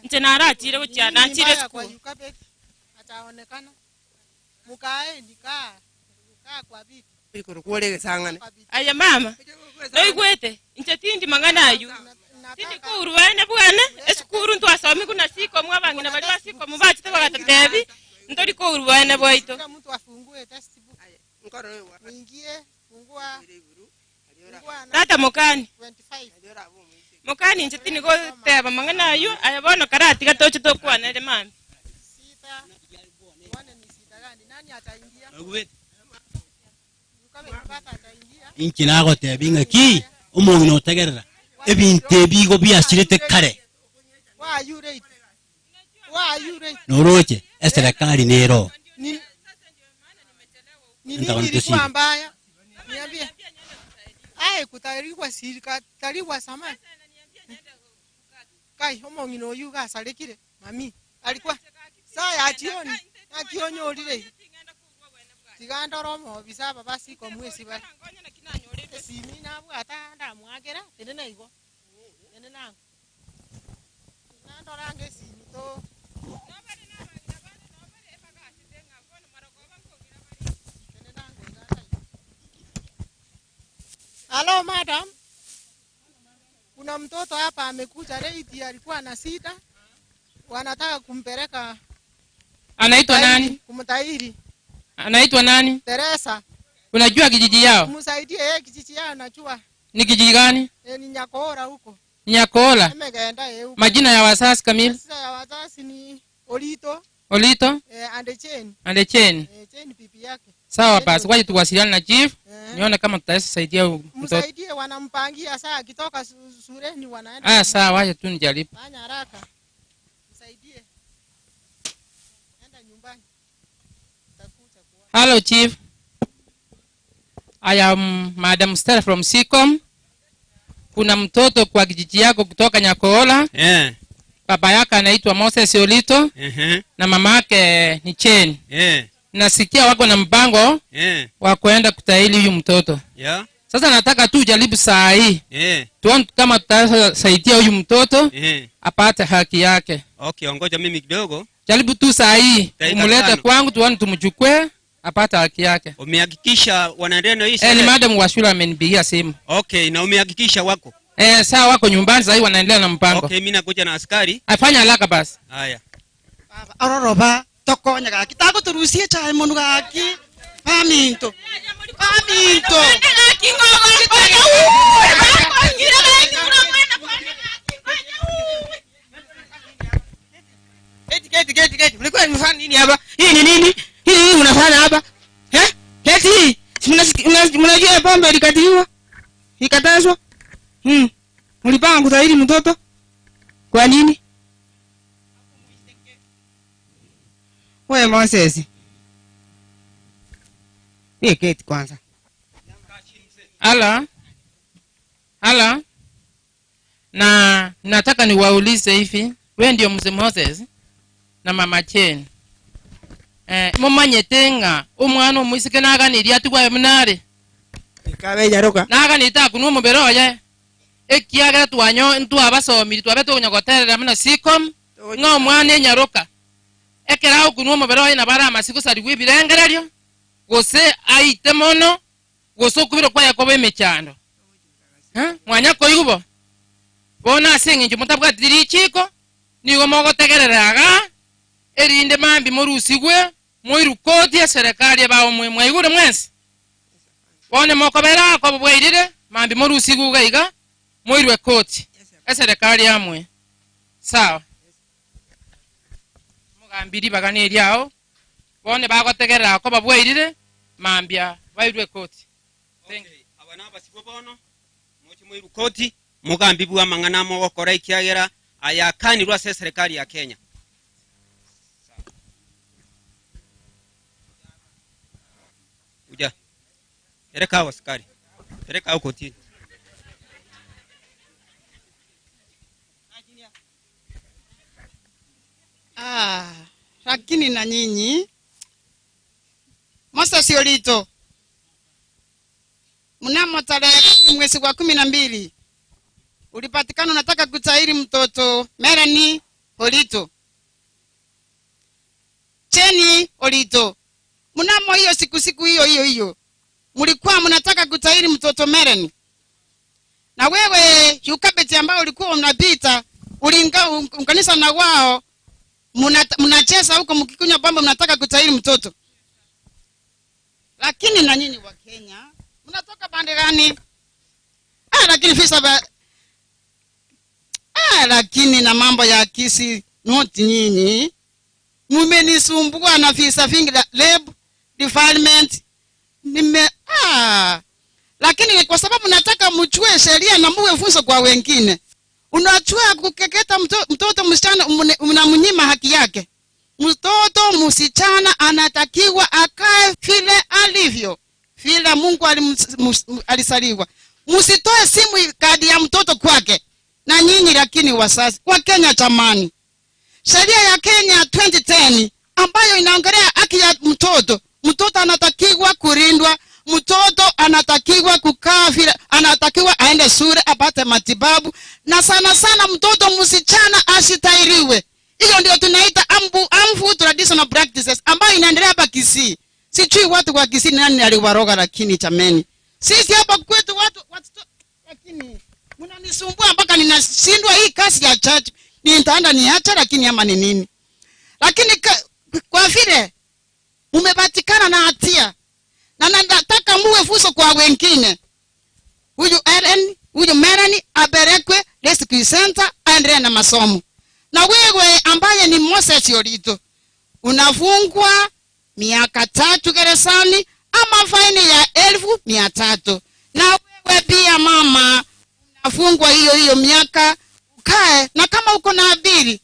Nche naratire ucha nachire school. Ataonekana. Mukae nikaa. Kaa kwa viti. Ikoro kuole sangane. Aya mama. Noigwete. Nche tindi mangana ayu. Tindi kuru wene bwana. Eskuru ntu asomi kuna siko mwabangina bali basiko mubachi tebagatetebi. Ntori kuru wene boito. Kila mtu afungue textbook. Nkoro muingie fungua. Tata mukani. 25. Mukani nche tindi go teba mangana ayu. Aya bono karati gatochi tokwana le mama. Sita. Wane ni sita gani? Nani ataingia? Inchi nago tebinga ki umuntu notegerera ebinte bigo byashirite kare noroche serikali nero ni nini ilikuwa mbaya niambie kutariwa sirika tariwa samani kai umuntu no yuga sarekire mami alikuwa saa ya jioni akionyorire Tigandoromo bisaba basi kwa mwezi bali. Simi na bwata ndamwagera tene igo. Tene nangu. Nandorange simi to. Hello madam. Kuna mtoto hapa amekuja reiti alikuwa na sita. Wanataka kumpeleka. Anaitwa nani? Kumtahiri. Anaitwa nani? Teresa. Unajua kijiji yao? Msaidie kijiji yao najua. Ni kijiji gani? Ni Nyakora huko. Nyakola. Huko. Majina ya wazazi kamili? Majina ya wazazi ni Olito. Olito? Andecheni. Andecheni. Cheni pipi yake. Sawa basi, waje tuwasiliane na chief. Nione kama tutaweza saidia mtoto. Msaidie wanampangia saa akitoka shuleni wanaenda. Sawa, waje tu nijaribu. Fanya haraka. Msaidie. Enda nyumbani. Hello, Chief. I am Madam Stella from Cecome. Kuna mtoto kwa kijiji yako kutoka Nyakoola. Baba yake anaitwa Moses Olito. Na mama yake ni Chen. Nasikia wako na mpango wa kuenda kutahiri huyu mtoto. Sasa nataka tu jaribu saa hii. Tuone kama tutasaidia huyu mtoto apate haki yake. Okay, ongoja mimi kidogo. Jaribu tu saa hii umlete kwangu tuone tumchukue apata haki yake. Umehakikisha wanaendelea hii ni madam wa shule amenipigia simu. Okay, na umehakikisha wako? Sawa wako nyumbani sasa wanaendelea na mpango. Okay, mimi nakuja na askari. Afanya haraka basi. Haya. Baba aroroba tokonya gaki tako turusie chai munu gaki. Paminto. Paminto. Geti. Mlikuwa mnafanya nini hapa? Hii ni nini? Hii unafanya hapa? Geti. Mnajua pombe ilikatiliwa? Ikatazwa? Mlipanga kutahiri mtoto? Kwa nini? Wewe Moses. Hii geti kwanza. Hala. Na nataka niwaulize hivi, wewe ndio mzee Moses na mama Chen. Mumanyete umwana omwisike naganirya atugwaye munare. Ikabe nyaruka. Naganita kunwa muberoye. Ekiagera twanyo ntu abasomi twabeto kunyagoterera muno Cecome. Ngo mwana nyaruka. Ekera kunwa muberoye na bara amasiku sariwe birengereryo. Gose aite mono. Gose kubiro kwa yakobo emechando. Mwanya ko yubo. Bona singinje mutabwa dirichiko. Nigo mogotegereraga. Erinde mambi morusigwe. Moiru kodi ya serikali bao mwaigure mwensi. bone mokobera ko bweirire mambi morusi gugaiga moirwe koti eserikali amwe sawa mugambiri bagane ryao bone bagotegerera ko babweirire mambia bairwe koti abana basibo bono mochi moiru koti mugambi bwa mangana mo gokora ikiagera ayakanirwa serikali ya Kenya. Uja ereka waskari ereka koti lakini na nyinyi Moses Olito mnamo tarehe 10 mwezi wa 12 ulipatikana unataka kutahiri mtoto Melanie Olito. Cheni Olito. Mnamo hiyo siku hiyo mlikuwa mnataka kutahiri mtoto Melanie. Na wewe Yukabeti ambao ulikuwa unapita unkanisa na wao mnacheza huko mkikunywa pombe mnataka kutahiri mtoto. Lakini na nyinyi wa Kenya mnatoka pande gani? Lakini fisa lakini na mambo ya kisi not nyinyi mumenisumbua na visa vingi lab defilement lakini kwa sababu nataka mchue sheria na muwe funzo kwa wengine. Unachua kukeketa mtoto msichana mnamnyima haki yake. Mtoto msichana anatakiwa akae vile alivyo, vile Mungu alisaliwa. Msitoe simu kadi ya mtoto kwake. Na nyinyi lakini wazazi wa Kenya jamani, sheria ya Kenya 2010 ambayo inaongelea haki ya mtoto anatakiwa kulindwa, mtoto anatakiwa kukaa vile, anatakiwa aende shule apate matibabu, na sana sana mtoto msichana asitahiriwe. Hiyo ndio tunaita harmful traditional practices ambayo inaendelea hapa Kisii. Sijui watu wa Kisii nani aliwaroga, lakini chameni sisi hapa kwetu watu lakini mnanisumbua mpaka ninashindwa hii kazi ya church nitaenda niacha, lakini ama ni nini? Lakini kwa vile umepatikana na hatia na nataka muwe funzo kwa wengine, huyu Melanie aberekwe rescue center aendelee na masomo. Na wewe ambaye ni Moses Olito unafungwa miaka 3 gerezani ama faini ya 1,300. Na wewe pia mama unafungwa hiyo miaka ukae, na kama uko na adili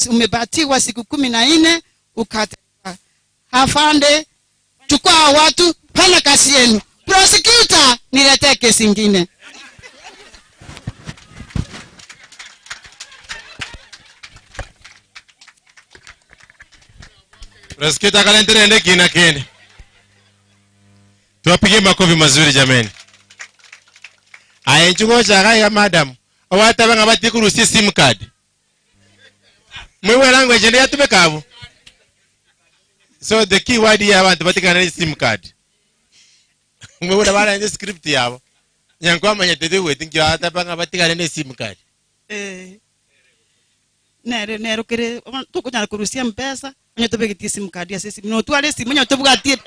umebatiwa siku 14 ukate. Afande, chukua watu, fanya kazi yenu. Prosecutor, niletee kesi nyingine. Prosecutor kalentere kina kene. Tuwapige makofi mazuri jameni. Ayenchungo chakaya madam. Awata banga batikuru sim card. Mwewe language ndio tumekavu. So the key word here abantu batikana sim card. Mwewe da bana in script yabo. Nyankwa manyatete wetingi awata banga batikana sim card. Nero kere tukunya kurusia mpesa. Mwenye tobegeti sim card ya sisi. No tuale sim mwenye tobugatie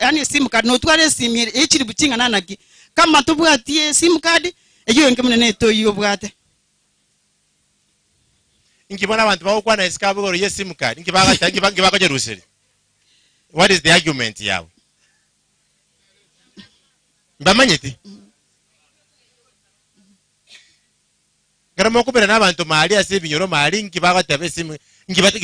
yani sim card no tuale sim echiri buchinga nanaki. Kama tobugatie sim card eyo ngemune to yo bwate. Ingibona abantu bakwa na iskabu go ye sim card. Ngibaka jerusiri. What is the argument yao? Mbamanyeti. Garamo kubera nabantu mali asibinyoro mali ngibaka tabe sim ngibaka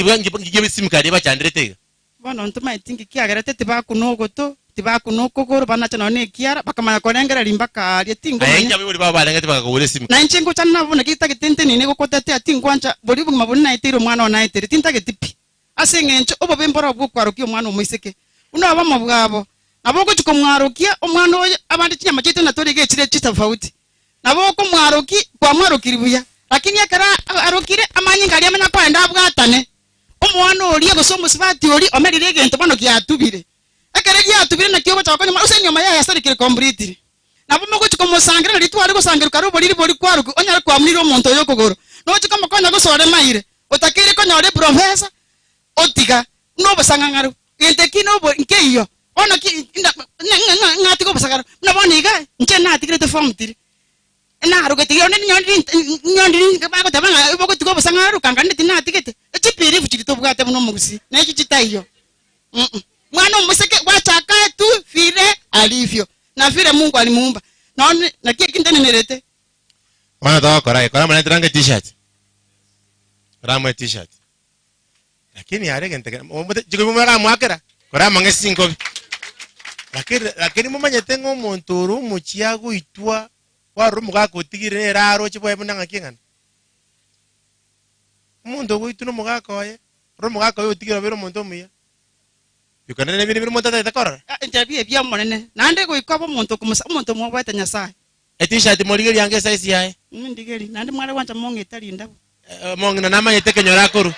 sim card bachandrete. Bono ntuma itingi kiagerete tibakunogoto tibakunokogoro banachana ne kiara bakamaya kolengera limbaka ali tingo. Ayenja bibuli baba balengete bakagole sim. Na nchengo channa bona kitagitente nene gokotete atingwancha boli bumabona itiro mwana ona itere tintagetipi. Asengencho obo bembora bwokwarukia omwana omuiseke. Unaba mabwabo. Naboko chukomwarukia omwana oyo abandi chinyama chete natorege chire chitafauti. Naboko mwaruki kwa mwarukiribuya. Lakini akara arukire amanyinga ali amenya kwenda bwatane. Omwana oli agosomo sibati oli omerire ento bano kyatubire. Akare kyatubire na kyobo chakoni usenyoma ya yasarikire complete. Naboko chukomosangira litwali gosangira karubo liri boli kwaruku onyara kwamulira omuntu oyo kogoro. No chukomokonya gosore maire. Otakire konya ole professor otiga no basangangaro ente kino bo nkeyo Bono ki ngati ko basakaro. Na boni ga nche na tigre to form tiri. Na ro gete yone nyondi ba ko tabanga ibo ko tiko basangaro kangande tina tigete. Echipiri fuchiri to bugate muno mugusi. Na chichita iyo. Mwana museke wachaka tu vile alivyo. Na vile Mungu alimuumba. Naona na kile kintene nerete. Wana toka kora mwana trange t-shirt. Kora t-shirt. Lakini arege nteke. Jiko mwana mwakera. Kora mange 5. Lakini mumanye tengo montoro muchiago itwa wa rumu ga kutigire raro chibo ebunanga kingana. Mundo go ituno mugako ye. Rumu ga ko yotigira bero monto muya. Yukana ne biri monto ta kora. Interview bya monene. Nande go ikobo monto kumusa monto mo bwata nyasaye. T-shirt moligeri yange size yae. Ndigeri nande mwale wanja monge tali ndabo. Monge na namanye tekenyora koru.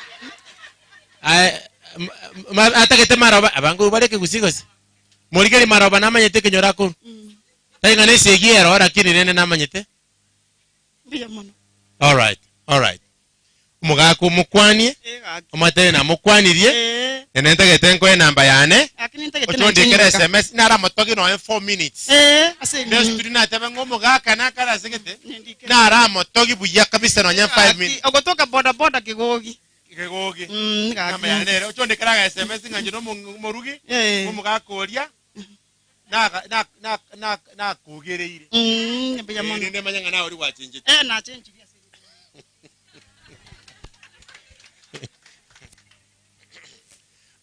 Atakete maroba abangu bareke gusigosi. Moligeri maroba namanye tekenyora koru. Tainga ne segiero lakini nene namanyete. Biya mono. All right. Umugako mukwanie. Omatene na mukwanirie. Nene ntegete nko namba yane. Ochondi kere SMS nara motogi no 4 minutes. Ase ni. Nesu na tebe ngomo gaka na kala segete. Nara motogi buya kabisa no 5 minutes. Ogotoka boda kigogi. Kigogi. Namba yane. Ochondi kera SMS nganjiro morugi. Ngomo gakoria. Na kugereire. Biya mono. Nene manyanga na ori wachinje. Na change.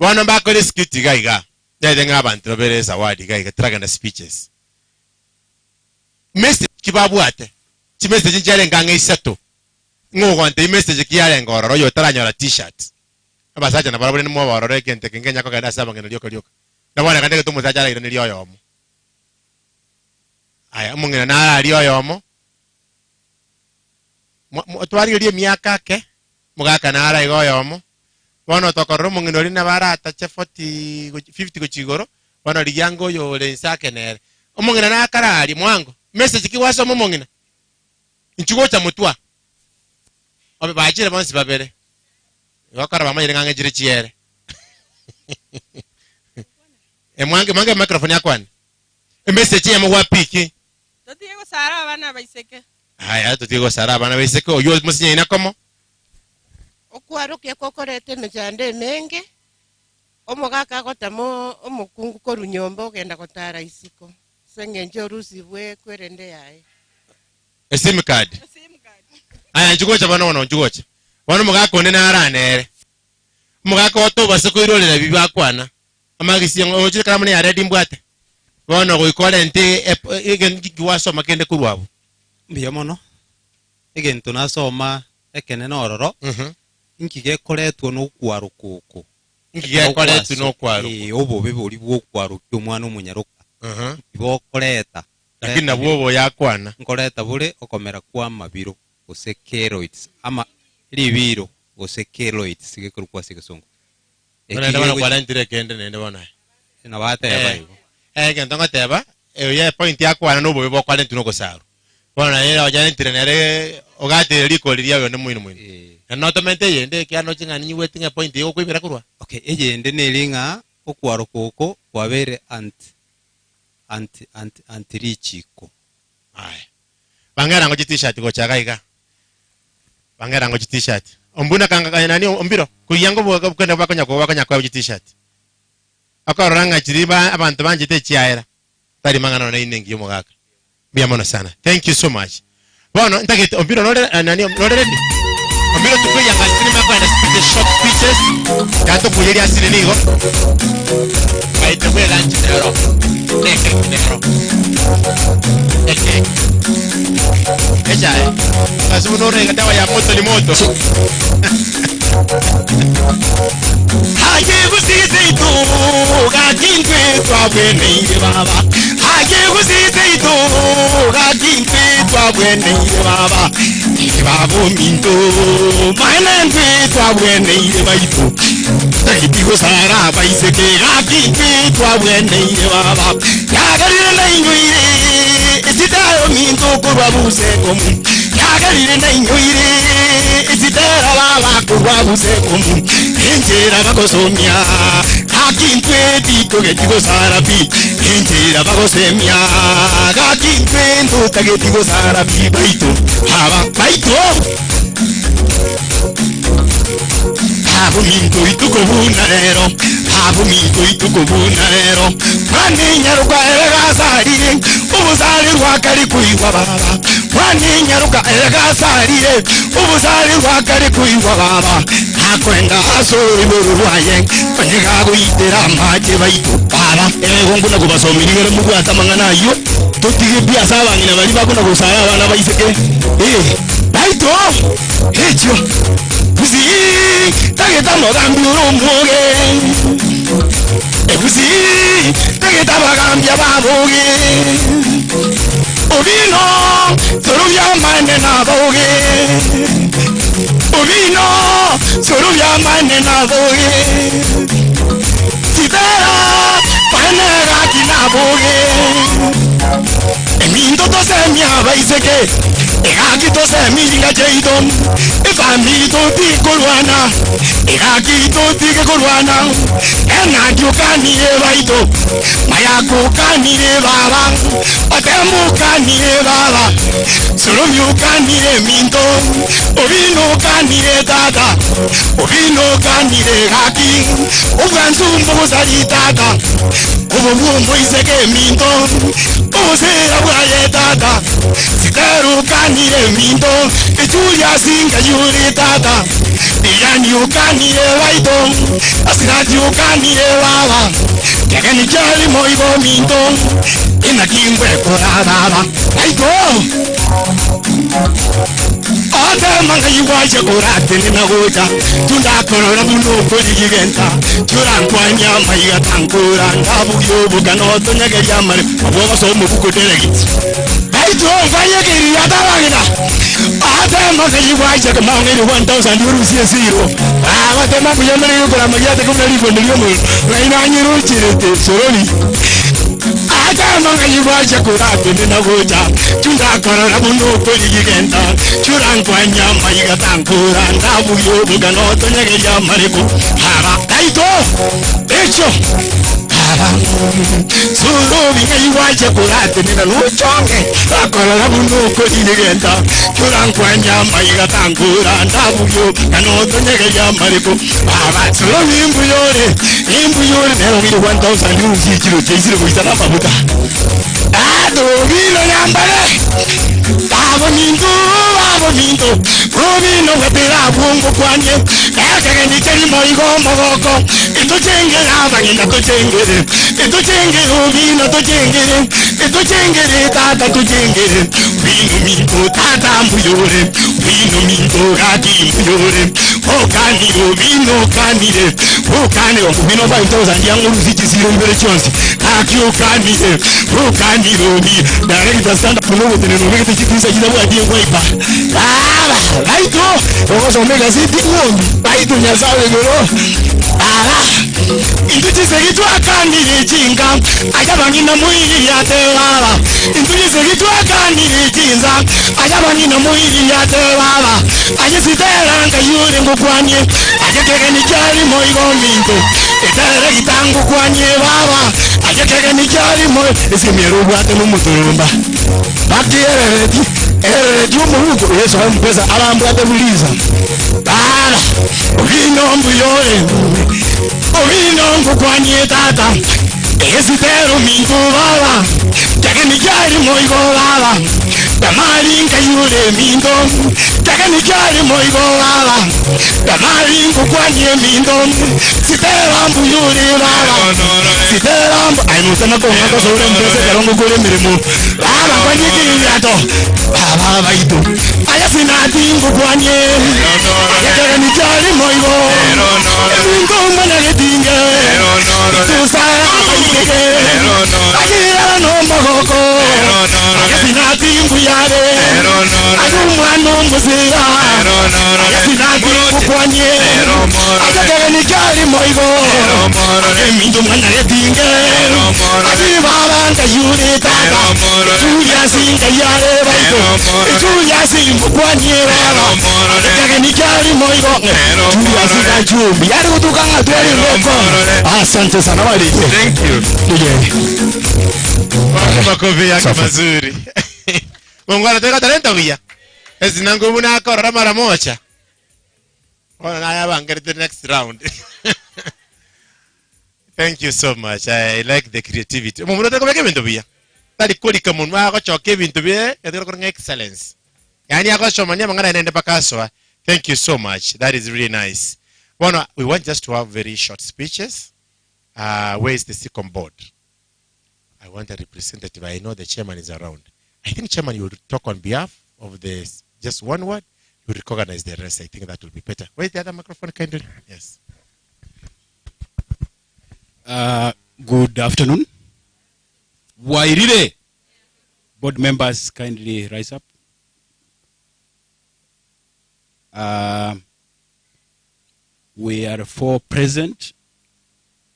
Wana bakore skiti gaiga. Nede ngabantu bereza wadi gaiga traganda speeches. Message kibabwate. Chi message njale nganga isato. Ngogonte message kiyale ngororo yo taranyora t-shirt. Abasaja na barabara ni mwa barore kente kengenya ko gada saba ngeno lyoka. Na bwana kandeke to musaja ala ni lyoyomo. Aya mungena na ala lyoyomo. Twari rie miaka ke. Mugaka na ala igoyomo. Wano tokoro mungino lina barata che 50 kuchigoro wano liyango yo lensake nere omungina na karali mwango message kiwaso mungina nchugo cha mutwa obe bachire bonsi babere wakara bamanyire ngange jire chiere mange microphone yakwane message ya mwa piki Totiego sara bana baiseke haya totiego sara bana baiseke oyo musinya ina komo Okwarukia kokorete mejande menge omogaka gotamo omukungu korunyombo ogenda gotara isiko senge rusi bwe kwerende yae sim card aya njugocha bana wono njugocha wano mugaka one na aranere mugaka otoba siko irolera bibakwana amagisi ochire karamu ne aredi mbwate wono goikole nte igen giwaso makende kurwabo mbiya mono egento nasoma ekene nororo nkige koretwo no kwarukuko nkige koretwo no kwaruko obobe boli bwo kwaruka omwana omunyaruka ibo koreta lakini nabwo yakwana nkoreta bule okomera kwa mabiro osekeroids ama libiro osekeroids sigekurukwa sigesongo nenda bana kwa ndire kende nenda bana na bate yabo kento ngateba ye point yakwana no bobe bwo no kosaru bana yera ojana ndire nere ogate likoliria yo ne mwino notomente yende kiano chinga ni wetinga point yo kwibera kurwa okay yende nelinga okwarukuko kwabere anti richiko ai bangera ngo t-shirt go chagaiga bangera ngo t-shirt ombuna kanga nani ombiro kuyango bwo kwenda bakanya kwa t-shirt akaranga chiriba abantu banjite chiaera tari mangana na inengi yo mugaka biamono sana thank you so much bono ntagite ombiro nani ready Ombiro tuko ya ngantini mako ya speech short speeches kato kuyeri asili nigo kaito kwe lanchi nero neke echa kasu unore katawa ya moto ni moto haje kusise itu gajintwe twabwene baba haje kusise itu gajintwe twabwene baba babo minto manentwe twabwene baitu taitigo sara baiseke gajintwe twabwene baba yagarire na inyoire isitayo minto kurwabuse komu yagarire na inyoire isitara baba kurwabuse komu enjera bakosomya Kakintweti tugetigo sarapi Injira bagosemia Kakintwendo tagetigo sarapi Baito Haba Baito Habu minto ituko bunarero Habu minto ituko bunarero Mwaninya ruka eregasarire Ubusari rwakari kuigwa baba Mwaninya ruka eregasarire Ubusari rwakari kuigwa baba Hakwenda asori buru rwaye Panyega guitera maje baito baba Gongo na kubasomiri ngere mugu atamangana yo Tutige bia saba ngina bali bakuna kusara bana baiseke baito hecho Buzi tageta nogambiro muge Buzi tageta bagambia babuge Obino sorubya mane na boge Obino sorubya mane na boge Titera panera kina boge Emindo to se mi abaiseke Egaki to se mi linga jeidon Efami to ti kolwana Egaki to ti ke kolwana Ena diukani e baito Mayako kani e baba Otemu kani e baba Solomi kani e minto Obino kani e tata Obino kani e gaki Ugansu mbozari tata Ubumbo iseke minto Ubusera buaye tata Siteru kani e minto Echuya singa yuri tata Yani ukani e waito Asirati ukani e wawa Kegeni chali moigo minto Ina kingwe kora baba Waito Ate manga yuwaje korate nina goja Tunda korora muno kodi gigenta Chura nkwanya maiga tankura Ndabu yobu ganoto nyege yamare Abuwa so mubuko deregi Baito mfanye kiri yatabagina Ate manga yuwaje kamangiri 1000 euro siya zero Ate manga yamare yukura magyate kumna rifo niliyomu Laina anyiru chirete soroni Ate manga yuwaje korate nina goja Tunda korora muno kodi gigenta Chura nkwanya maiga tankura Ndabu yobu ganoto nyege yamare ku Hara Baito Echo Surubi ngaiwaje kurate nina luchonge Akorora muno kodi gigenta Chura nkwanya maiga tankura Ndabu yobu ganoto nyege yamare ku Baba surubi imbuyore Nero ngiri 1000 euro chiro chesire kuitana mabuta Adobino nyambare Babo minto Rubino wetera bungu kwanye Kaya nicheri moigo mogoko Ito chengere abangina to chengere Ito chengere ubino to chengere Ito chengere tata to chengere Wino minto tata mbuyore Wino minto gaki mbuyore Okaniro wino kanire Okaniro wino ba 1000 yangu ruzichi ziro mbele chonsi Kaki okanire Okaniro mi Director stand up kunogo teneno Mekete chikuisa jina wa diye waipa Baito Okoso mega ziti uomi Baito nyasawe goro Intuchi segitu akanire chinga Ajabangina muiri ya tewala Intuchi segitu akanire chinza Ajabangina muiri ya tewala Ajisitera nka yure ngukwanye Ajekege ni jari moigo minto Etere gitangu kwanye baba Ajekege ni jari moigo Esi mierubu ate mumuturumba Baki erereti Umuhuko Yesu hampesa alambwate buliza Bala Ovino mbuyore Ovino ngukwanye tata Esitero minto baba Jage ni jari moigo baba Damari nkayure minto Jage ni jari moigo baba Damari ngukwanye minto Sitera mbuyure baba Sitera mbu Ainusana konga kosore mpese karongo kure miremu Baba kwanye kiriyato Baba baito Ayasinati ngukwanye Jage ni jari moigo Minto manage tinge Tusaya baiteke Ajira no mogoko Ayasinati mbuyare Ajumwano mbuzira Ayasinati ngukwanye Ajage ni jari moigo Minto manage tinge Ajibaba nkayure tata Julia singa yare baito Julia singa kwanye baba Ajage ni jari moigo Julia singa jumbi Yari kutukanga tuwari roko Asante sana wali. Thank you. Makofi yake Safi. mazuri. Mungu anataka talenta huya. Ezi nangu muna kora mara moja. Ona na yaba get the next round. Thank you so much. I like the creativity. Mungu anataka kubeka bintu huya. Tadi kodi kama mungu ako choke bintu huya. Yataka kwa excellence. Yani ako shomania mangana nende pakaswa. Thank you so much. That is really nice. Well, we want just to have very short speeches. Where is the Cecome board? I want a representative. I know the chairman is around. I think chairman, you will talk on behalf of the just one word. You recognize the rest. I think that will be better. Where is the other microphone, kindly? Yes. Good afternoon. Wairire. Board members, kindly rise up. We are four present.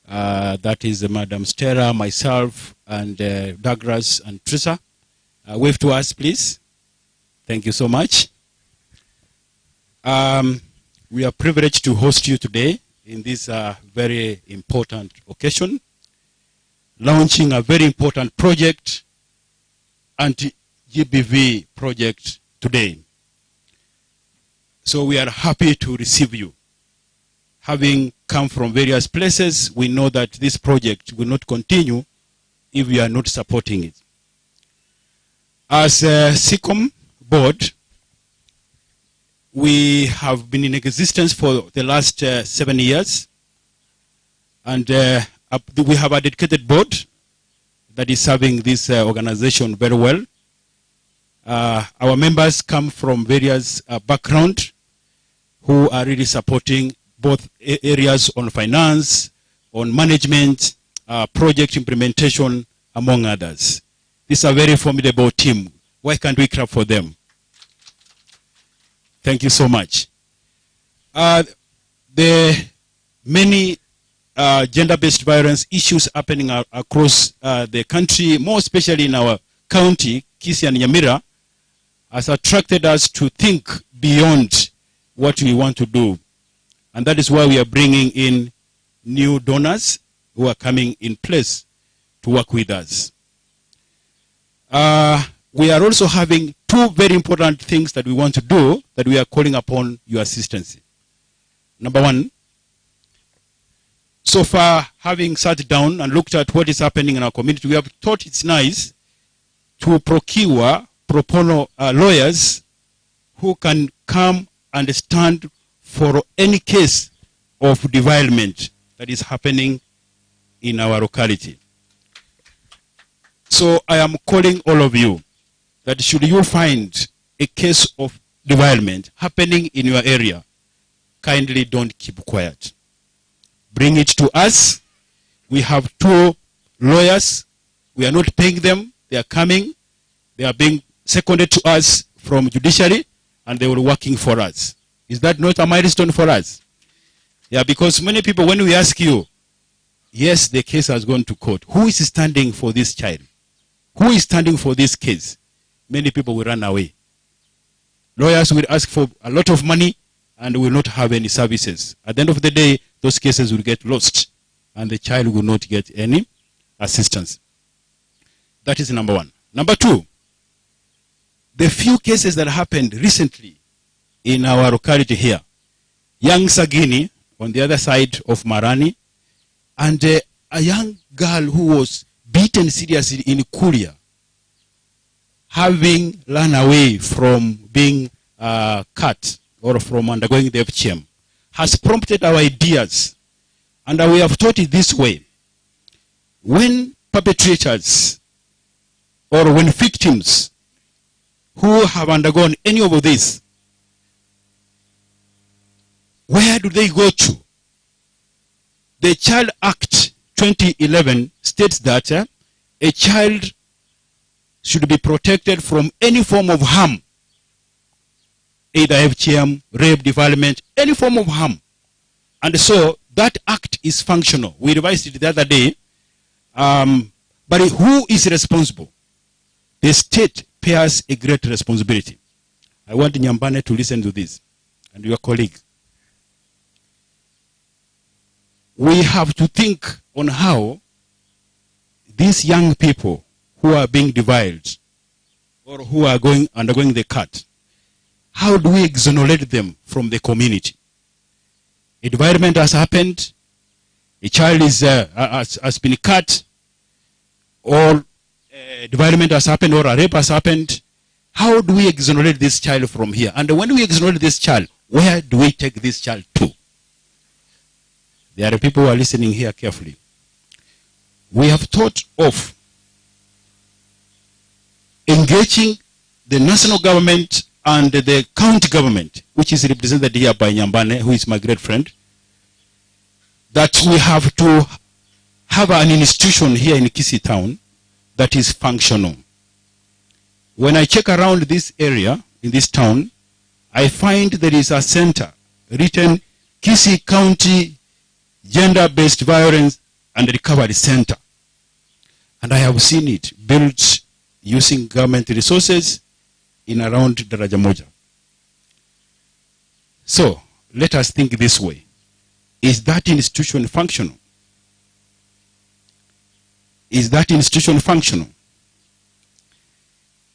That is Madam Stella, myself, and Douglas and Trissa. Wave to us, please. Thank you so much. We are privileged to host you today in this very important occasion, launching a very important project, Anti-Gbv project today. So we are happy to receive you. Having come from various places, we know that this project will not continue if we are not supporting it. As a Cecome board, we have been in existence for the last 7 years, and we have a dedicated board that is serving this organization very well. Our members come from various backgrounds who are really supporting both areas on finance, on management, project implementation, among others. This is a very formidable team. Why can't we clap for them? Thank you so much. The many gender-based violence issues happening across the country, more especially in our county, Kisii and Nyamira, has attracted us to think beyond what we want to do. And that is why we are bringing in new donors who are coming in place to work with us. We are also having two very important things that we want to do that we are calling upon your assistance. Number one, so far, having sat down and looked at what is happening in our community, we have thought it's nice to procure pro bono lawyers who can come and stand for any case of defilement that is happening in our locality. So I am calling all of you that should you find a case of defilement happening in your area, kindly don't keep quiet. Bring it to us. We have 2 lawyers. We are not paying them. They are coming. They are being seconded to us from judiciary, and they were working for us. Is that not a milestone for us? Yeah, because many people, when we ask you, yes, the case has gone to court. Who is standing for this child? Who is standing for this case? Many people will run away. Lawyers will ask for a lot of money and will not have any services. At the end of the day, those cases will get lost and the child will not get any assistance. That is number one. Number two, the few cases that happened recently in our locality here, young Sagini on the other side of Marani, and a young girl who was beaten seriously in Kuria, having run away from being cut or from undergoing the FGM, has prompted our ideas. And we have taught it this way. When perpetrators or when victims who have undergone any of this, where do they go to? The Child Act 2011 states that a child should be protected from any form of harm, either FGM, rape, defilement, any form of harm. And so that act is functional. We revised it the other day. But who is responsible? The state bears a great responsibility. I want Nyambane to listen to this, and your colleague. We have to think on how these young people who are being defiled or who are undergoing the cut, how do we exonerate them from the community? A defilement has happened, a child has been cut, or defilement has happened, or a rape has happened. How do we exonerate this child from here? And when we exonerate this child, where do we take this child to? There are people who are listening here carefully. We have thought of engaging the national government and the county government, which is represented here by Nyambane, who is my great friend, that we have to have an institution here in Kisii town that is functional. When I check around this area, in this town, I find there is a center written Kisii County Gender-Based Violence and Recovery Center. And I have seen it built using government resources in around Daraja Moja. So, let us think this way. Is that institution functional? Is that institution functional?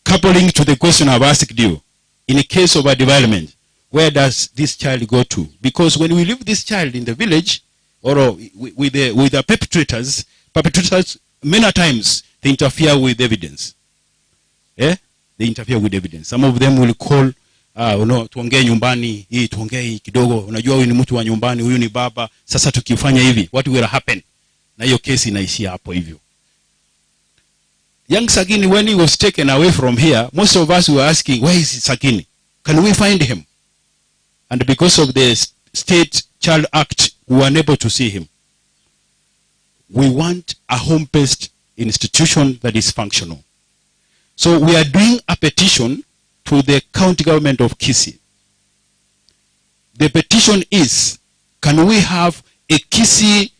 Coupling to the question I've asked you, in a case of a development, where does this child go to? Because when we leave this child in the village, or with the perpetrators many times they interfere with evidence. They interfere with evidence. Some of them will call, tuongee nyumbani, hii tuongee hii kidogo, unajua huyu ni mtu wa nyumbani, huyu ni baba, sasa tukifanya hivi, what will happen? Na hiyo kesi inaishia hapo hivyo. Young Sakini, when he was taken away from here, most of us were asking, where is Sakini? Can we find him? And because of the State Child Act, we were unable to see him. We want a home-based institution that is functional. So we are doing a petition to the county government of Kisii. The petition is, can we have a Kisii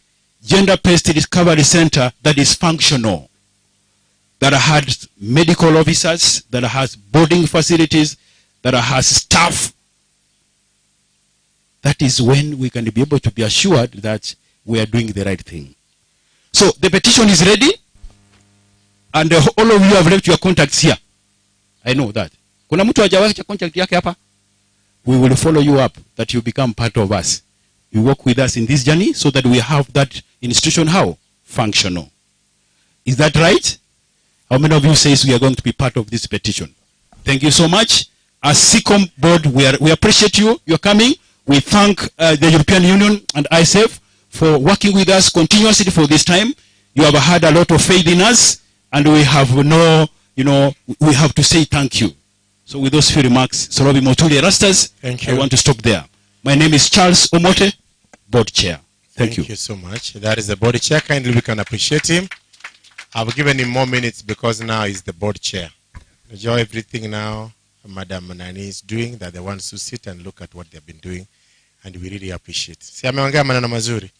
Gender-Based Recovery Center that is functional, that has medical officers, that has boarding facilities, that has staff? That is when we can be able to be assured that we are doing the right thing. So the petition is ready, and all of you have left your contacts here. I know that. Kuna mtu hajawacha contact yake hapa? We will follow you up, that you become part of us. You work with us in this journey so that we have that institution how? Functional. Is that right? How many of you says we are going to be part of this petition? Thank you so much. As Cecome board, we appreciate you. You're coming. We thank the European Union and ISAF for working with us continuously for this time. You have had a lot of faith in us, and we have we have to say thank you. So with those few remarks, Sorobi Motuli Rastas, I want to stop there. My name is Charles Omote, board chair. Thank you. Thank you so much. That is the board chair. Kindly we can appreciate him. I've given him more minutes because now he's the board chair. Enjoy everything now Madam Nani is doing, that the ones who sit and look at what they've been doing, and we really appreciate. Si ameongea maneno mazuri.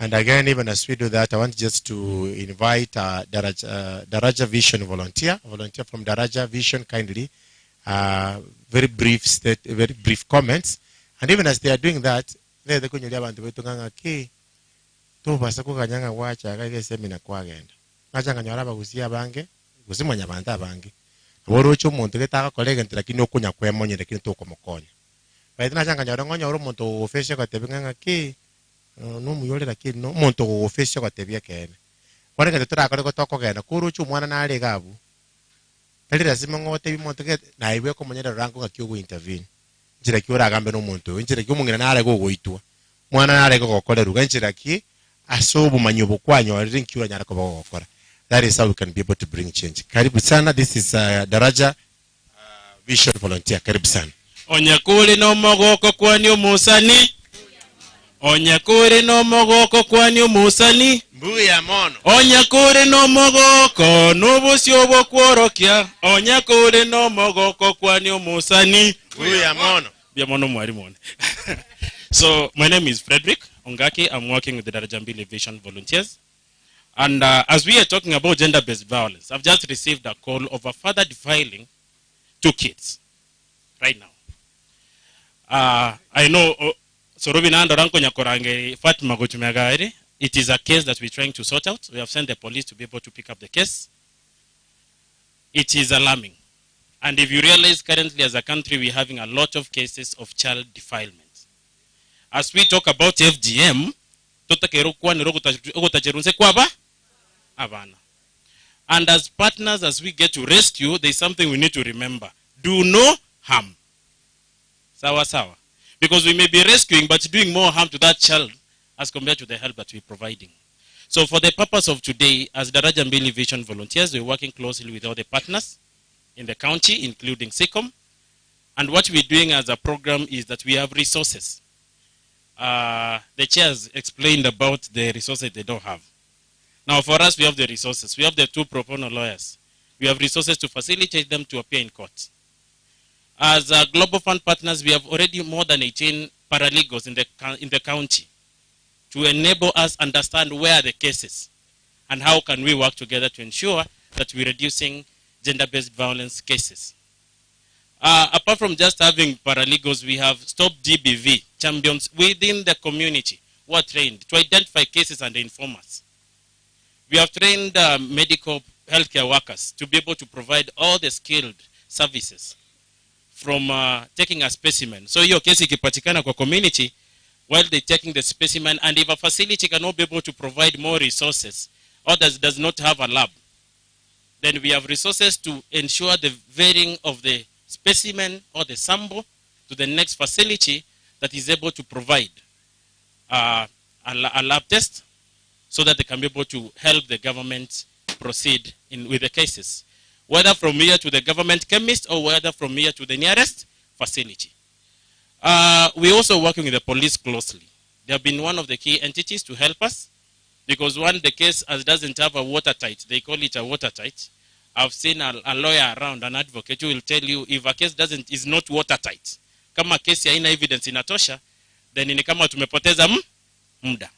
And again, even as we do that, I want just to invite Daraja Vision volunteer from Daraja Vision, kindly, very brief comments. And even as they are doing that, they kunyolia bantu betu nganga ki to basa ko kanyanga wacha kage seminar kwa genda. Ngacha nganyara bagusia bange, gusimanya banta bange. Worocho muntu ketaka kolege lakini okunya kwemonye lakini to komokonya. Baita nacha nganyara ngonya oro muntu ofeshe kwa tebinganga ki no muyole lakini no muntu ofeshe kwa tebia kene. Kwa nge tutra ko toko genda kuruchu mwana na ale gabu. Tali lazima ngote bi muntu ke na iwe ko monyera rango ngakyo intervene. Njira kiora agambe no muntu njira kyumungina na ale go goitwa. Mwana na ale go gokole ruga njira ki asobu manyobo kwanyo ari nkiura nyara ko gokora. That is how we can be able to bring change. Karibu sana. This is Daraja Vision volunteer. Karibu sana. Onyakuri no mogoko kwani umusani. Onyakuri no mogoko kwani umusani. Mbuya mono. Onyakuri no mogoko nubusyo bwokworokia. Onyakuri no mogoko kwani umusani. Mbuya mono. Bya mono mwari mono. So my name is Frederick Ongaki. I'm working with the Darajambili Vision volunteers. And as we are talking about gender-based violence, I've just received a call of a father defiling 2 kids right now. I know Sorobi Nando Ranko Nyakorange Fatima Gochumegari, It is a case that we're trying to sort out. We have sent the police to be able to pick up the case. It is alarming. And if you realize currently as a country, we're having a lot of cases of child defilement. As we talk about FGM, and as partners, as we get to rescue, there's something we need to remember. Do no harm. Sawa sawa. Because we may be rescuing, but doing more harm to that child as compared to the help that we're providing. So for the purpose of today, as Daraja Mbili Vision volunteers, we're working closely with all the partners in the county, including Cecome. And what we're doing as a program is that we have resources. The chairs explained about the resources they don't have. Now for us, we have the resources. We have the 2 pro bono lawyers. We have resources to facilitate them to appear in court. As Global Fund partners, we have already more than 18 paralegals in the county to enable us understand where are the cases and how can we work together to ensure that we're reducing gender-based violence cases. Apart from just having paralegals, we have Stop GBV champions within the community who are trained to identify cases and inform us. We have trained medical healthcare workers to be able to provide all the skilled services from taking a specimen. So your case ikipatikana kwa community, while they're taking the specimen, and if a facility cannot be able to provide more resources, or does not have a lab, then we have resources to ensure the varying of the specimen or the sample to the next facility that is able to provide a lab test so that they can be able to help the government proceed with the cases, whether from here to the government chemist or whether from here to the nearest facility. We're also working with the police closely. They have been one of the key entities to help us because one, the case doesn't have a watertight. They call it a watertight. I've seen a lawyer around, an advocate, who will tell you if a case is not watertight, kama kesi haina evidence inatosha, then ni kama tumepoteza muda.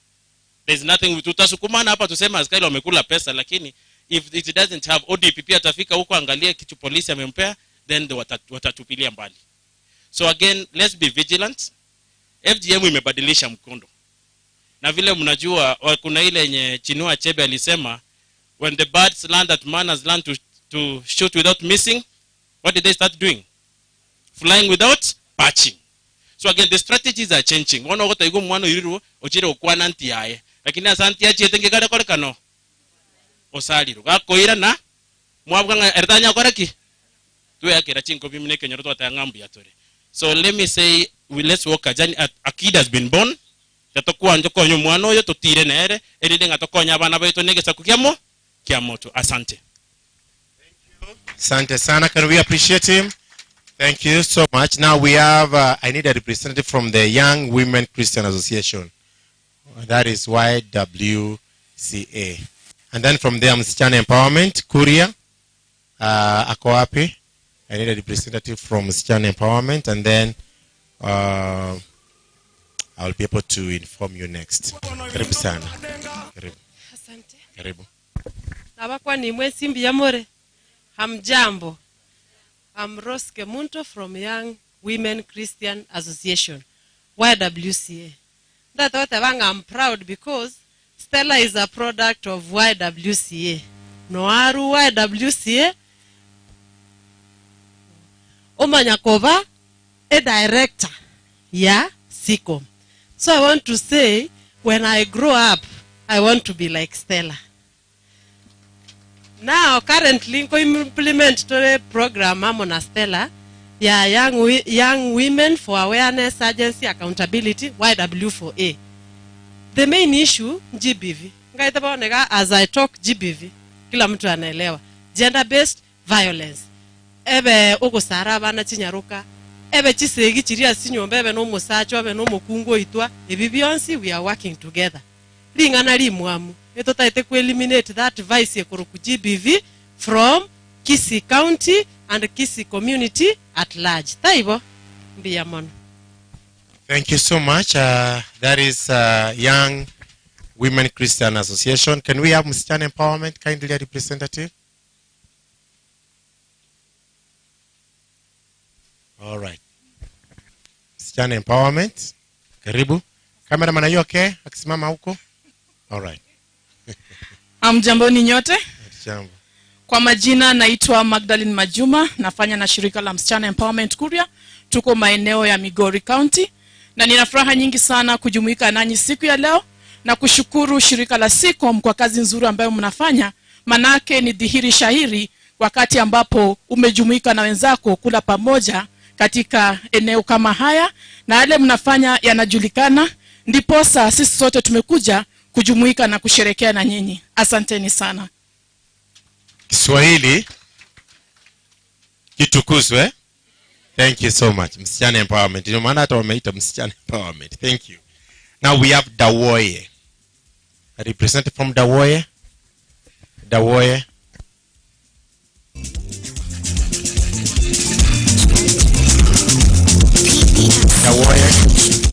There's nothing, tutasukumana hapa tusema askari wamekula pesa, lakini if it doesn't have ODPP atafika huko angalia kitu polisi amempea, then watatupilia mbali. So again, let's be vigilant. FGM imebadilisha mkondo. Na vile mnajua, kuna ile yenye Chinua Achebe alisema, when the birds learn that man has learned to shoot without missing, what did they start doing? Flying without patching. So again, the strategies are changing. One of the mwano yuru ochire okwana anti yae. Lakini asanti ya chietenge kada kore kano. Osaliru. Gakoira na mwabwanga erdanya koreki. Tuwe akira chinko bimine kenyoto atangambu ya tore. So let me say, let's work a kid has been born. Tatokuwa njoko nyumwano yo totire nere. Eride ngatokonya abana baito negesa kukiamo. Kiamoto. Asante. Asante sana. Can we appreciate him? Thank you so much. Now we have, I need a representative from the Young Women Christian Association. That is YWCA. And then from there, Msichana Empowerment, Kuria, ako wapi? I need a representative from Msichana Empowerment, and then I'll be able to inform you next. Karibu sana. Karibu. Asante. Karibu. Nabakwa ni mwesimbi ya more. Hamjambo. I'm Rose Kemunto from Young Women Christian Association, YWCA. That's what I'm proud because Stella is a product of YWCA. Noaru YWCA. Omanyakova, a director. Yeah, Cecome. So I want to say, when I grow up, I want to be like Stella. Now, currently, we implement the program Amona Stella, Young Women for Awareness Agency Accountability, YW4A. The main issue, GBV. As I talk GBV, kila mtu anaelewa. Gender-based violence. Ebe ogosara bana chinyaruka. Ebe chisegi chiria sinyombe ebe no musacho ebe no mukungo itwa. Ebi bionsi, we are working together. Lingana limwamu. Eto taite ku eliminate that viceekuruku GBV from Kisii County and Kisii community at large. Taibo, Biyamono. Thank you so much. That is Young Women Christian Association. Can we have Msichana Empowerment, kindly a representative? All right. Msichana Empowerment. Karibu. Cameraman, are you okay? Akisimama huko. All right. Mjamboni nyote. Jambo. Kwa majina naitwa Magdalene Majuma, nafanya na shirika la Msichana Empowerment Kuria. Tuko maeneo ya Migori County na nina furaha nyingi sana kujumuika nanyi siku ya leo na kushukuru shirika la Cecome kwa kazi nzuri ambayo mnafanya. Manake ni dhihiri shahiri wakati ambapo umejumuika na wenzako kula pamoja katika eneo kama haya, na yale mnafanya yanajulikana, ndiposa sisi sote tumekuja kujumuika na kusherekea na nyinyi. Asanteni sana. Kiswahili kitukuzwe. Thank you so much. Msichana Empowerment. Ndio maana hata wameita Msichana Empowerment. Thank you. Now we have Dawoye. A representative from Dawoye. Dawoye. Dawoye.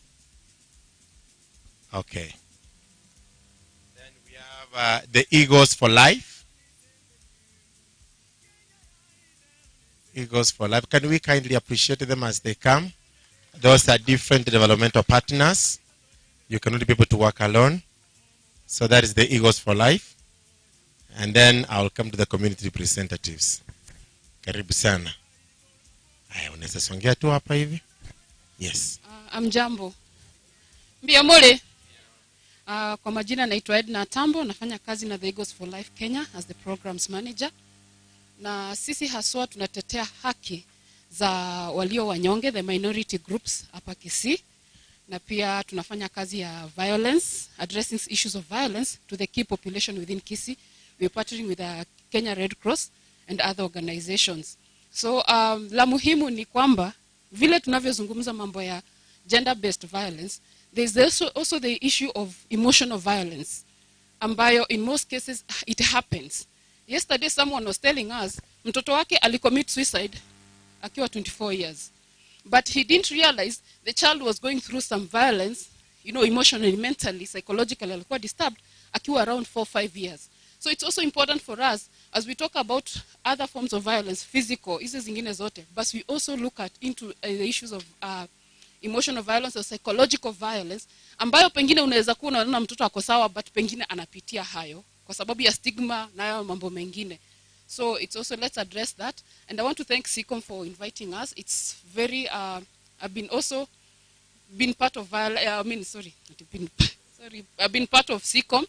Okay. Then we have the Eagles for Life. Eagles for Life. Can we kindly appreciate them as they come? Those are different developmental partners. You cannot be able to work alone. So that is the Eagles for Life. And then I'll come to the community representatives. Karibu sana. Aya, unaweza songea tu hapa hivi? Yes. Amjambo. Mbiamole. Kwa majina naitwa Edna Tambo, nafanya kazi na the Eagles for Life Kenya as the programs manager. Na sisi haswa tunatetea haki za walio wanyonge, the minority groups hapa Kisii. Na pia tunafanya kazi ya violence, addressing issues of violence to the key population within Kisii. We're partnering with the Kenya Red Cross and other organizations. So la muhimu ni kwamba vile tunavyozungumza mambo ya gender-based violence, there's also the issue of emotional violence, ambayo in most cases it happens. Yesterday someone was telling us mtoto wake alicommit suicide akiwa 24 years. But he didn't realize the child was going through some violence, emotionally, mentally, psychologically, alikuwa disturbed akiwa around 4-5 years. So it's also important for us as we talk about other forms of violence, physical, hizi zingine zote, but we also look into the issues of emotional violence or psychological violence, ambayo pengine unaweza kuwa unaona mtoto ako sawa but pengine anapitia hayo kwa sababu ya stigma na hayo mambo mengine. So it's also, let's address that. And I want to thank Cecome for inviting us. It's very, I've been part of, I've been part of Cecome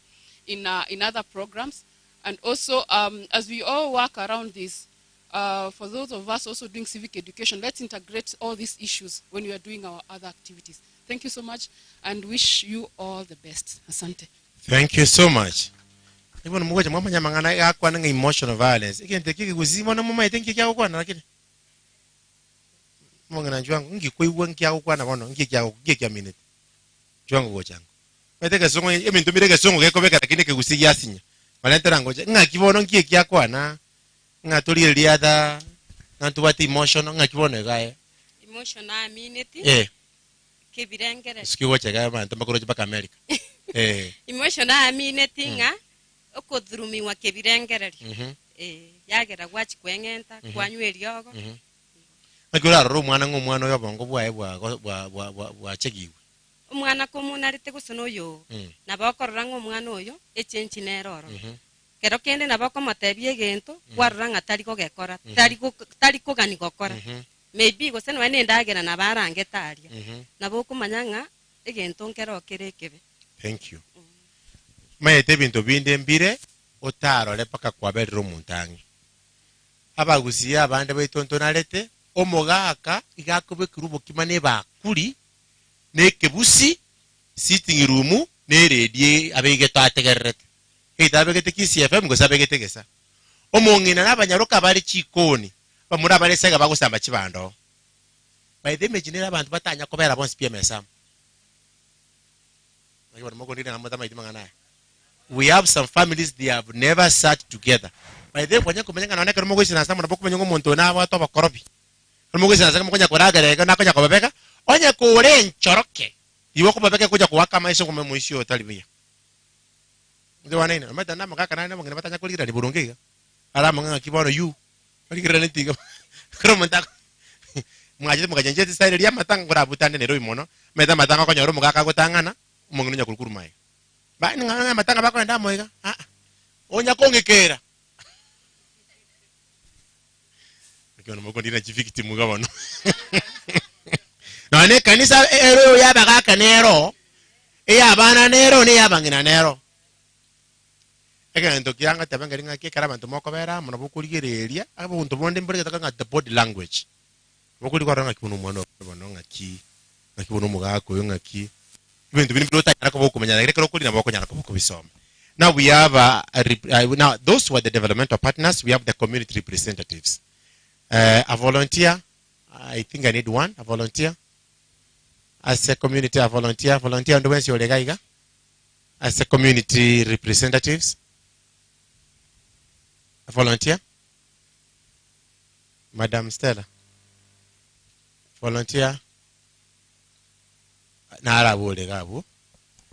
in other programs. And also, as we all work around this, for those of us also doing civic education, let's integrate all these issues when we are doing our other activities. Thank you so much and wish you all the best. Asante. Thank you so much. Even mmoja mama nyamangana yakwa na emotional violence. Ikente kiki kuzima na mama itenki kya kwa na lakini. Mongana jwangu ngikwewa nkya kwa na bono ngikya minute. Jwangu go changu. Meteke songo emintu mireke songo ke kobeka lakini ke kusigia sinya. Valentera ngoja ngakibono ngikya kwa na ngatuli liada na tuwati emotional ngakibono gae. Emotional minute. Kebirengere. Sikiwa chega bantu makoro baka America. Emotional minute nga okudhurumiwa kebirengereri. Yagera gwachi kwengenta kwanywe ryogo. Ngura ro mwana ng'omwana oyo bongo bwa chegiwe. Umwana ko munarite gusono yo. Nabakorora ng'omwana oyo echenchi neroro. Kero kende nabako matebie gento kwarora ngatari ko gekora. Tari ko gani gokora. Maybe go seno ene ndagera nabarange taria. Naboko manyanga egento nkero kerekebe. Thank you. Maete bintu binde mbire otaro le paka kwa bedro muntangi. Abagusia abande baitontonalete omogaka igakobe kurubo kimane bakuri nekebusi sitting room ne redie abege tategerret. Itabegete KCFM go sabegetegesa. Omongina nabanyaruka bari chikoni bamura bari sega bagusamba kibando. By the imagine abantu batanya kobera bonse PMSam. We have some families they have never sat together. By the way, kumenya naona kama ngozi na samu na boku menyo muntu na watu bakorobi. Kama ngozi na samu kunya kuragara na kunya kubabeka, onya kure nchoroke. Iwo kubabeka kuja kuwaka maisha kwa mwisho talibia. Ndio wanaina, mata na makaka na ngene batanya kulira ni burungiga. Ala manga kibono yu. Kulira ni tiga. Kromo ntaka. Mwaje mukajenje style ya matanga kurabutane ne roimono. Meta matanga kwa nyoro mukaka gutangana. Umungu nya kulukuru mai. ba nga matanga bako nda moiga onya kongekera kono moko ndina victim gabono no ne kanisa ero yaba kaka nero eyabana nero ne yabangina nero egento kyanga tabanga ringa ke kara bantu moko bera muno bukurigereria abuntu bonde mbere taka the body language bukuri kwa ranga kibuno mwana bono ngaki ngakibuno mugako ngaki ibintu bini biro tayara ko bokumenya reke ko kuri naboko nyara ko bisoma. Now we have now those who are the developmental partners. We have the community representatives. A volunteer, I think I need one. A volunteer. As a community, a volunteer. Volunteer and when's your legaiga? As a community representatives. A volunteer. Madam Stella. Volunteer. Na arabu legabu.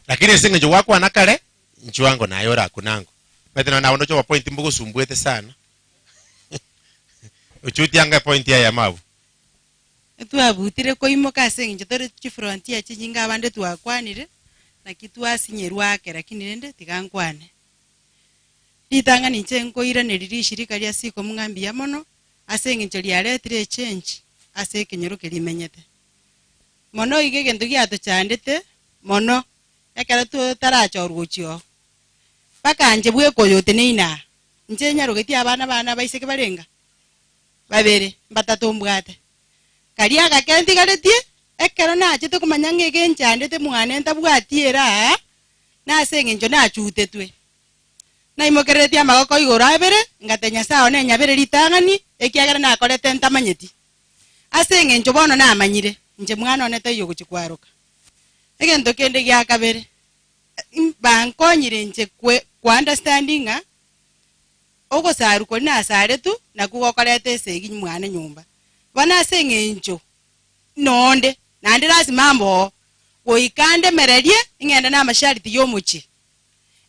Lakini singe jo wako anakale nchiwango na yora kunango. Betena na onocho wa point mbugo sumbwete sana. Uchuti anga point ya mavu. Twabutire ko imoka sengi tore chifrontia chinga abande twakwanire na kitwa sinyerwa ke lakini nende tikankwane. Litanga nichenko ira neriri shirika lya siko mungambi ya mono asengi ncholi aletire change ase kenyero kelimenyete. Mono igege ndugi ato chandete mono yakara tu taracho ruchio. Paka anje bwe koyote neina. Nje nyarugeti abana baiseke barenga. Babere batatu mbwate. Karia gakendi garetie ekero na achite kumanya ngege nchandete mwana ntabwatiera na senge njo na chutetwe. Na imokereti amagoko igora abere ngatenya sawo ne nyabere litangani ekiagera na akorete ntamanyeti. Asenge njo bono na amanyire nje mwana onete yo kuchikwaruka. Egento kende gya kabere bankonyire nje kwa understanding ogo saru ko na sare tu na kugokorete segi mwana nyumba. Bana senge njo nonde nande lazimambo goikande mererie ingenda na mashariti yomuchi.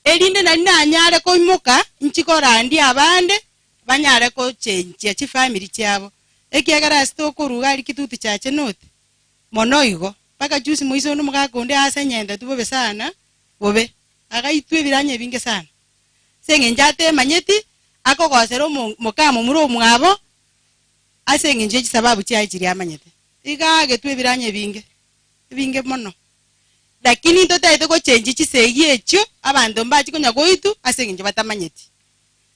Elinde na nanyare ko imuka nchikora ndi abande banyare ko chenje chi family cyabo. Ekiagara stoko rugali kituti chache note. Monoigo paka juice muizo no mugakonde asa nyenda tubobe sana bobe agaitwe biranye binge sana. Senge njate manyeti ako gosero mukamo muri omwabo asenge nje sababu cya ikiri amanyete. Iga getwe biranye binge mono. Lakini ntotaite ko change chisegi ekyo abantu mbachi konya goitu asenge nje batamanyeti.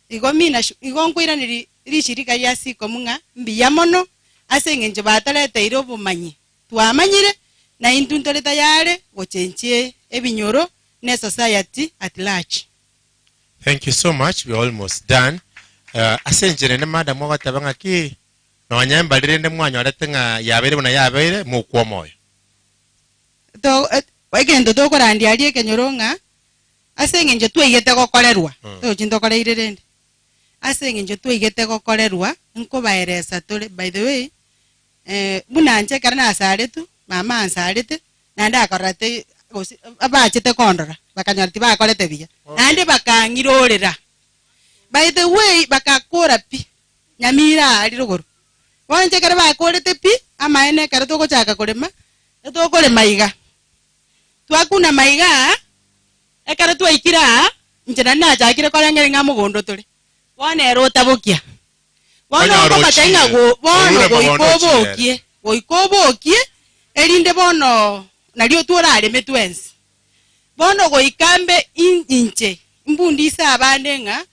Igo mina igo nkwira ni rishirika ya siko munga mbiya mono asenge nje batalete iro bumanyi. Tuamanyire na intuntoleta yale gochenche ebinyoro ne society at large. Thank you so much. We're almost done. Asenjere ne madam watabanga ki no nyamba lirende mwanyo aratenga yabere bona yabere mu kwomoyo. To wagendo to korandi ali ekenyoronga asenge nje twigete gokorerwa. To chindokoreire rende. Asenge nje twigete gokorerwa nko baeresa tole by the way bunanje karana asaretu mama ansarete nanda akorate abachete kondora bakanyarti bakorete biya nande bakangirorera by the way bakakora pi nyamira ali ruguru wanje kare bakorete pi amaene kare to gochaka korema to kore maiga twakuna maiga ekare twaikira njena naja akire korengere ngamugondo tole wane rota bokia wana ko batenga go bono goikobokie elinde bono nalio turare metwensi bono goikambe inche mbundisa abande nga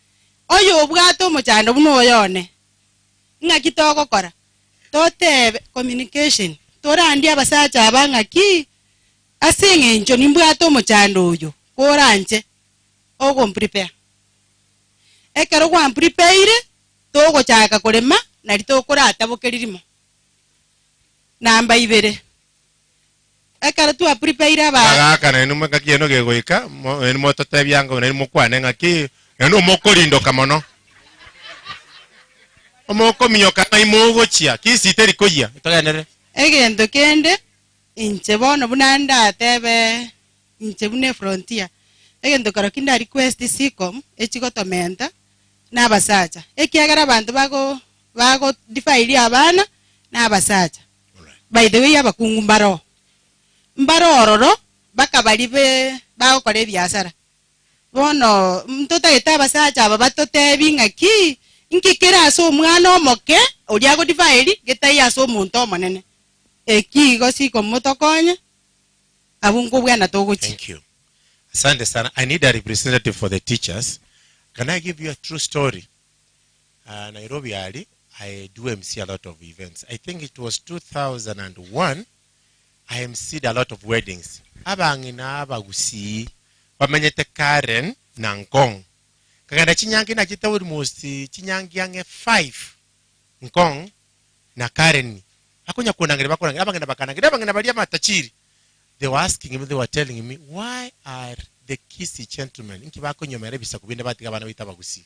oyo obwato mochando buno oyone nga kitoko kora tote communication torandi abasacha abanga ki asenge njo nimbwato mochando oyo koranje ogo prepare ekero kwa prepare togo chaka kolema nalito kurata bokeririmo namba ibere ekara tu prepare aba aga kana nume kakieno gegoika en moto tebyango ne mukwane ngaki eno mokolindo kamono omoko minyoka imugo chia kisiteri koya toganere egendo kende inche bono bunanda tebe inche bune frontier egendo karo kinda request Cecome echigotomenta n'abasacha ekiagara abantu bago defile abana n'abasacha by the way abakungu mbaro ororo bakabali be bakokora ebyasara bono mtoto etaba sacha baba totebi ngaki inkikira aso omwana omoke oli agodivairi getai aso omonto omonene ekigo siko motokonye abungu bwana toguchi. Thank you. Asante sana. I need a representative for the teachers. Can I give you a true story? Nairobi Ali, I do MC a lot of events. I think it was 2001. I MC'd a lot of weddings. Abangina abagusi bamenyete Karen Nankong. Kaganda chinyangi na chita almost chinyangi yange 5 Nkong na Karen. Hakunya kunangire bakonangire abangina bakanangire abangina balia matachiri. They were asking me, they were telling me, why are the Kisi gentlemen inki bakonyomera bisa kubinde batika bana bita bagusi.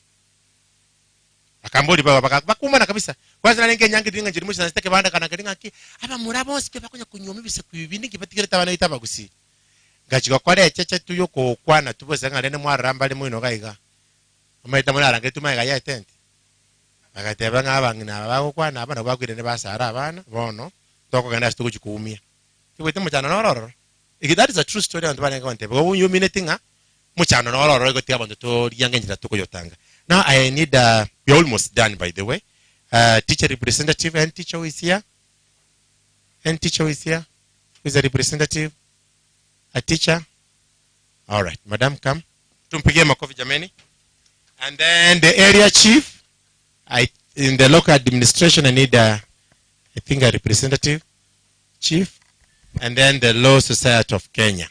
Akambodi baba bakumana kabisa. Kwanza nenge nyangi dinga njiri mushi nasiteke banda kana kadinga ki aba murabo sipe bakonya kunyomi bisa kubindi kibatikira tabana bita bagusi. Gachiko kwale cheche tuyo ko kwana tuboze ngale ne mwaramba ali mwino gaiga. Amaita mulala ngetu maiga ya tent. Bakateba ngabangina bako kwana abana bakwire ne basara abana bono toko ganda situko chikuumia. Kiwete muchano nororo. That is a true story on the one going to go. You mean anything? Muchano nororo go tia to young engineer to Yotanga. Now I need we're almost done by the way. Teacher representative and teacher is here. And teacher is here. Who is a representative? A teacher? All right, madam, come. Tumpige makofi jameni. And then the area chief. In the local administration I need I think a representative chief. And then the Law Society of Kenya.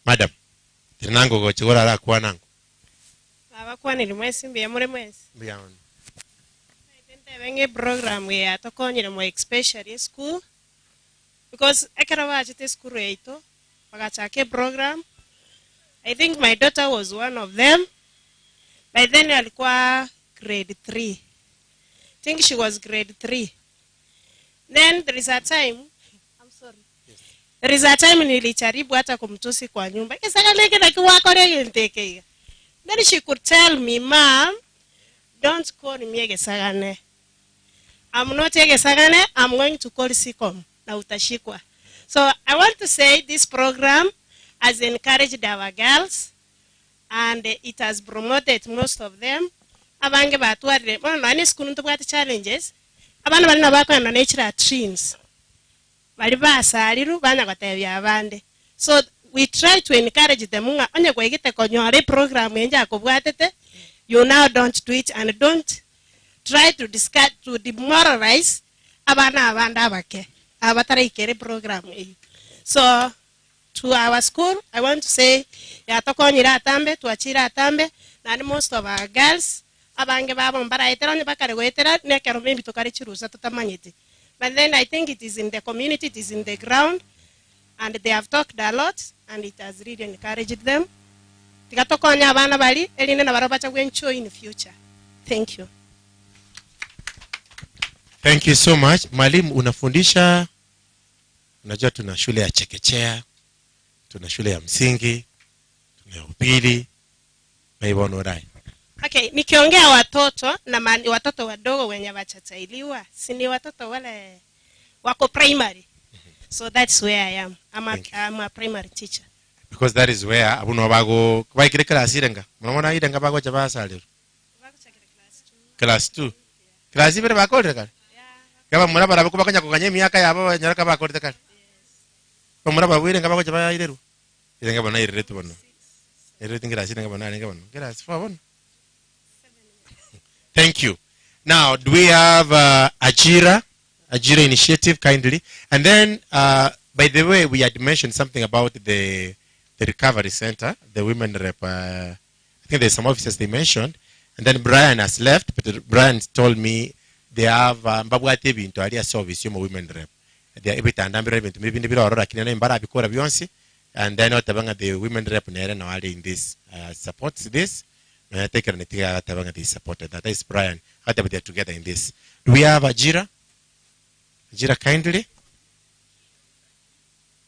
Madam, tinango go chigora la kwa nango. Abakwa ni mwezi mbiya mure mwezi. Mbiya on. Tente benge program ya tokonyire mo especially school because ekara wachite school reito bagachake program. I think my daughter was one of them. By then alikuwa grade 3. I think she was grade 3. Then there is a time there is a time nilicharibu hata kumtusi kwa nyumba. Kisagaleke na kiwako lege nteke. Then she could tell me, Mom, don't call me Gesagane. I'm not Gesagane, I'm going to call Cecome. Na utashikwa. So I want to say this program has encouraged our girls and it has promoted most of them. Abange batware, nani skulu ntubwati challenges. Abana bali nabako na natural dreams. So we try to encourage them. You now don't do it and don't try to discard to demoralize program. So to our school, I want to say and most of our girls but then I think it is in the community, it is in the ground, and they have talked a lot, and it has really encouraged them. In the future. Thank you. Thank you so much. Mwalimu unafundisha, unajua tuna shule ya chekechea, tuna shule ya msingi, tuna ya upili, maibonorai. Okay, nikiongea watoto na watoto wadogo wenye wachatailiwa, si ni watoto wale wako primary. So that's where I am. I'm a primary teacher. Because that is where abuno bago baikire class irenga. Mwana irenga bago chabasa lero. Class 2. Class ibere bakolre kale. Kaba mwana bara ko bakanya kuganye miaka yabo nyaraka bakolre kale. Mwana babu irenga bago chabaya ireru. Irenga bana iretu bono. Iretu class irenga bana irenga bono. Class 4 bono. Thank you. Now, do we have Ajira initiative kindly? And then, by the way, we had mentioned something about the recovery center, the women rep. I think there's some officers they mentioned. And then Brian has left, but Brian told me they have Mbabuatebi into area service, women rep. They are able to understand maybe the Aurora Kinana in Barabikora Beyonce. And then the women rep in this supports this. I take they supported that. That is Brian. How they are together in this. Do we have Ajira? Ajira kindly.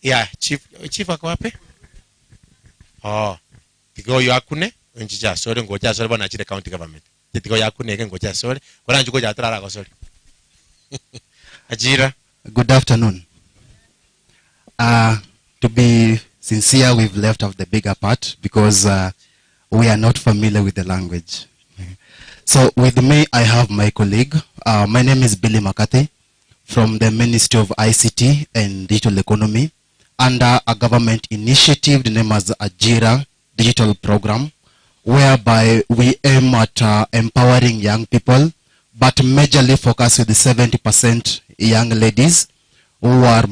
Yeah, chief wako wapi? Oh, tigo yakune njija sore ngoja sore bana chile county government. Tigo yakune ke ngoja sore. Kora njuko ja trara ko sore. Ajira. Good afternoon. To be sincere, we've left off the bigger part because we are not familiar with the language. So with me, I have my colleague. My name is Billy McCarthy from the Ministry of ICT and Digital Economy under a government initiative named as Ajira Digital Program, whereby we aim at empowering young people, but majorly focus with the 70% young ladies who are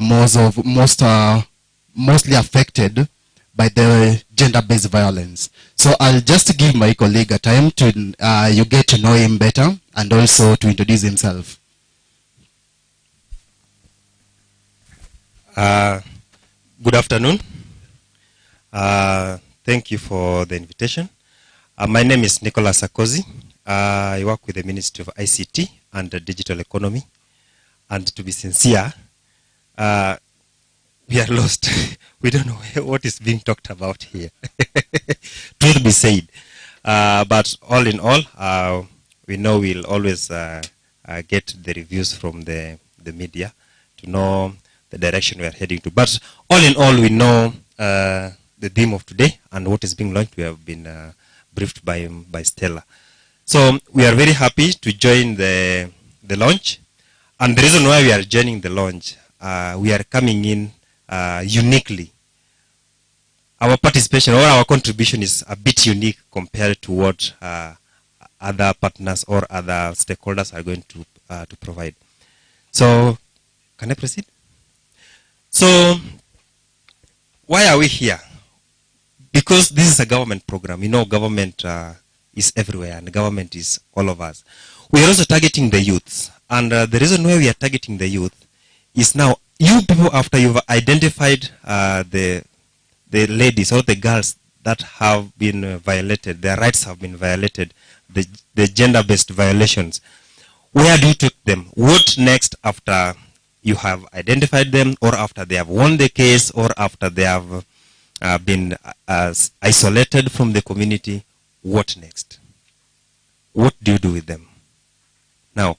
mostly affected by the gender-based violence. So I'll just give my colleague a time to you get to know him better and also to introduce himself. Good afternoon. Thank you for the invitation. My name is Nicholas Sarkozy. I work with the Ministry of ICT and Digital Economy. And to be sincere, we are lost. We don't know what is being talked about here. Truth be said. But all in all, we know we'll always get the reviews from the media to know the direction we are heading to. But all in all, we know the theme of today and what is being launched. We have been briefed by Stella. So we are very happy to join the launch. And the reason why we are joining the launch, we are coming in uniquely. Our participation or our contribution is a bit unique compared to what other partners or other stakeholders are going to provide. So, can I proceed? So, why are we here? Because this is a government program. You know, government is everywhere and government is all of us. We are also targeting the youth. And the reason why we are targeting the youth is now, you people, after you've identified the ladies or the girls that have been violated, their rights have been violated, the gender-based violations, where do you take them? What next after you have identified them, or after they have won the case, or after they have been isolated from the community? What next? What do you do with them? Now,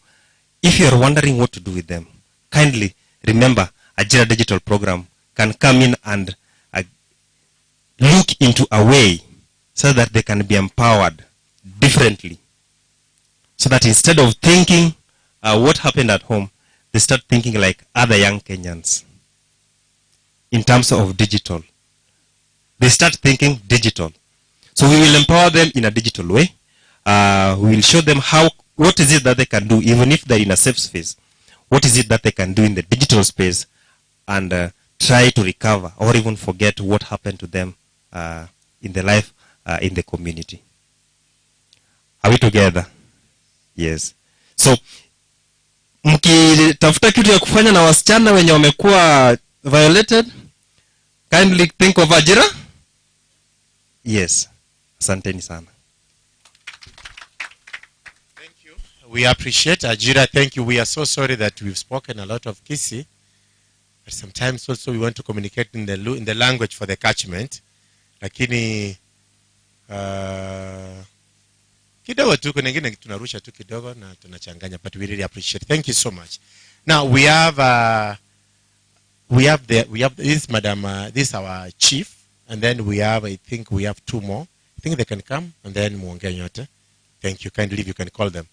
if you are wondering what to do with them, kindly remember Ajira Digital Program can come in and look into a way so that they can be empowered differently. So that instead of thinking what happened at home, they start thinking like other young Kenyans in terms of digital. They start thinking digital. So we will empower them in a digital way. We will show them what is it that they can do, even if they're in a safe space. What is it that they can do in the digital space and try to recover or even forget what happened to them in their life in the community. Are we together? Yes. So, mkitafuta kitu ya kufanya na wasichana wenye wamekuwa violated, kindly think of Ajira. Yes. Asanteni sana. We appreciate Ajira. Thank you. We are so sorry that we've spoken a lot of Kisi. But sometimes also we want to communicate in the language for the catchment. Lakini kidogo tu kuna ngine tunarusha tu kidogo na tunachanganya, but we really appreciate. Thank you so much. Now we have this madam, this is our chief, and then I think we have two more. I think they can come and then muongee nyote. Thank you. Kindly you can call them.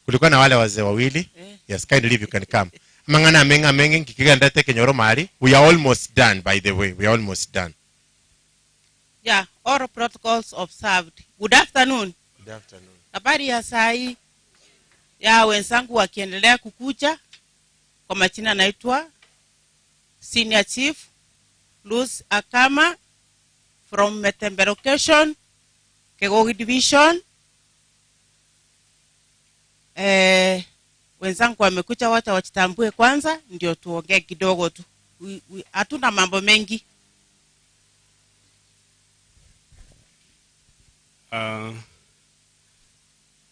Kulikuwa na wale wazee wawili. Yes, kindly you can come. Mangana mengi kikiganda teke nyoro mali. We are almost done, by the way. We are almost done. Yeah, all protocols observed. Good afternoon. Good afternoon. Habari ya sai ya wenzangu wakiendelea kukuja. Kwa majina naitwa Senior Chief Luz Akama from Metembe Location, Kegogi Division. Wenzangu wamekuja, wacha wachitambue kwanza ndio tuongee kidogo tu. Hatuna mambo mengi.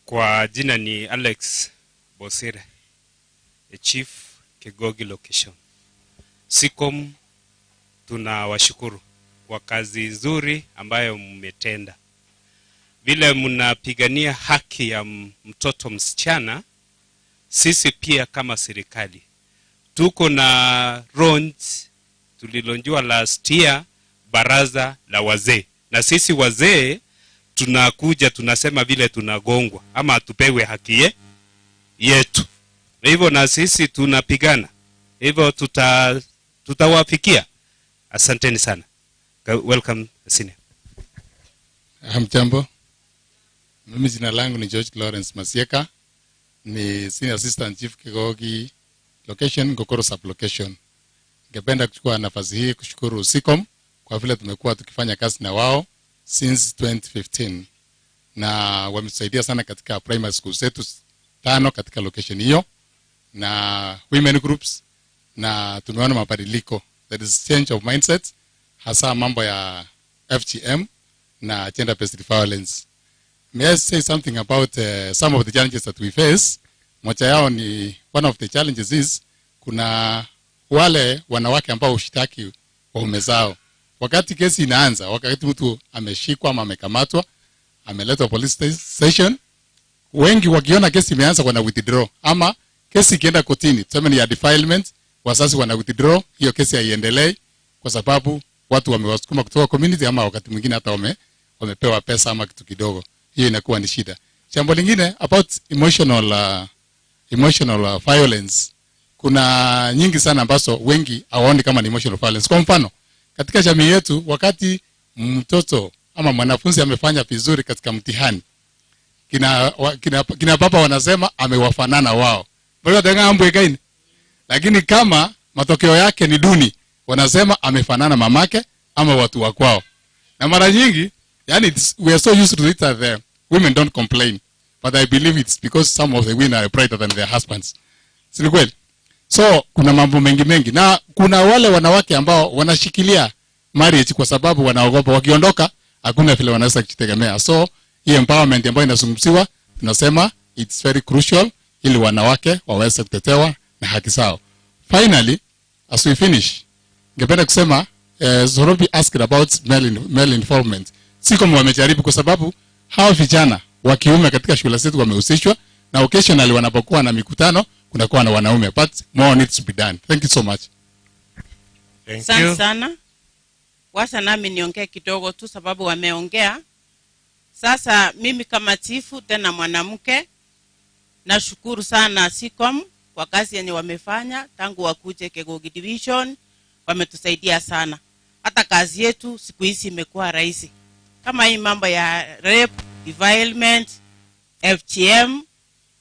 Kwa jina ni Alex Bosire, the Chief Kegogi Location. Cecome, tunawashukuru kwa kazi nzuri ambayo mmetenda. Vile mnapigania haki ya mtoto msichana, sisi pia kama serikali tuko na tulilonjua last year baraza la wazee, na sisi wazee tunakuja tunasema vile tunagongwa ama tupewe haki yetu. Hivyo na sisi tunapigana. Hivyo tutawafikia. Asanteni sana. Welcome senior. Hamjambo. Mimi jina langu ni George Lawrence Masieka. Ni Senior Assistant Chief Kigogi Location Ngokoro Sublocation. Ningependa kuchukua nafasi hii kushukuru Cecome kwa vile tumekuwa tukifanya kazi na wao since 2015. Na wametusaidia sana katika primary school zetu 5 katika location hiyo na women groups, na tumeona mabadiliko. There is change of mindset, hasa mambo ya FGM na gender based violence. May I say something about some of the challenges that we face? Moja yao ni, one of the challenges is kuna wale wanawake ambao ushtaki waume zao. Wakati kesi inaanza, wakati mtu ameshikwa ama amekamatwa, ameletwa police station, wengi wakiona kesi imeanza wana withdraw, ama kesi ikienda kotini, tuseme ni ya defilement, wazazi wana withdraw, hiyo kesi haiendelei kwa sababu watu wamewasukuma kutoka community, ama wakati mwingine hata wamepewa pesa ama kitu kidogo. Hiyo inakuwa ni shida. Jambo lingine about emotional violence, kuna nyingi sana ambazo wengi hawaoni kama ni emotional violence. Kwa mfano, katika jamii yetu, wakati mtoto ama mwanafunzi amefanya vizuri katika mtihani, kina baba wanasema amewafanana wao. Bado tenga gaini. Lakini kama matokeo yake ni duni, wanasema amefanana mamake ama watu wa kwao. Na mara nyingi, yani we are so used to it that the women don't complain, but I believe it's because some of the women are brighter than their husbands. Si kweli? So kuna mambo mengi, na kuna wale wanawake ambao wanashikilia marriage kwa sababu wanaogopa wakiondoka hakuna vile wanaweza kujitegemea. So hii empowerment ambayo inazungumziwa, tunasema it's very crucial ili wanawake waweze kutetewa na haki zao. Finally, as we finish, ningependa kusema Zorobi asked about male involvement. Cecome wamejaribu kwa sababu hao vijana wa kiume katika shule zetu wamehusishwa, na occasionally wanapokuwa na mikutano kunakuwa na wanaume, but more needs to be done. Thank you so much. Thank you sana. Wasa nami niongee kidogo tu sababu wameongea. Sasa mimi kama chifu tena mwanamke, nashukuru sana Cecome kwa kazi yenye wamefanya tangu wakuje Kegogi Division. Wametusaidia sana. Hata kazi yetu siku hizi imekuwa rahisi. Kama hii mambo ya rape, defilement, FGM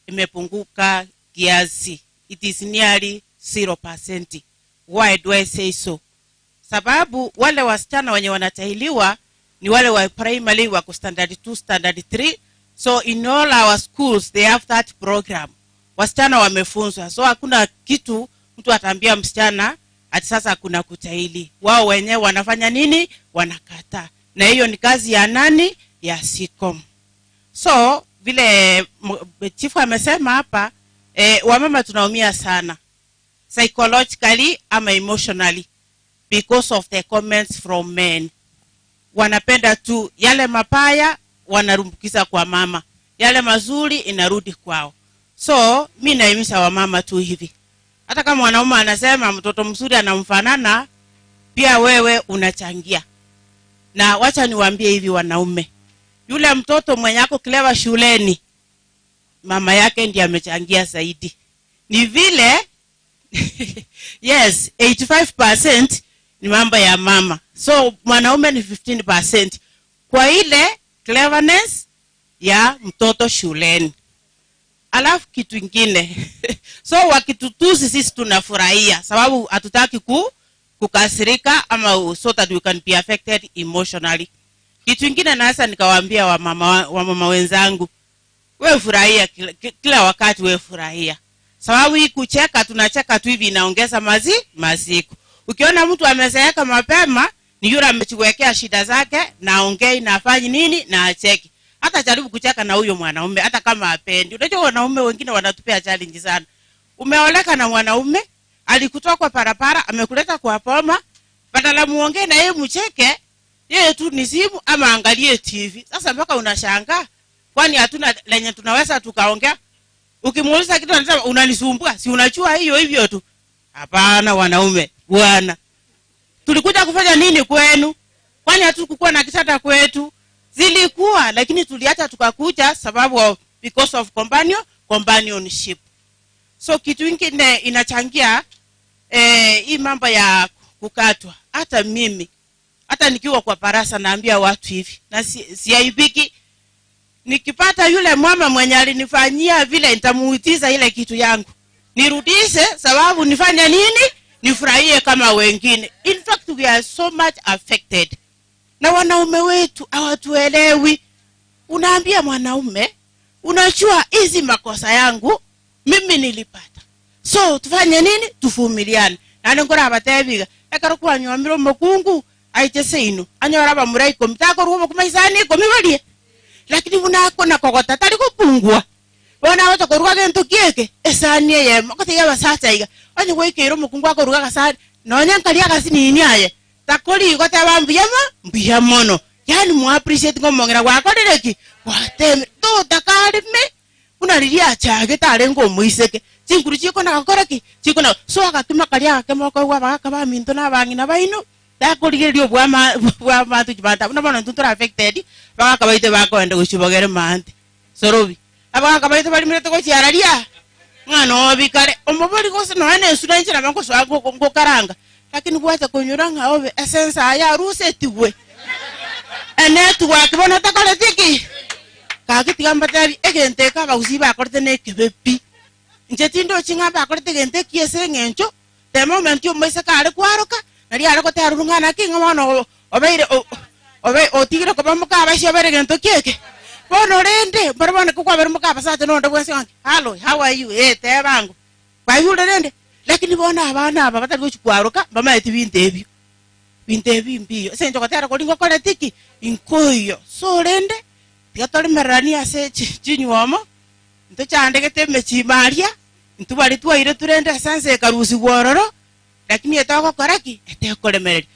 imepunguka kiasi. It is nearly 0%. Why do I say so? Sababu wale wasichana wenye wanatahiliwa ni wale wa primary wako standard 2, standard 3. So in all our schools they have that program. Wasichana wamefunzwa. So hakuna kitu mtu ataambia msichana ati sasa kuna kutahili. Wao wenyewe wanafanya nini? Wanakata. Na hiyo ni kazi ya nani? Ya Cecome. So vile chifu amesema hapa, wamama tunaumia sana psychologically ama emotionally because of the comments from men. Wanapenda tu yale mapaya wanarumbukiza kwa mama, yale mazuri inarudi kwao. So mimi naimiza wamama tu hivi, hata kama wanaume anasema mtoto mzuri anamfanana, pia wewe unachangia. Na wacha niwaambie hivi wanaume, yule mtoto mwenye ako clever shuleni, mama yake ndiye amechangia zaidi. Ni vile yes, 85% ni mambo ya mama. So mwanaume ni 15% kwa ile cleverness ya mtoto shuleni. Alafu kitu kingine so wakitutusi sisi tunafurahia sababu hatutaki kukasirika ama so that we can be affected emotionally. Kitu kingine nasa nikawaambia wamama wenzangu, wewe furahia kila wakati, wewe furahia. Sababu hii kucheka tunacheka tu hivi inaongeza masiku. Ukiona mtu amezeeka mapema ni yule amechiwekea shida zake na ongei na afanye nini na acheki. Hata jaribu kucheka na huyo mwanaume hata kama hapendi. Unajua wanaume wengine wanatupea challenge sana. Umeoleka na mwanaume, alikutoa kwa parapara, amekuleta kwa poma, badala muongee na yeye mcheke, yeye tu ni simu ama angalie TV. Sasa mpaka unashangaa, kwani hatuna lenye tunaweza tukaongea? Ukimuuliza kitu anasema unanisumbua, si unachua hiyo hivyo tu. Hapana wanaume, bwana. Tulikuja kufanya nini kwenu? Kwani hatukukuwa na kisata kwetu? Zilikuwa lakini tuliacha tukakuja sababu because of companionship. So kitu kingine inachangia hii mambo ya kukatwa. Hata mimi hata nikiwa kwa parasa naambia watu hivi na siaibiki, nikipata yule mama mwenye alinifanyia vile nitamuitiza ile kitu yangu nirudishe, sababu nifanye nini? Nifurahie kama wengine. In fact we are so much affected na wanaume wetu hawatuelewi. Unaambia mwanaume, unajua hizi makosa yangu mimi nilipata, so tufanye nini? Tuvumiliane. Na ngora abatebiga ekaro kwa nyomiro mukungu aitese ino anyora bamurai komtako rubo kumaisani komibalie, lakini unako na kokota tari kupungwa bona wata koruka gento kieke esani ye makoti ya basata iga anyo goikero mukungu akoruka kasani nonya nkali akasini ini aye takoli gote bambiyama mbiyamono, yani mu appreciate ngomongera gwakorereki wateme to takalime unariria chage tare ngo muiseke chinkuru chiko na gakoreki chiko na so akatuma kali akemoko gwa bakaba minto na bangi na baino dakorigerio bwa matu chibata na bono ntuntura affected bakabaite bakoende gushibogere mante sorobi abakabaite bali mirete go chiararia ngano bikare omobori gose no ene sura nchira bango so ngo karanga, lakini kwacha kunyuranga obe essence ya ruse tiwe ene tuwa kibona takole tiki kakitigamba tari egente ka bausiba akorte ne kebepi njetindo chinga ba akorte gente kiese ngencho the moment yo mese kare kwaroka nari arako tarungana kinga mono obe otigiro ko bamuka abasho bere gento kieke bono rende barabone ko kwa bere muka basate no ndo bwese hello how are you te bangu kwa yule rende, lakini bona abana aba batari kuchikwaroka bama eti bintebi mbiyo senjo katara ko lingo kole tiki inkoyo so rende tigatore merani ase chinywomo nto chandegete mechimaria ntubari twaire turende sanse karusi gororo, lakini etako koraki etekolemereri.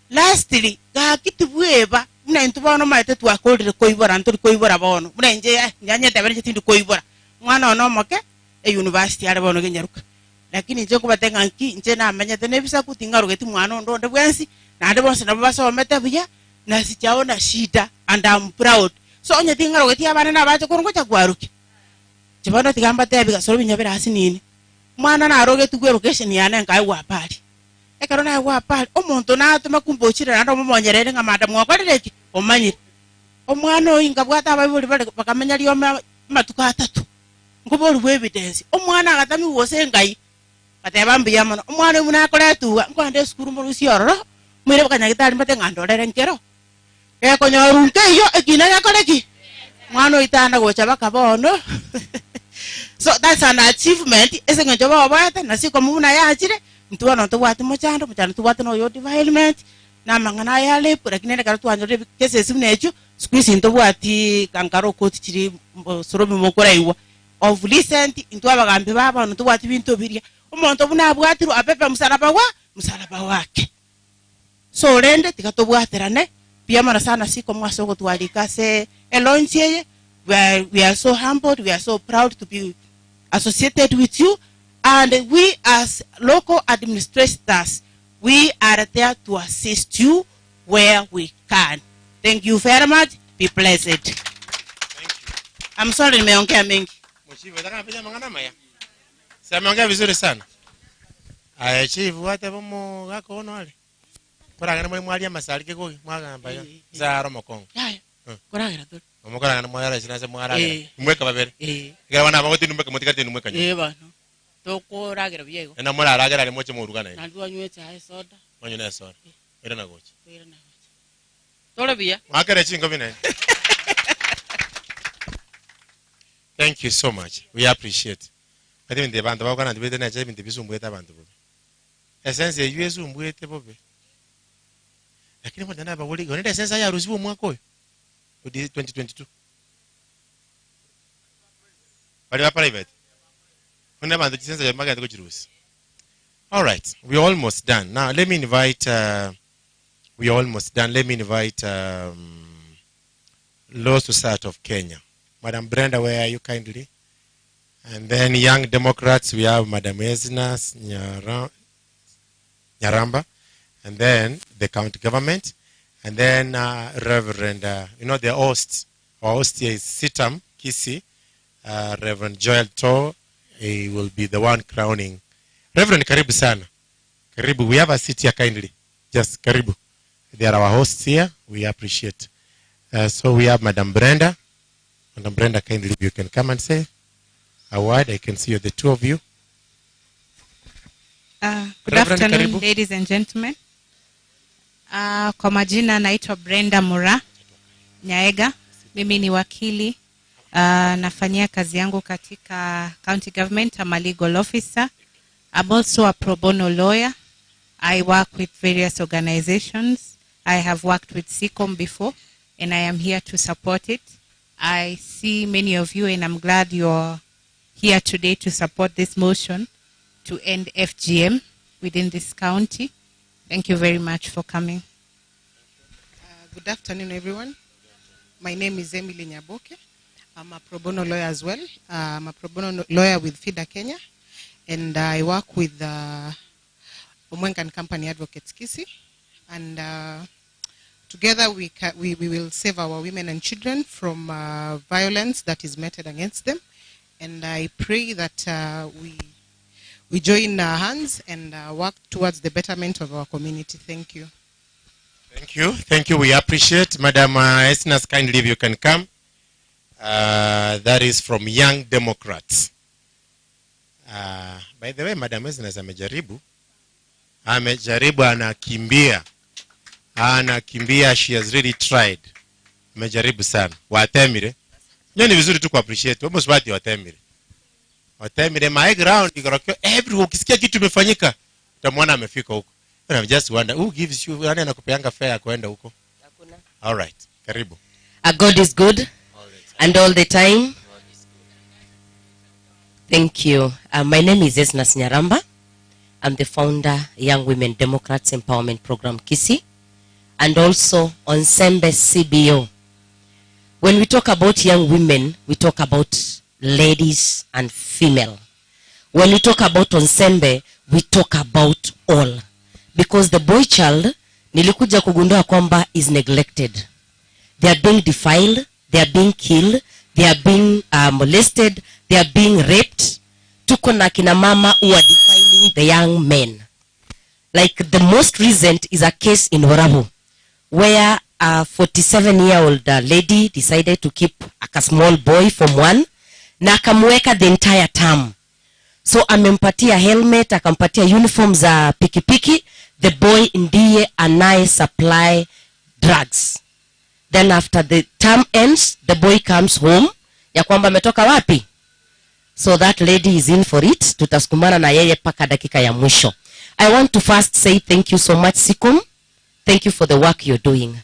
Lastly ga kitubweba muna ntubono maite twakorire koibora ntori koibora bono muna nje nyanye tabere tindu koibora mwana ono moke university ale bono genyaruka, lakini nje kubatenga nki nje na amenyete nebisa kutinga rugeti mwana ndonde bwensi na ande bonse nabo basomete buya na sichaona shida and I'm proud. So onye tinga rugeti abana na bache kurungo cha kwaruki chibono tigamba tebiga soro binyabera hasi nini mwana na roge tugwe location yana ngai wa pali ekaro na wa pali omuntu na atuma kumbochira ndo mumonyerere ngamada mwakorereki omanyire omwana oyinga bwata ababuli bale bakamenya liyo matuka atatu ngobolu evidence omwana agatami wose ngai kateba mbiyamano omwana muna akoletuwa nkwande skuru mu rusioro mwire bakanyagitari mbate ngandorere nkero ekonyorunke yo ekina yakoreki mwana itanda gocha bakabono. So that's an achievement. Ese ngejo baba na siko muna yachire ntuwa no tuwati mochando tuwati no yo development na mangana ya lepo, lakini nekaro tuanjore kese simnecho squeeze ntuwati kankaro koti chiri sorobi mokora iwa of recent ntuwa bagambe baba no tuwati bintu biria omonto buna abwatiru apepe musalaba wake. So rende tikatobwaterane pia mara sana siko mwasoko tualikase eloncheye. We are so humbled, we are so proud to be associated with you, and we as local administrators, we are there to assist you where we can. Thank you very much. Be blessed. Thank you. I'm sorry nimeongea mengi. Mshivu nataka nafanya mangana maya. Sasa ameongea vizuri sana. Aya chifu hata bomo gako ono wale. Koragana mwe mwali amasalike ko mwagamba yo. Za romokongo. Yaya. Koragana to. Omukora ngana mwara sinase mwara. Mweka babere. Gara wana bagoti numbe kamotika te numwe kanyo. Bana. Toko ragira byego. Na mwara ragira ali moche mu rugana. Na duwa nywete ha soda. Wanyo na soda. Era na gocha. Era na gocha. Tole bia. Makare chingo bine. Thank you so much. We appreciate. Kati binde bantu bakana ndibete na chabe ndibise umbweta bantu bobe. Essence ya Yesu umbwete bobe. Lakini mwana na bawuli ngone essence ya rusibu mwako yo. 2022. Wale private. Kuna bantu chisenza ya maganda ko chirusi. All right, we are almost done. Now let me invite we are almost done. Let me invite Law Society of Kenya. Madam Brenda, where are you kindly? And then Young Democrats, we have Madam Ezna Nyaramba. And then the county government. And then Reverend, the host, our host here is Sitam Kisi, Reverend Joel To, he will be the one crowning. Reverend, karibu sana. Karibu, we have a seat here kindly. Just karibu. They are our hosts here, we appreciate. So we have Madam Brenda. Madam Brenda, kindly, if you can come and say a word. I can see you, the two of you. Good Reverend, afternoon, karibu. ladies and gentlemen. Kwa majina naitwa Brenda Mura Nyaega. Mimi ni wakili. Nafanyia kazi yangu katika county government. I'm a legal officer. I'm also a pro bono lawyer. I work with various organizations. I have worked with Cecome before, and I am here to support it. I see many of you, and I'm glad you're here today to support this motion to end FGM within this county. Thank you very much for coming. Good afternoon, everyone. My name is Emily Nyaboke. I'm a pro bono lawyer as well. I'm a pro bono lawyer with FIDA Kenya, and I work with Omwengan Company Advocates Kisi. And together we will save our women and children from violence that is meted against them. And I pray that we join our hands and work towards the betterment of our community. Thank you. Thank you. Thank you. We appreciate. Madam Esnas, kindly if you can come. That is from Young Democrats. By the way, Madam Esnas amejaribu. Anakimbia. She has really tried. Amejaribu sana. Watemire. Nyoni vizuri tu appreciate. Almost wati watemire. Watemire my ground ikorokyo every ukisikia kitu imefanyika utamwona amefika huko. And I just wonder who gives you nani anakupeanga fare kwenda huko? Hakuna. All right. Karibu. God is good and all the time. Thank you. My name is Esnas Nyaramba. I'm the founder Young Women Democrats Empowerment Program Kisi and also on Sembe CBO. When we talk about young women, we talk about ladies and female. When we talk about Onsembe, we talk about all. Because the boy child, nilikuja kugundua kwamba is neglected. They are being defiled, they are being killed, they are being molested, they are being raped. Tuko na kina mama who are defiling the young men. Like the most recent is a case in Warabu, where a 47-year-old lady decided to keep a small boy from one, na akamweka the entire term. So amempatia helmet, akampatia uniform za pikipiki. The boy ndiye anaye supply drugs. Then after the term ends, the boy comes home. Ya kwamba ametoka wapi? So that lady is in for it. Tutasukumana na yeye paka dakika ya mwisho. I want to first say thank you so much, Cecome. Thank you for the work you're doing.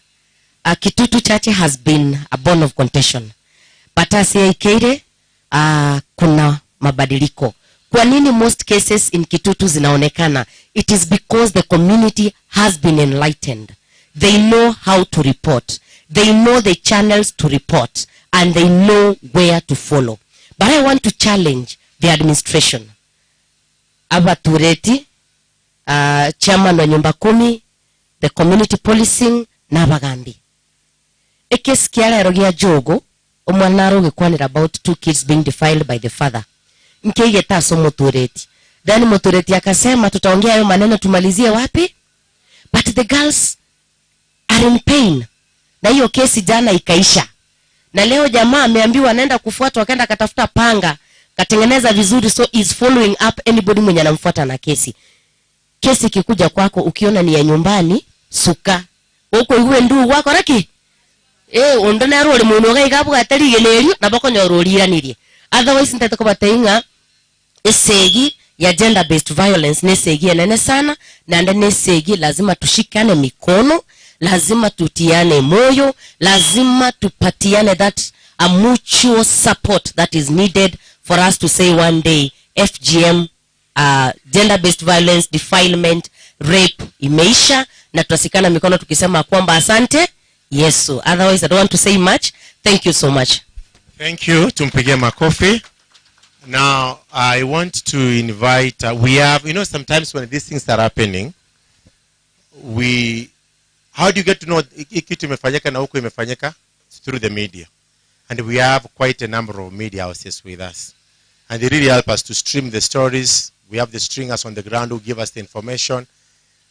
Kitutu Church has been a bone of contention. But as Ikeire, kuna mabadiliko. Kwa nini most cases in Kitutu zinaonekana? It is because the community has been enlightened. They know how to report. They know the channels to report. And they know where to follow. But I want to challenge the administration. Abatureti, chairman wa nyumba kumi, the community policing, na bagambi. Ekes kiara erogia jogo, omwanaro gekwanira about 2 kids being defiled by the father. Mkege taso motureti. Then motureti akasema tutaongea hayo maneno tumalizie wapi? But the girls are in pain. Na hiyo kesi jana ikaisha. Na leo jamaa ameambiwa anaenda kufuatwa akaenda katafuta panga, katengeneza vizuri, so is following up anybody mwenye anamfuata na kesi. Kesi kikuja kwako ukiona ni ya nyumbani, suka. Uko iwe ndu wako raki. Ondona role muno ga igabu atari gelerio na bako nyororira nirie. Otherwise ntatako bateinga esegi ya gender based violence nesegi enene sana na nesegi lazima tushikane mikono, lazima tutiane moyo, lazima tupatiane that a mutual support that is needed for us to say one day FGM, gender based violence, defilement, rape imeisha na tutasikana mikono tukisema kwamba asante Yesu. Otherwise I don't want to say much. Thank you so much. Thank you. Tumpigie makofi. Now I want to invite we have, sometimes when these things are happening, we How do you get to know kitu imefanyika na huko imefanyika? Through the media. And we have quite a number of media houses with us. And they really help us to stream the stories. We have the stringers on the ground who give us the information.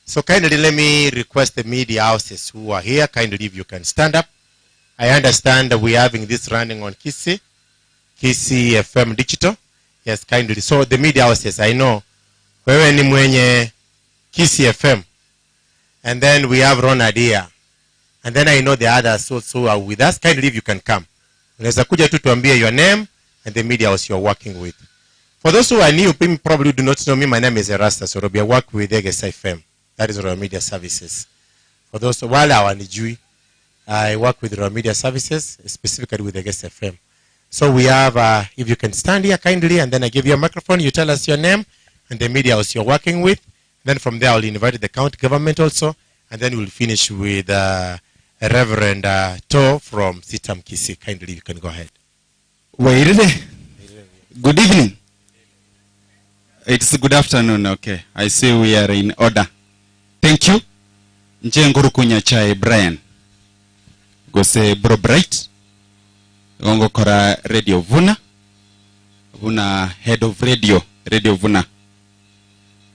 So kindly let me request the media houses who are here, kindly if you can stand up. I understand that we are having this running on Kisi FM Digital. Yes, kindly. So the media houses, I know. Wewe ni mwenye Kisi FM. And then we have Ron Adia. And then I know the others also are with us. Kindly if you can come. Unaweza kuja tu tuambie your name and the media house you're working with. For those who are new, probably do not know me, my name is Erasta Sorobi. I work with EGS FM. That is Royal Media Services. For those wale hawanijui, I work with Royal Media Services, specifically with EGS FM. So we have, if you can stand here kindly, and then I give you a microphone, you tell us your name and the media house you're working with. Then from there, I'll invite the county government also, and then we'll finish with Reverend To from Sitam Kisi. Kindly, you can go ahead. Good evening. It's good afternoon. Okay, I see we are in order. Thank you. Njenguru kunya chai Brian. Gose Bro Bright. Gongo kora Radio Vuna. Vuna head of Radio Vuna.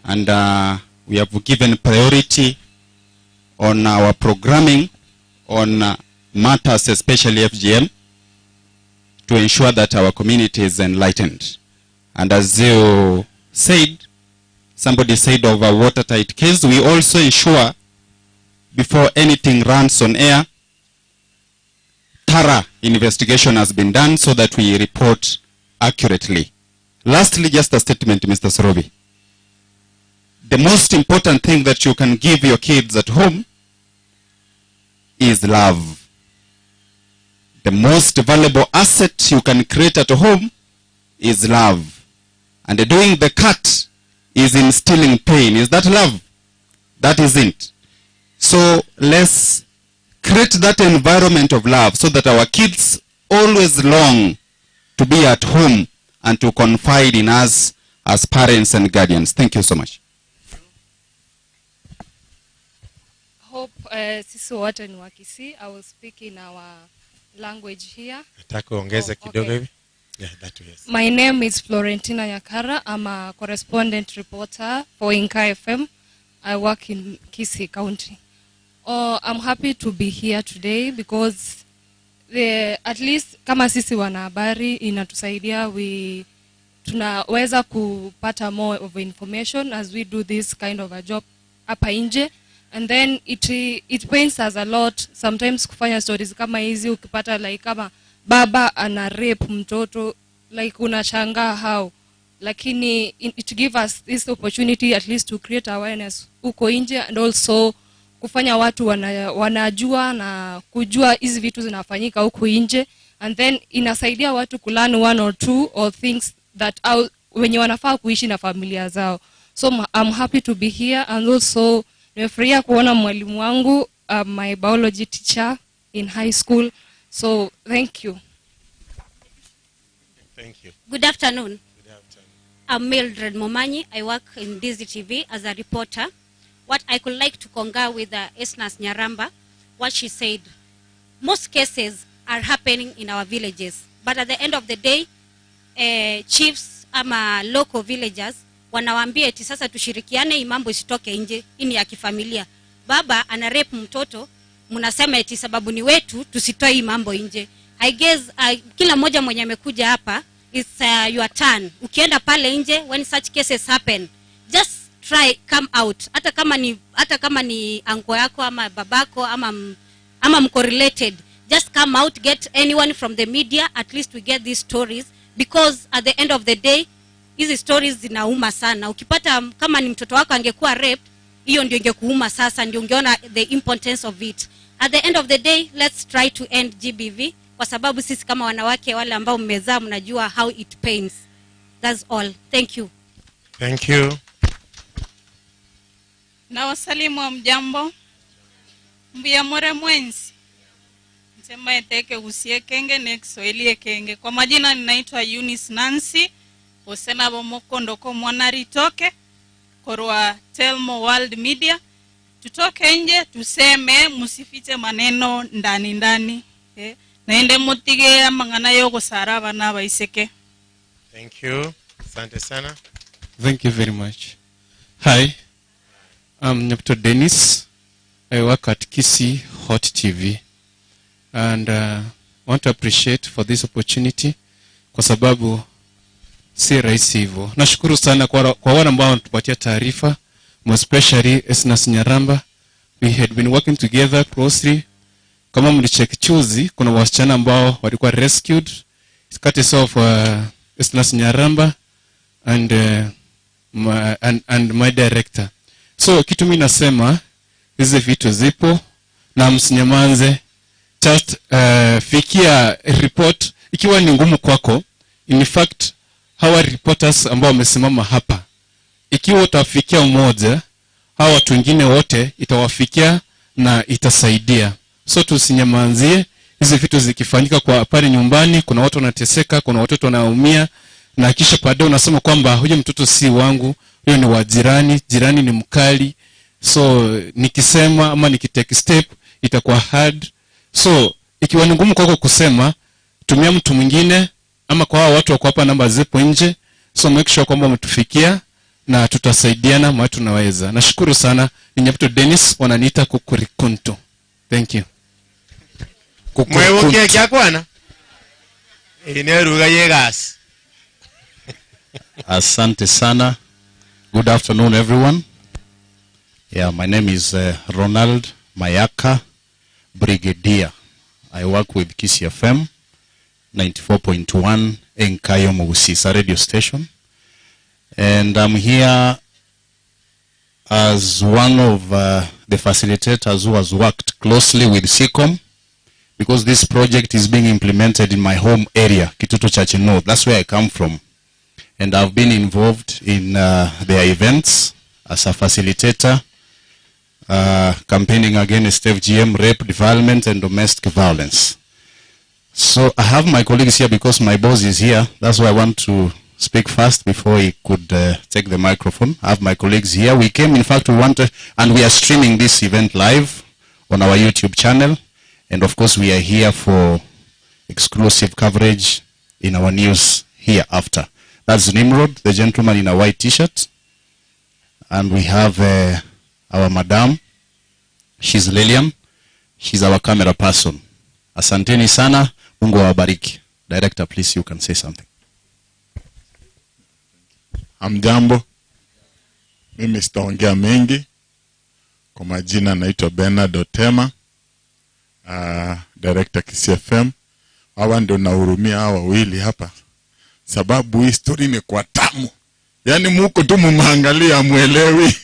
And we have given priority on our programming on matters, especially FGM, to ensure that our community is enlightened. And as you said, somebody said of a watertight case, we also ensure before anything runs on air, thorough investigation has been done so that we report accurately. Lastly, just a statement, Mr. Sorobi. The most important thing that you can give your kids at home is love. The most valuable asset you can create at home is love. And doing the cut is instilling pain. Is that love? That isn't. So let's create that environment of love so that our kids always long to be at home and to confide in us as parents and guardians. Thank you so much. Hope sisi wote ni wa Kisii. I will speak in our language here. Nataka ongeza kidogo hivi. Yeah, that way. Yes. My name is Florentina Yakara. I'm a correspondent reporter for Inka FM. I work in Kisii County. I'm happy to be here today because at least kama sisi wanahabari inatusaidia tunaweza kupata more of information as we do this kind of a job hapa nje. And then it pains us a lot sometimes kufanya stories kama hizi ukipata like kama baba ana rape mtoto, like unashangaa how, lakini it give us this opportunity at least to create awareness uko nje and also kufanya watu wanajua na kujua hizi vitu zinafanyika huko nje, and then inasaidia watu kulearn one or two or things that wenye wanafaa kuishi na familia zao. So I'm happy to be here, and also nimefurahia kuona mwalimu wangu, my biology teacher in high school. So thank you. Thank you. Good afternoon. Good afternoon. I'm Mildred Momanyi. I work in DZTV as a reporter. What I could like to concur with Esnas Nyaramba, what she said, most cases are happening in our villages. But at the end of the day, chiefs ama local villagers wanawaambia eti sasa tushirikiane hii mambo isitoke nje, hii ni ya kifamilia. Baba ana rape mtoto, mnasema eti sababu ni wetu tusitoe hii mambo nje. I guess kila mmoja mwenye amekuja hapa it's your turn. Ukienda pale nje when such cases happen, just try come out. Hata kama ni anko yako ama babako ama mko related, just come out, get anyone from the media, at least we get these stories, because at the end of the day hizi stories zinauma sana. Ukipata kama ni mtoto wako angekuwa raped, hiyo ndio ingekuuma sasa, ndio ungeona the importance of it. At the end of the day, let's try to end GBV, kwa sababu sisi kama wanawake wale ambao mmezaa mnajua how it pains. That's all. Thank you. Thank you. Na wasalimu wa mjambo. Mbuya more mwenzi. Nsema eteke usie kenge nexoelie kenge. Kwa majina ninaitwa Eunice Nancy. Osena bomoko ndoko mwana ritoke. Korwa Telmo World Media. tutoke nje tuseme, msifiche maneno ndani ndani. Naende mutige mangana yogo saraba na baiseke. Thank you. Asante sana. Thank you very much. Hi, I'm Dr. Dennis. I work at Kisii Hot TV, and want to appreciate for this opportunity kwa sababu si rahisi hivyo. Nashukuru sana kwa wale ambao wanatupatia taarifa, more especially Esnas Nyaramba. We had been working together closely. Kama mlicheck chuzi, kuna wasichana ambao walikuwa rescued. It's courtesy of Esnas Nyaramba and my director. So kitu mimi nasema hizi vitu zipo na msinyamanze. Just fikia report ikiwa ni ngumu kwako. In fact, hawa reporters ambao wamesimama hapa, ikiwa utafikia mmoja, hawa watu wengine wote itawafikia na itasaidia. So tusinyamanzie. Hizi vitu zikifanyika kwa pale nyumbani, kuna watu wanateseka, kuna watoto wanaumia, na kisha baadaye unasema kwamba huyo mtoto si wangu, huyo ni wa jirani, jirani ni mkali. So nikisema ama nikitake step itakuwa hard. So ikiwa ni ngumu kwako kusema, tumia mtu mwingine, ama kwa watu wako hapa namba zipo nje. So make sure kwamba mtufikia na tutasaidiana mahali tunaweza. Nashukuru sana. Ni Dr. Dennis, wananiita Kukurikuntu. Thank you. Mwewoke kya kwana? Ineruga yegas. Asante sana. Good afternoon, everyone. Yeah, my name is Ronald Mayaka, Brigadier. I work with Kisii FM 94.1 Enkayo Mugusisa radio station. And I'm here as one of the facilitators who has worked closely with Cecome, because this project is being implemented in my home area, Kitutu Church North. That's where I come from. And I've been involved in their events as a facilitator, campaigning against FGM, rape, defilement, and domestic violence. So I have my colleagues here because my boss is here. That's why I want to speak first before he could take the microphone. I have my colleagues here. We came, in fact, and we are streaming this event live on our YouTube channel. And of course, we are here for exclusive coverage in our news hereafter. That's Nimrod, the gentleman in a white t-shirt. And we have our madam. She's Lillian. She's our camera person. Asanteni sana. Mungu awabariki. Director, please, you can say something. Hamjambo. Mimi sitaongea mengi. Kwa majina naitwa Bernard Otema. Director Kisii FM. Hawa ndio nahurumia hawa wawili hapa. Sababu hii story ni kwa tamu. Yani muko tu mumaangalia muelewi.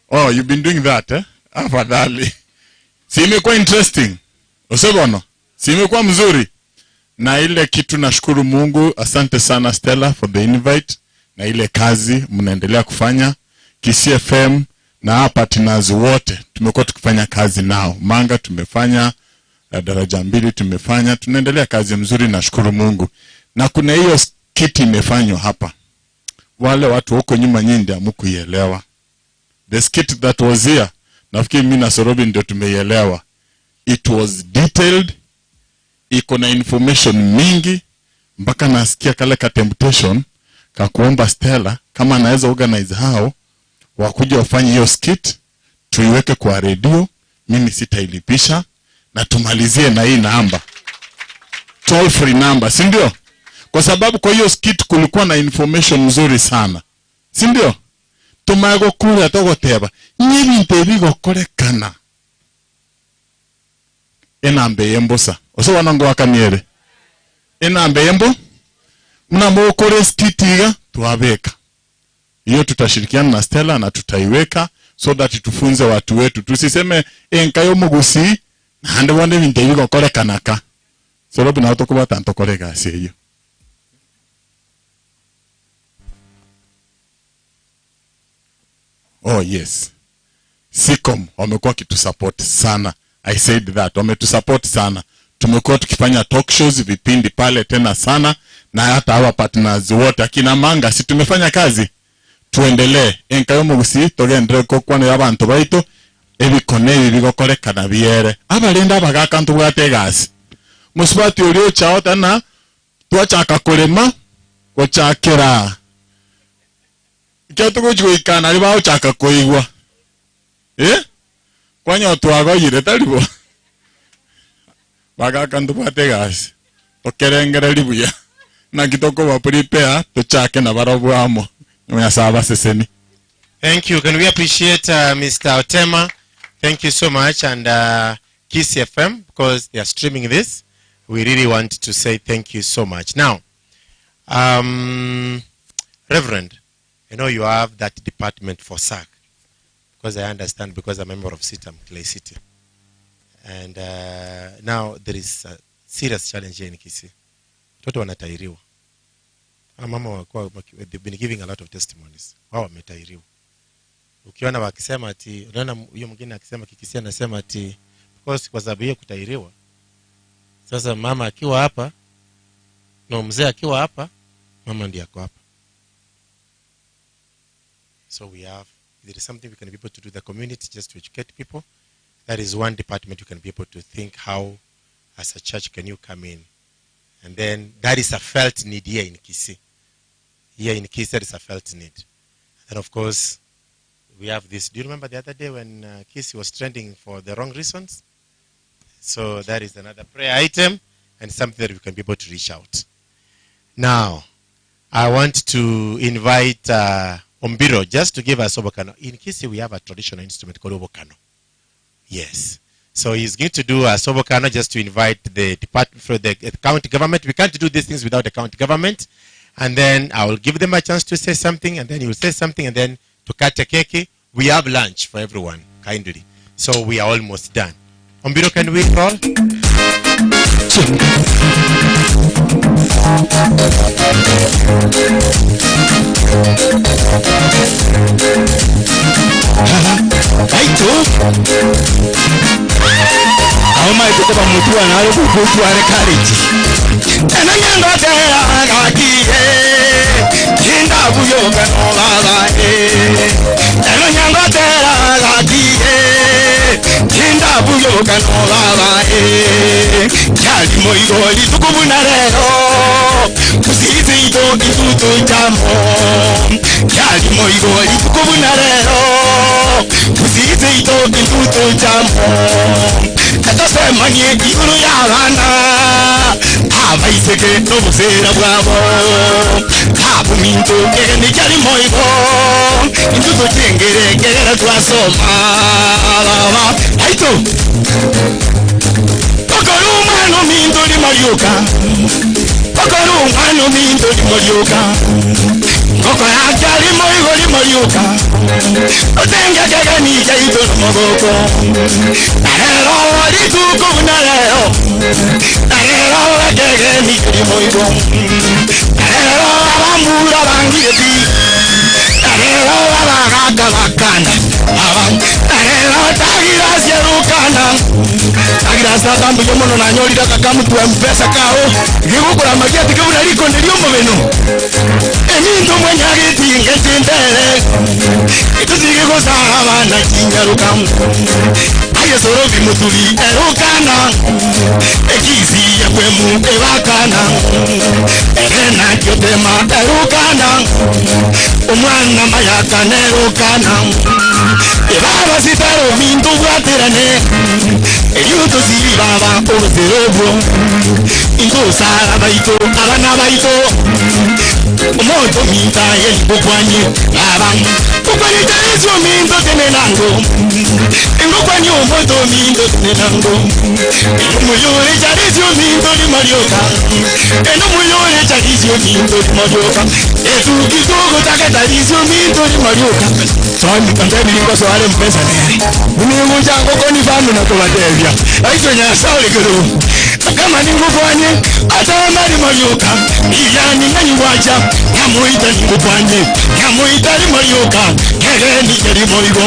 Oh, you've been doing that, eh? Afadhali. Si imekuwa interesting. Usegono. Si imekuwa mzuri. Na ile kitu nashukuru Mungu. Asante sana Stella for the invite. Na ile kazi mnaendelea kufanya. Kisii FM na partners wote tumekuwa tukifanya kazi nao. Manga tumefanya, Daraja Mbili tumefanya, tunaendelea kazi mzuri, nashukuru Mungu. Na kuna hiyo skiti imefanywa hapa. Wale watu huko nyuma nyingi hamkuielewa. The skit that was here, nafikiri mimi na Sorobi ndio tumeielewa. It was detailed, iko na information mingi, mpaka nasikia kale ka temptation kakuomba Stella kama anaweza organize hao wakuja wafanye hiyo skit, tuiweke kwa radio, mimi sitailipisha, na tumalizie na hii namba. Toll free number, si ndio? Kwa sababu kwa hiyo skit kulikuwa na information nzuri sana. Si ndio? Tumago kule togoteba. Nyibi ntebigo korekana. Enambe yembosa. Oso wanango wakaniere. Enambe yembo. Mnambo kore skitiga tuwabeka. Hiyo tutashirikiana na Stella na tutaiweka so that tufunze watu wetu. Tusiseme Enkayo Mugusi na ande wande ntebigo korekana ka. Sorobi na otokuba tanto koreka asiyo. Oh yes. Cecome wamekuwa kitusupport sana. I said that. Wametusupport sana. Tumekuwa tukifanya talk shows, vipindi pale tena sana, na hata hawa partners wote akina Manga si tumefanya kazi. tuendelee enkayo mugusi togendere ko kwana abantu baito ebikone ebi bigokorekana biere abalenda abagaka ntubwate gasi musubati uri chao tana twachaka kurema gochakera kyoto gochwikana ari bawo chaka koigwa kwanya twagoyire taribo bagaka ntubwate gasi tokerengere libuya na kitoko wa prepare tuchake na barobwamo nyasaba seseni. Thank you. Can we appreciate Mr. Otema? Thank you so much. And Kiss FM, because they are streaming this. We really want to say thank you so much. Now, Reverend, I know you have that department for SAC, because I understand, because I'm a member of Cecome, Clay City. And now there is a serious challenge here in Kisii. Toto wanatairiwa. Mama they've been giving a lot of testimonies. Wao wametairiwa. Ukiona wakisema ati, unaona huyo mwingine akisema Kikisia anasema ati because kwa sababu hiyo kutairiwa. Sasa mama akiwa hapa na mzee akiwa hapa, mama ndiye ako hapa. So we have, there is something we can be able to do the community just to educate people. That is one department you can be able to think how as a church can you come in. And then that is a felt need here in Kisii. Here in Kisii there is a felt need. And of course we have this. Do you remember the other day when Kisii was trending for the wrong reasons? So that is another prayer item and something that we can be able to reach out. Now, I want to invite Ombiro just to give us Obokano. In Kisii we have a traditional instrument called Obokano. Yes. So he's going to do a Sobokano just to invite the department for the county government. We can't do these things without the county government. And then I will give them a chance to say something, and then he will say something, and then to cut a cake. We have lunch for everyone, kindly. So we are almost done. Ombiro, can we call? Auma ikuta ba mutua na alo kukutu are kariti. Ena nyanga tera gakiye. Jinda buyoga no baba Ena nyanga tera gakiye. Jinda buyoga no baba Yali moigoli tukubuna lero. Kusizi ito kitutu jamo. Yali moigoli tukubuna lero. Kusizi ito kitutu jamo. Katase manye iguru yabana abaiseke no busera bwabo habu minto kene cyari moibo intuto tengere kera twasoma baba aito Pokoruma no minto di Marioka Pokoruma no minto di Marioka Koko akari moigo di Marioka Otenga kega ni jaito no mogoko Narero di tuko narero Narero kege ni di moigo Narero abambura bangireti Narero abagaka bakana Narero tagira sierukana Tagira sasa mbuyo mono na nyori daka kamutu mpesa kao Gigukura mageti kibuna liko ndio mobeno Eminto mwanyageti ngetindele Ituzige kozaba na kinyaruka Aye sorobi mutuli erukana Ekizi yakwemu ebakana Erena kyotema erukana Omwana mayaka nerukana Ebaba sitaro mintu bwaterane Eyuto ziri baba ozerobo Ingo sara baito abana baito Omoto minta yeli bukwanye abang Bukwanye tarezo minto tenenango Ingo kwanye omoto minto tenenango Eno muyore tarezo minto di Marioka Eno muyore tarezo minto di Marioka Etu kitogo take tarezo minto di Marioka Swami kantebi lingo swale mpesa nere Umiungu jango koni famu na kubatevya Aito nyasawli kuru Kama ningukwanye Atama di Marioka Iyani nani wacha Nyamuita ningukwanye Nyamuita di Marioka Kere ni keri moigo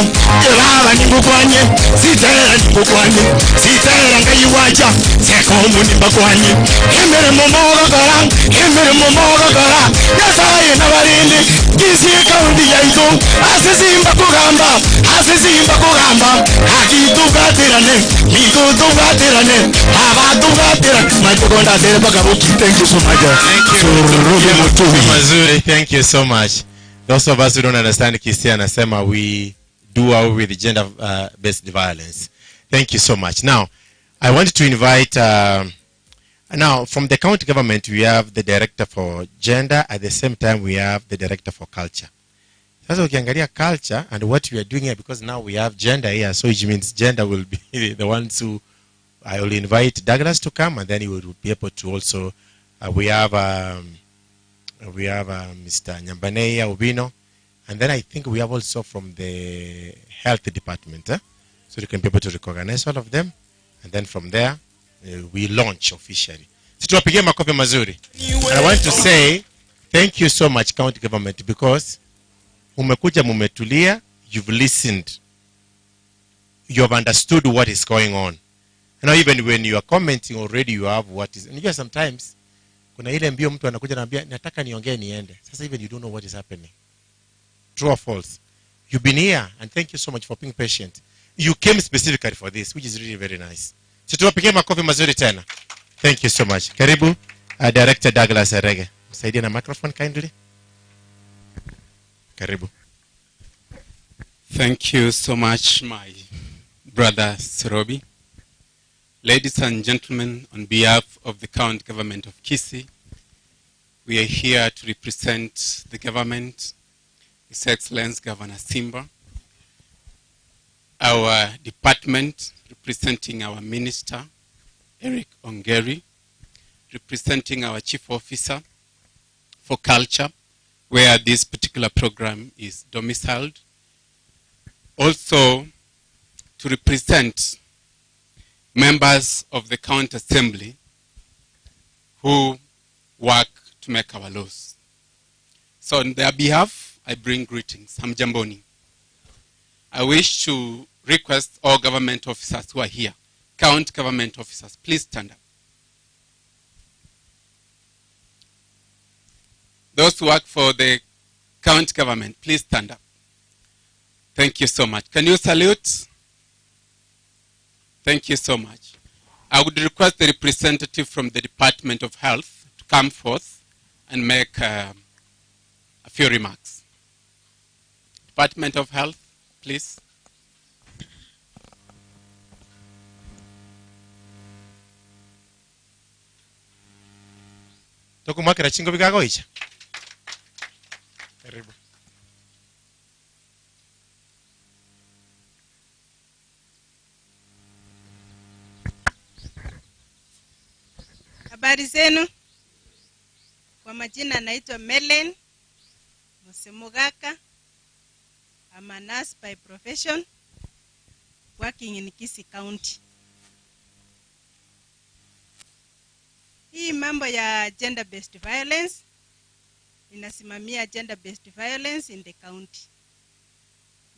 Ebaba ningukwanye Sitera ningukwanye Sitera ngai wacha Cecome nimbakwanye Emere momoga kara Emere momoga kara Yasaye na barindi Kisii County yaitu asizimba kugamba akitugatirane mitutugatirane abatugatirane machokonda tere bakabuki. Thank you so much. Thank you so much. Those of us who don't understand Kisii anasema we do away with gender based violence. Thank you so much. Now I want to invite now from the county government we have the director for gender, at the same time we have the director for culture. Sasa ukiangalia culture and what we are doing here, because now we have gender here, so it means gender will be the ones who I will invite Douglas to come, and then he will be able to also we have Mr. Nyambaneya Ubino, and then I think we have also from the health department, so you can be able to recognize all of them, and then from there we launch officially. Situwapigie makofi mazuri. And I want to say thank you so much county government, because umekuja mumetulia, you've listened, you have understood what is going on. You know, even when you are commenting already you have what is, and you know, sometimes kuna ile mbio mtu anakuja anambia nataka niongee niende. Sasa even you don't know what is happening. True or false? You've been here, and thank you so much for being patient. You came specifically for this, which is really very nice. So tuwapigie makofi mazuri tena. Thank you so much. Karibu Director Douglas Arege. Msaidia na microphone kindly. Karibu. Thank you so much, my brother Serobi. Ladies and gentlemen, on behalf of the county government of Kisii, we are here to represent the government, His Excellency Governor Simba, our department representing our minister, Eric Ongeri, representing our chief officer for culture, where this particular program is domiciled. Also to represent members of the county assembly who work to make our laws. So on their behalf, I bring greetings. Hamjamboni. I wish to request all government officers who are here, county government officers, please stand up. Those who work for the county government, please stand up. Thank you so much. Can you salute? Thank you so much. I would request the representative from the Department of Health to come forth and make a few remarks. Department of Health, please. Tokumwakira chingo bikago icha. Karibu. Habari zenu? Kwa majina naitwa Melen Musemugaka. I'm a nurse by profession working in Kisii County. Hii mambo ya gender based violence, inasimamia gender based violence in the county.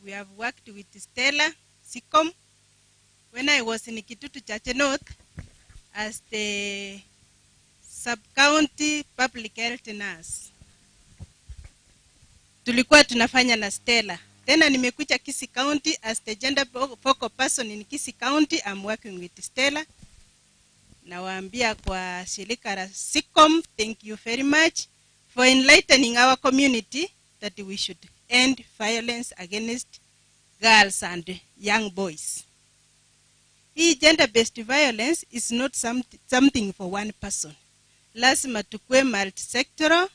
We have worked with Stella Cecome when I was in Kitutu Chache North as the sub-county public health nurse. Tulikuwa tunafanya na Stella. Tena nimekuja Kisii County as the gender focal person in Kisii County. I'm working with Stella. Nawaambia kwa shirika la Cecome, thank you very much for enlightening our community that we should end violence against girls and young boys. Hii gender-based violence is not something for one person. Lazima tukue multi-sectoral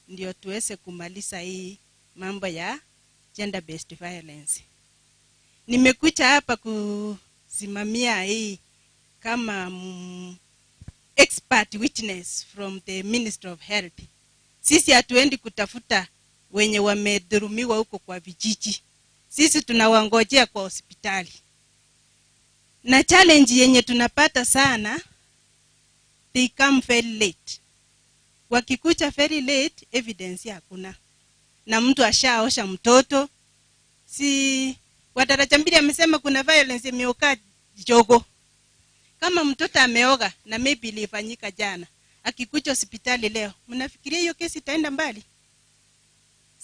ndio tuweze kumaliza hii mambo ya gender-based violence. Nimekuja hapa kusimamia hii kama expert witness from the Ministry of Health. Sisi hatuendi kutafuta wenye wamedhulumiwa huko kwa vijiji. Sisi tunawangojea kwa hospitali. Na challenge yenye tunapata sana, they come very late. Wakikucha very late, evidence hakuna. Na mtu ashaosha mtoto. Si wadaraja mbili amesema kuna violence imeoka jogo. Kama mtoto ameoga na maybe ilifanyika jana, akikuja hospitali leo, mnafikiria hiyo kesi itaenda mbali?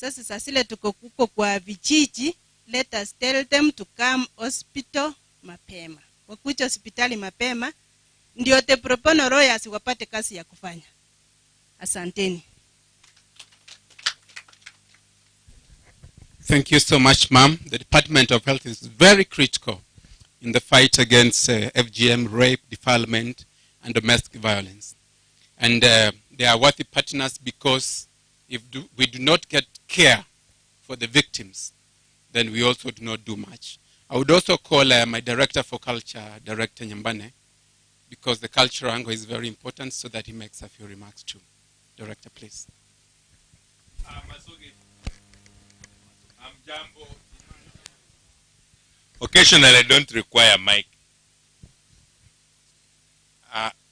Sasa zile tuko kuko kwa vijiji, let us tell them to come hospital mapema. Wakuja hospitali mapema ndio the pro bono lawyers wapate kazi ya kufanya. Asanteni. Thank you so much, ma'am. The Department of Health is very critical in the fight against FGM, rape, defilement, and domestic violence. And they are worthy partners because if we do not get care for the victims, then we also do not do much. I would also call my Director for Culture, Director Nyambane, because the cultural angle is very important, so that he makes a few remarks too. Director, please. Occasionally, I don't require mic.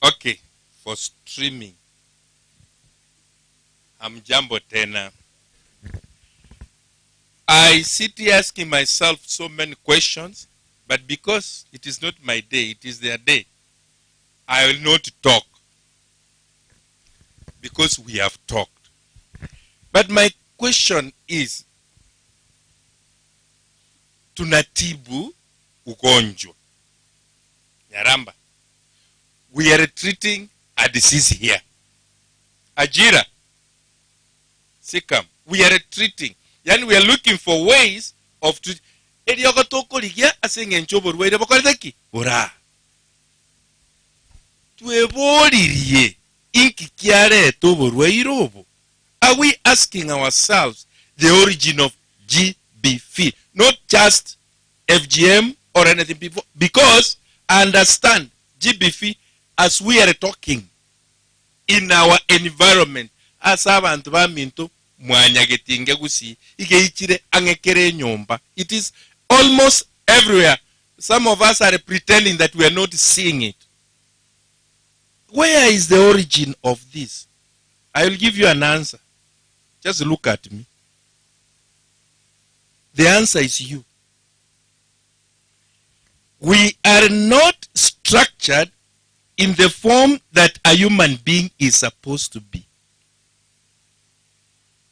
Okay, for streaming. I'm Jambo Tena. I sit here asking myself so many questions, but because it is not my day, it is their day, I will not talk. Because we have talked. But my question is, tunatibu ugonjwa. Nyaramba. We are treating a disease here. Ajira. Cecome. We are treating. Yani we are looking for ways of treating. Eliogotoko ligia asenge nchobo ruwaide bakoreteki. Ura. Tuebolirie. Inki kiare tobo ruwairobo. Are we asking ourselves the origin of GBV? Not just FGM or anything before. Because I understand GBV as we are talking in our environment. As abantu baminto mwanyagetinge gusi igeichire angekere nyomba. It is almost everywhere. Some of us are pretending that we are not seeing it. Where is the origin of this? I will give you an answer. Just look at me. The answer is you. We are not structured in the form that a human being is supposed to be.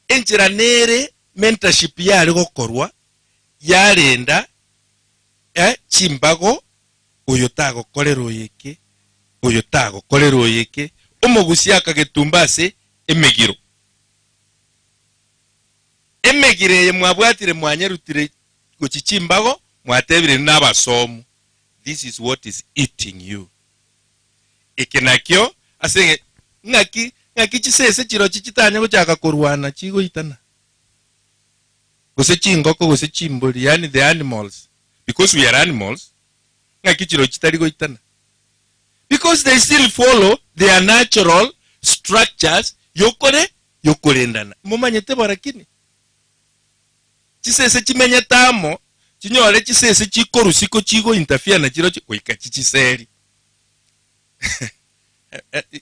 Enchiranere mentorship yale gokorwa yarenda chimbago oyotago kolero yeke oyotago kolero yeke omogusi akagetumbase emegiro emegire mwabwatire mwanyerutire gochichimbago mwatebire nabasomu. This is what is eating you. Ekenakyo asenge ngaki chisese chiro chichitanya gochaka korwana chigo itana gose chingoko gose chimboli, yani the animals, because we are animals, ngaki chiro chitari go itana because they still follow their natural structures. Yokorendana mumanyete barakini chisese chimenyetamo chinyore chisese chikorusiko chigo interfere na chiro chikoika chichiseri.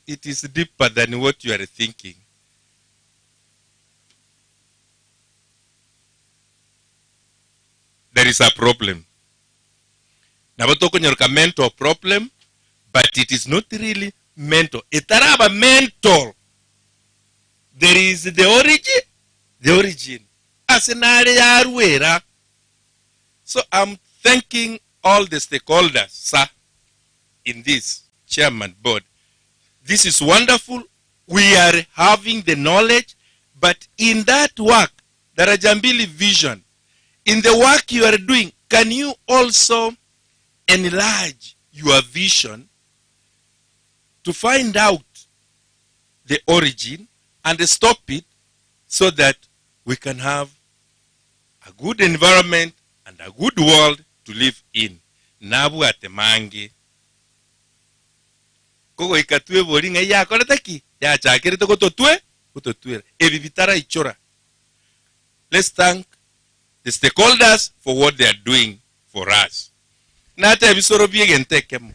It is deeper than what you are thinking. There is a problem. Nabatoko nyorka mental problem, but it is not really mental. Itaraba mental. There is the origin. Asenare yarwera. So I'm thanking all the stakeholders, sir, in this chairman board. This is wonderful. We are having the knowledge, but in that work, the Rajambili vision, in the work you are doing, can you also enlarge your vision to find out the origin and stop it so that we can have a good environment and a good world to live in? Nabu atemange. Kogo ikatue boringa ya koretaki ya chakere to kutotue ebibitara ichora. Let's thank the stakeholders for what they are doing for us. Nata ebisoro biegentekemo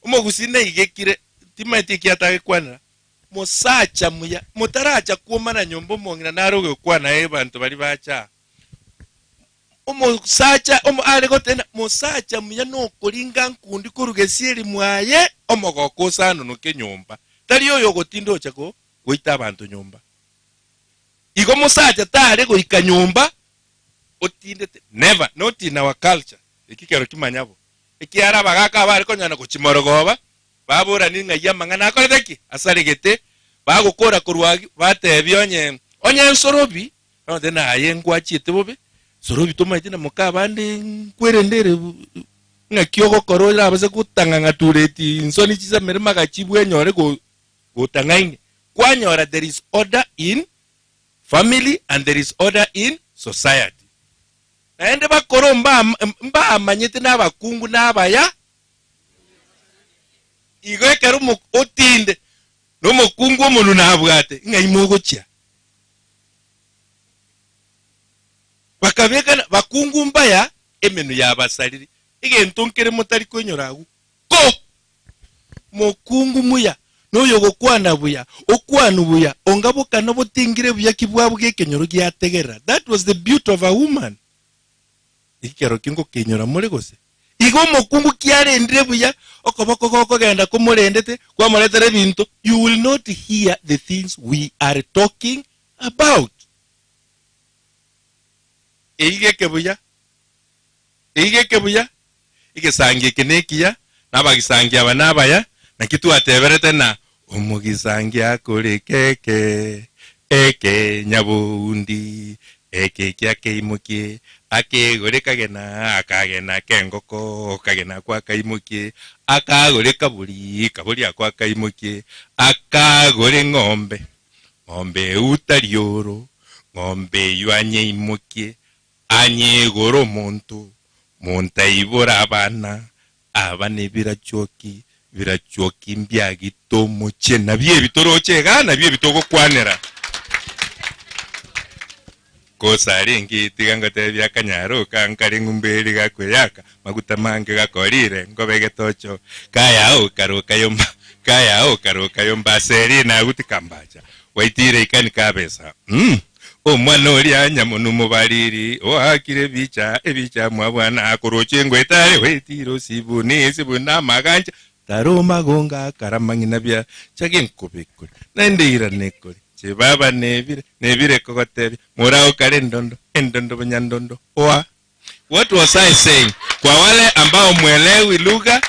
omogusine igekire timaitiki atake kwana mosacha muya motaracha kuomana nyombo mongira naroge kwana ebantu bali bacha omosacha arego tena mosacha muya no kolinga nkundi kurugesieri mwaye omogoko sano no kenyomba tali oyo gotindo chako goita abantu nyomba. igo musacha tare goika nyumba otindete never, not in our culture. Ikikero kimanyabo ikiara bagaka bari konyana kuchimorogoba babura ninga yamangana akoreteki asaregete bagukora kurwagi batebye onye nsorobi no tena ayengwa chite bobe sorobi tomaitena mukabande kwerendere nga kioko korora abaze kutanga ngatureti nsoni chiza merema gachibwe nyore go tangaine kwanyora. There is order in family and there is order in society. Naende bakoro mba amanyete n'abakungu n'abaya igwekero mu otinde no mukungu omuntu nabwate nga imogocha bakabeka bakungu mbaya emenu yabasaliri igentonkere mutari kwenyoragu ko mukungu muya noyo gokwana buya okwana buya ongaboka no botingire buya kibwabwe kenyoro gyategera. That was the beauty of a woman. Ikero kingo kenyora muri gose igo mukungu kyarendire buya okoboko koko genda kumurendete kwa muretere bintu. You will not hear the things we are talking about. Igeke buya igesangie kenekia nabagisangia banabaya na kitu ateberete na umugisangia kuri keke eke nyabundi eke kyake imukie akegore kagena akagena kengoko kagena kwa kaimukie akagore kaburi akwa kaimukie akagore ng'ombe utarioro ng'ombe yuanye imukie anye goro muntu ibora abana birachoki mbyagito muche nabye bitoroche gana bye bitoko kwanera kosa ringi tiganga tebya kanyaro kankari ngumberi gakweyaka maguta mange gakorire ngobege tocho kaya karuka yomba seri na gutikambacha waitire ikani kabesa omwana oli anyamuntu mubaliri ohakire ebicha mwabwana akoroche ngwetare waitiro sibuna maganja taroma gonga karamangina bya chagenkobekore nendira nekore chebaba nebire kokotebi murao kale endondo bunyandondo oa. What was I saying? Kwa wale ambao mwelewi lugha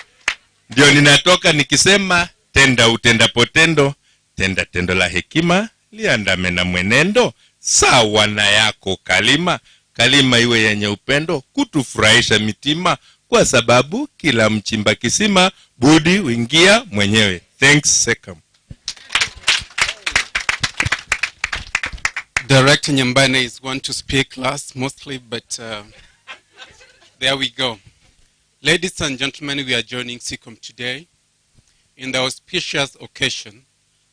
ndio ninatoka nikisema tenda utenda potendo tenda tendo la hekima liandame na mwenendo sawa na yako kalima iwe yenye upendo kutufurahisha mitima kwa sababu kila mchimba kisima budi uingia mwenyewe. Thanks Cecome. Director Nyambane is going to speak last mostly, but there we go. Ladies and gentlemen, we are joining Cecome today in the auspicious occasion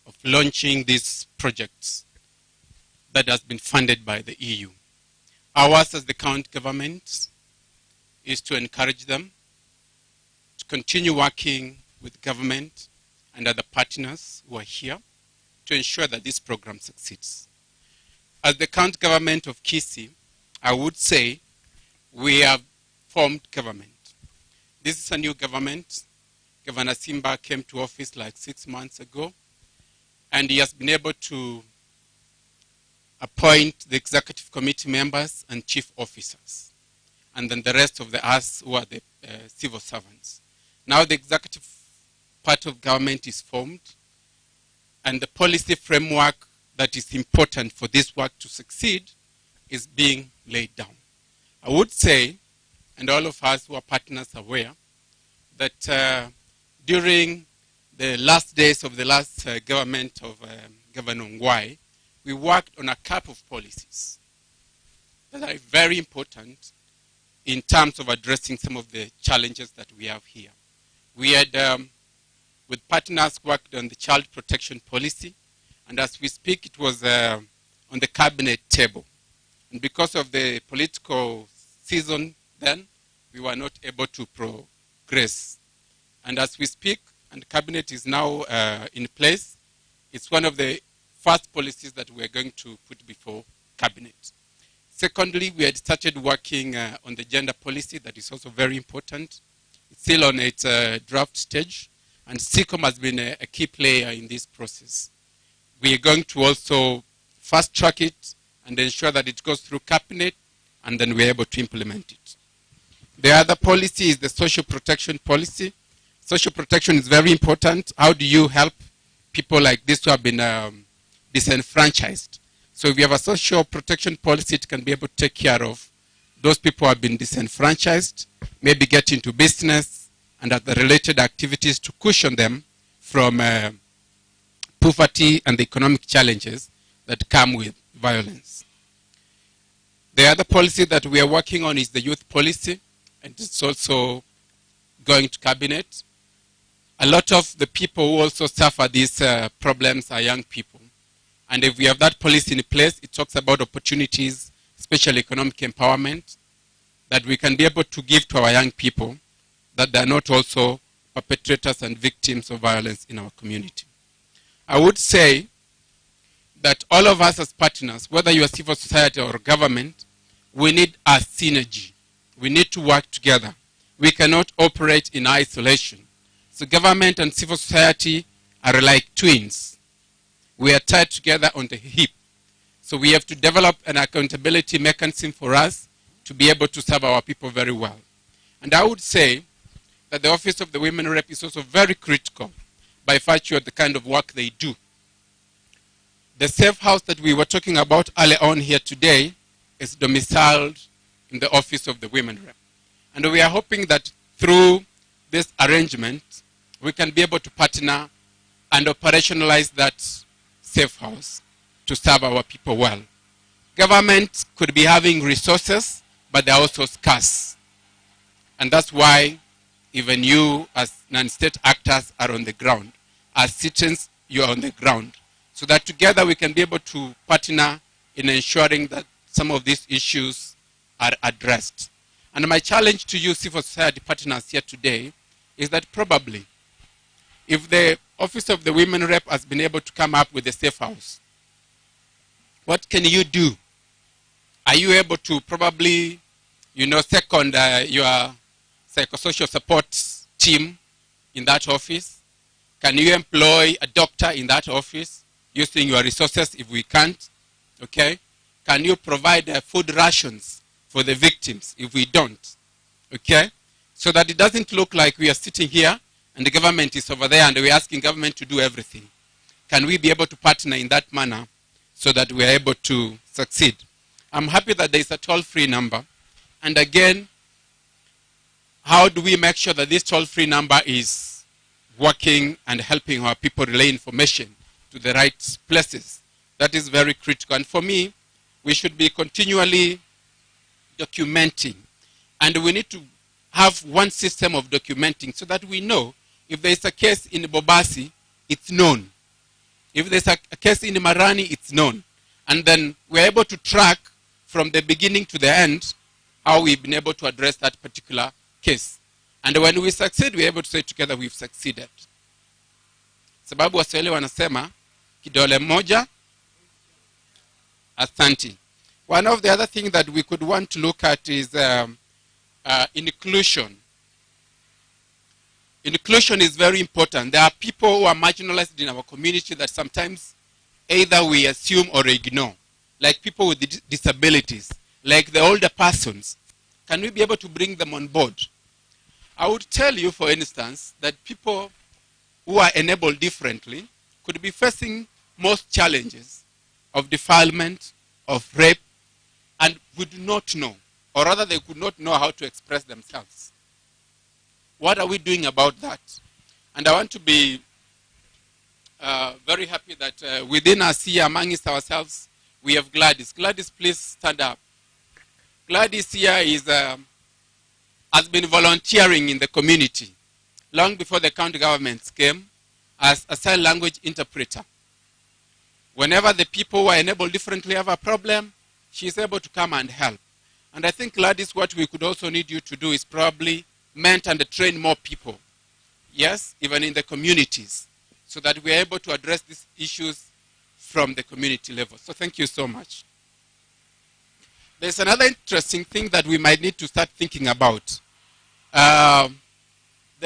of launching these projects that has been funded by the EU. Ours as the county government is to encourage them to continue working with government and other partners who are here to ensure that this program succeeds. As the county government of Kisii, I would say we have formed government. This is a new government. Governor Simba came to office like 6 months ago, and he has been able to appoint the executive committee members and chief officers, and then the rest of us who are the civil servants. Now the executive part of government is formed, and the policy framework that is important for this work to succeed is being laid down. I would say, and all of us who are partners are aware, that during the last days of the last government of Governor Ngwai, we worked on a couple of policies that are very important in terms of addressing some of the challenges that we have here. We had, with partners, worked on the child protection policy, and as we speak, it was on the cabinet table. And because of the political season then, we were not able to progress. And as we speak, and the cabinet is now in place, it's one of the first policies that we're going to put before cabinet. Secondly, we had started working on the gender policy that is also very important. It's still on its draft stage, and Cecome has been a key player in this process. We are going to also fast track it and ensure that it goes through cabinet, and then we're able to implement it. The other policy is the social protection policy. Social protection is very important. How do you help people like this who have been disenfranchised? So if you have a social protection policy, it can be able to take care of those people who have been disenfranchised, maybe get into business and other related activities to cushion them from poverty and the economic challenges that come with violence. The other policy that we are working on is the youth policy, and it's also going to cabinet. A lot of the people who also suffer these problems are young people. And if we have that policy in place, it talks about opportunities, especially economic empowerment, that we can be able to give to our young people, that they are not also perpetrators and victims of violence in our community. I would say that all of us as partners, whether you are civil society or government, we need a synergy. We need to work together. We cannot operate in isolation. So government and civil society are like twins. We are tied together on the hip. So we have to develop an accountability mechanism for us to be able to serve our people very well. And I would say that the Office of the Women Rep is also very critical by virtue of the kind of work they do. The safe house that we were talking about earlier on here today is domiciled in the Office of the Women Rep. And we are hoping that through this arrangement, we can be able to partner and operationalize that safe house to serve our people well. Government could be having resources, but they're also scarce. And that's why even you as non-state actors are on the ground. As citizens, you're on the ground. So that together we can be able to partner in ensuring that some of these issues are addressed. And my challenge to you, civil society partners here today, is that probably if the Office of the Women Rep has been able to come up with a safe house, what can you do? Are you able to probably, second your psychosocial support team in that office? Can you employ a doctor in that office using your resources if we can't? Okay? Can you provide food rations for the victims if we don't? Okay? So that it doesn't look like we are sitting here and the government is over there and we're asking government to do everything. Can we be able to partner in that manner so that we are able to succeed? I'm happy that there is a toll-free number. And again, how do we make sure that this toll-free number is working and helping our people relay information to the right places? That is very critical. And for me, we should be continually documenting. And we need to have one system of documenting so that we know if there is a case in Bobasi, it's known. If there's a case in Marani, it's known. And then we're able to track from the beginning to the end how we've been able to address that particular case. And when we succeed, we're able to say together we've succeeded. Sababu Waswahili wanasema kidole moja asanti. One of the other things that we could want to look at is inclusion. Inclusion is very important. There are people who are marginalized in our community that sometimes either we assume or ignore, like people with disabilities, like the older persons. Can we be able to bring them on board? I would tell you, for instance, that people who are enabled differently could be facing most challenges of defilement, of rape, and would not know, or rather they could not know how to express themselves. What are we doing about that? And I want to be very happy that within us here, amongst ourselves, we have Gladys. Gladys, please stand up. Gladys here has been volunteering in the community long before the county governments came as a sign language interpreter. Whenever the people who are enabled differently have a problem, she is able to come and help. And I think, Gladys, what we could also need you to do is probably mentor and train more people. Yes, even in the communities, so that we are able to address these issues from the community level. So thank you so much. There's another interesting thing that we might need to start thinking about. The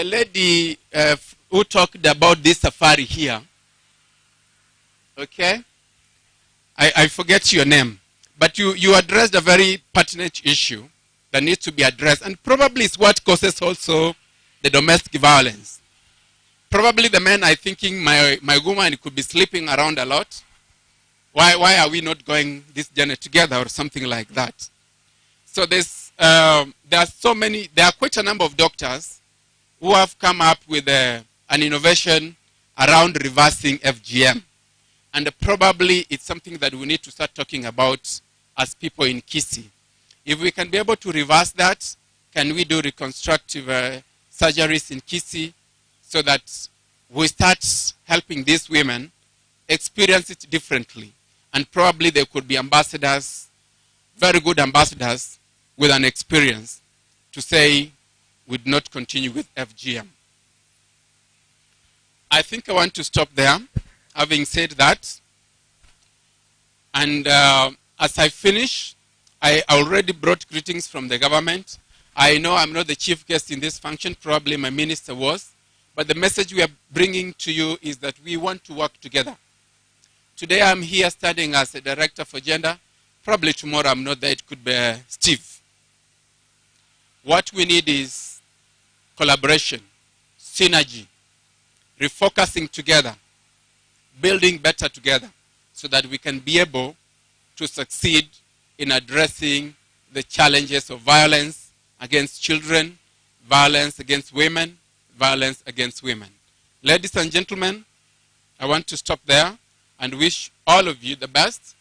lady who talked about this safari here, okay? I forget your name. But you addressed a very pertinent issue that needs to be addressed, and probably it's what causes also the domestic violence. Probably the men are thinking my woman could be sleeping around a lot. Why are we not going this journey together or something like that? So there are quite a number of doctors who have come up with an innovation around reversing FGM. And probably it's something that we need to start talking about as people in Kisii. If we can be able to reverse that, can we do reconstructive surgeries in Kisii so that we start helping these women experience it differently? And probably they could be ambassadors, very good ambassadors with an experience to say we'd not continue with FGM. I think I want to stop there, having said that. And as I finish, I already brought greetings from the government. I know I'm not the chief guest in this function, probably my minister was, but the message we are bringing to you is that we want to work together. Today I'm here standing as a director for gender. Probably tomorrow I'm not there, it could be Steve. What we need is collaboration, synergy, refocusing together, building better together so that we can be able to succeed in addressing the challenges of violence against children, violence against women, violence against women. Ladies and gentlemen, I want to stop there and wish all of you the best.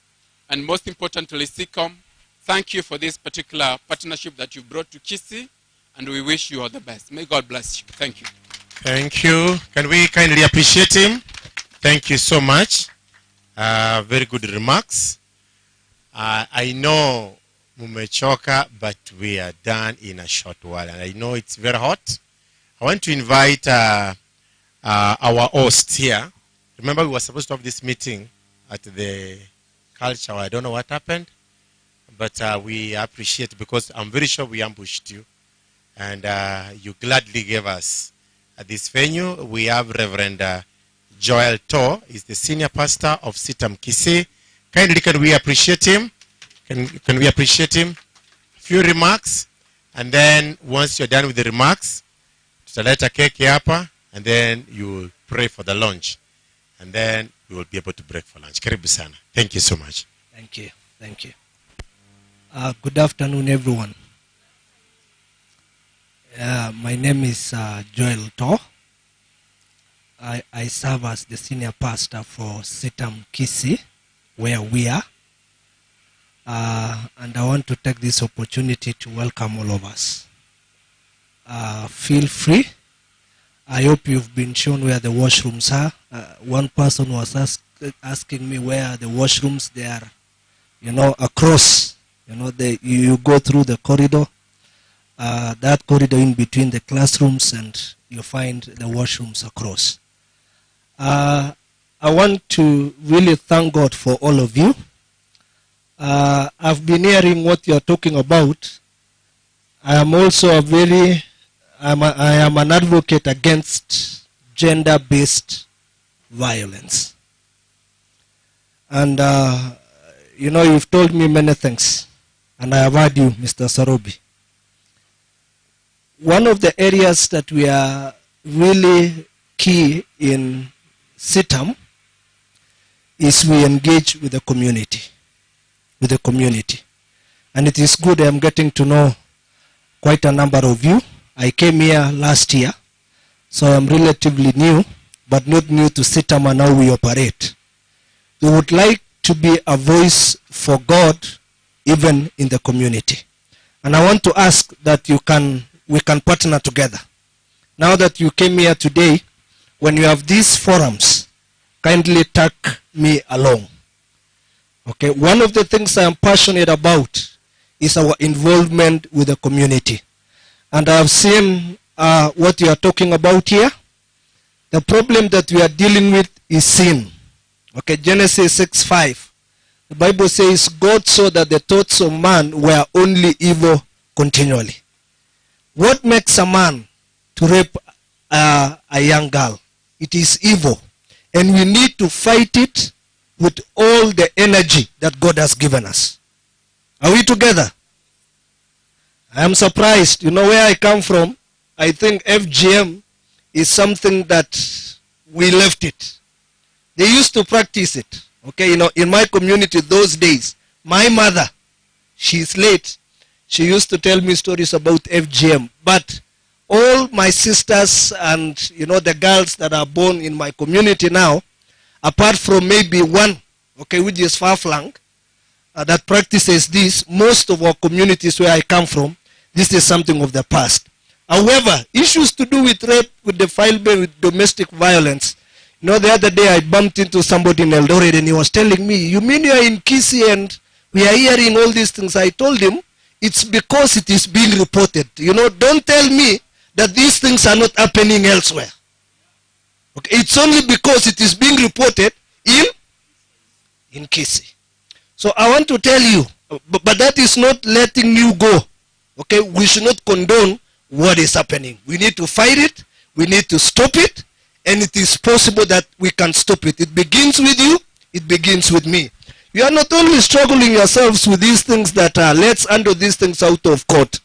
And most importantly, Cecome, thank you for this particular partnership that you brought to Kisii, and we wish you all the best. May God bless you. Thank you. Thank you. Can we kindly appreciate him? Thank you so much. Very good remarks. I know mumechoka, but we are done in a short while, and I know it's very hot. I want to invite our host here. Remember, we were supposed to have this meeting at the culture. I don't know what happened, but we appreciate, because I'm very sure we ambushed you, and you gladly gave us this venue. We have Reverend Joel Tor, is the senior pastor of Cecome Kisii. Kindly, can we appreciate him? Can we appreciate him? A few remarks, and then once you're done with the remarks, tutaleta keki hapa, and then you will pray for the lunch, and then we will be able to break for lunch. Karibu sana. Thank you so much. Thank you. Thank you. Good afternoon, everyone. My name is Joel Tor. I serve as the senior pastor for Cecome Kisii, where we are. And I want to take this opportunity to welcome all of us. Feel free. I hope you've been shown where the washrooms are. One person was asking me where are the washrooms. They are, across. You go through the corridor. That corridor in between the classrooms, and you find the washrooms across. I want to really thank God for all of you. I've been hearing what you're talking about. I am also I am an advocate against gender-based violence. And, you've told me many things, and I have heard you, Mr. Sarobi. One of the areas that we are really key in Cecome is we engage with the community. And it is good I'm getting to know quite a number of you. I came here last year, so I'm relatively new, but not new to Cecome and how we operate. We would like to be a voice for God even in the community. And I want to ask that we can partner together. Now that you came here today, when you have these forums, kindly tag me along. Okay, one of the things I am passionate about is our involvement with the community. And I have seen what you are talking about here. The problem that we are dealing with is sin. Okay, Genesis 6:5. The Bible says, God saw that the thoughts of man were only evil continually. What makes a man to rape a young girl? It is evil. And we need to fight it with all the energy that God has given us. Are we together? I am surprised. You know where I come from? I think FGM is something that we left it. They used to practice it. Okay, you know, in my community those days, my mother, she's late. She used to tell me stories about FGM. But all my sisters and, you know, the girls that are born in my community now, apart from maybe one, okay, which is far-flung, that practices this, most of our communities where I come from, this is something of the past. However, issues to do with rape, with defilement, with domestic violence. You know, the other day I bumped into somebody in Eldoret and he was telling me, you mean you're in Kisii and we are hearing all these things? I told him, it's because it is being reported. You know, don't tell me that these things are not happening elsewhere. Okay, it's only because it is being reported in Kisii. So I want to tell you, but that is not letting you go. Okay, we should not condone what is happening. We need to fight it, we need to stop it, and it is possible that we can stop it. It begins with you, it begins with me. You are not only struggling yourselves with these things that are, let's handle these things out of court.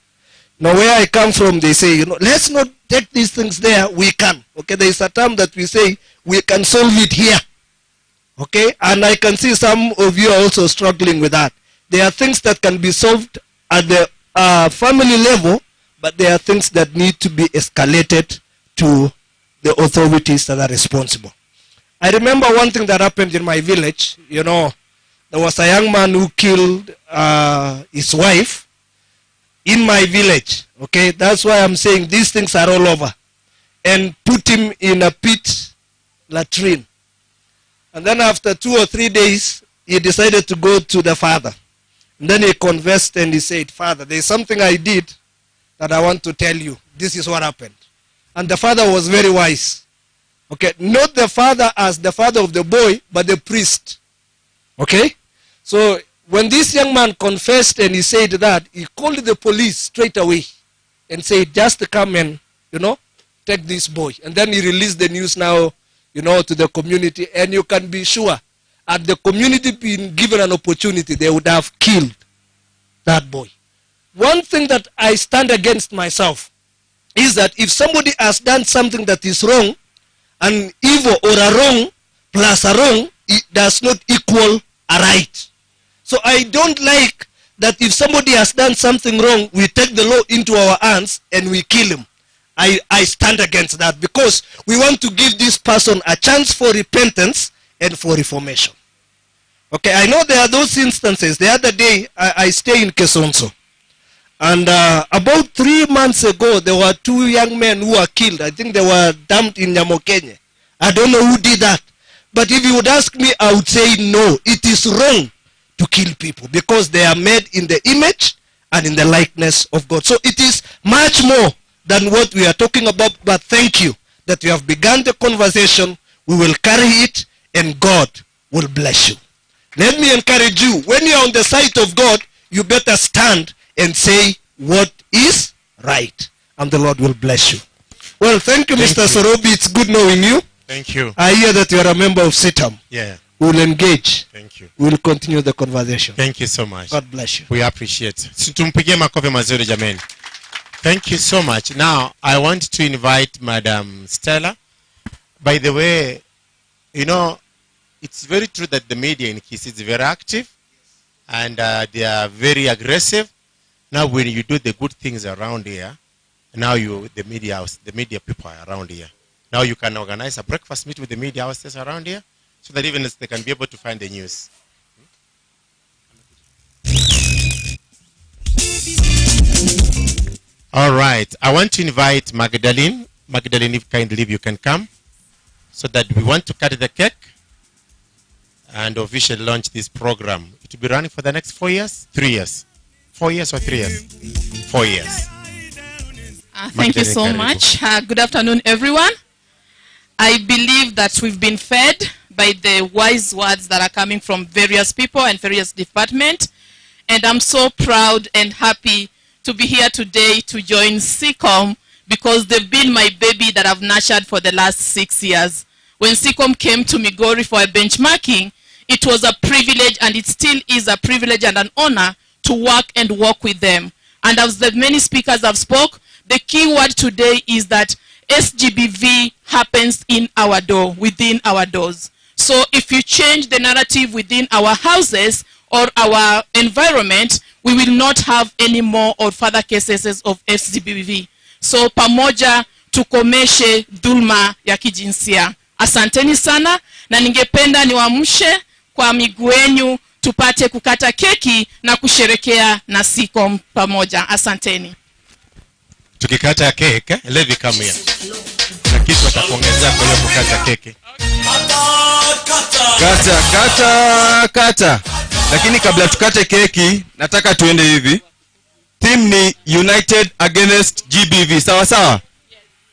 Now where I come from, they say, you know, let's not take these things there, we can. Okay, there is a term that we say, we can solve it here. Okay, and I can see some of you are also struggling with that. There are things that can be solved at the family level, but there are things that need to be escalated to the authorities that are responsible. I remember one thing that happened in my village. You know, there was a young man who killed his wife in my village. Okay, that's why I'm saying these things are all over. And put him in a pit latrine. And then after 2 or 3 days, he decided to go to the father. And then he confessed and he said, Father, there's something I did that I want to tell you. This is what happened. And the father was very wise. Okay, not the father as the father of the boy, but the priest. Okay? So when this young man confessed and he said that, he called the police straight away and said, just come and, you know, take this boy. And then he released the news now, you know, to the community. And you can be sure, had the community been given an opportunity, they would have killed that boy. One thing that I stand against myself is that if somebody has done something that is wrong, an evil or a wrong plus a wrong, it does not equal a right. So I don't like that if somebody has done something wrong, we take the law into our hands and we kill him. I stand against that because we want to give this person a chance for repentance and for reformation. Okay, I know there are those instances. The other day, I stay in Kesonso. And about 3 months ago, there were 2 young men who were killed. I think they were dumped in Nyamokenye. I don't know who did that. But if you would ask me, I would say no. It is wrong to kill people because they are made in the image and in the likeness of God. So it is much more than what we are talking about. But thank you that you have begun the conversation. We will carry it and God will bless you. Let me encourage you. When you are on the side of God, you better stand and say what is right. And the Lord will bless you. Well, thank you, Mr. Sorobi. It's good knowing you. Thank you. I hear that you are a member of Cecome. Yeah. We will engage. Thank you. We will continue the conversation. Thank you so much. God bless you. We appreciate. Tumpigie makofi mazuri jameni. Thank you so much. Now, I want to invite Madam Stella. By the way, you know, it's very true that the media in Kisii is very active and they are very aggressive. Now, when you do the good things around here, now the media people are around here. Now you can organize a breakfast meet with the media houses around here so that even they can be able to find the news. All right. I want to invite Magdalene. Magdalene, if kindly you can come so that we want to cut the cake and officially launch this program. It will be running for the next 4 years, 3 years. 4 years or 3 years? 4 years. Thank you so much. Good afternoon, everyone. I believe that we've been fed by the wise words that are coming from various people and various departments. And I'm so proud and happy to be here today to join Cecome because they've been my baby that I've nurtured for the last 6 years. When Cecome came to Migori for a benchmarking, it was a privilege and it still is a privilege and an honor to work and walk with them. And as the many speakers have spoke, the key word today is that SGBV happens in our door, within our doors. So if you change the narrative within our houses or our environment, we will not have any more or further cases of SGBV. So pamoja tukomeshe dhulma ya kijinsia. Asanteni sana, na ningependa niwaamshe kwa miguu yenu tupate kukata keki na kusherekea na Cecome pamoja. Asanteni. Tukikata keki, Levi come here. Na kitu atakuongezea kwa hiyo kukata keki. Kata. Lakini kabla tukate keki, nataka tuende hivi. Team ni United Against GBV. Sawa sawa?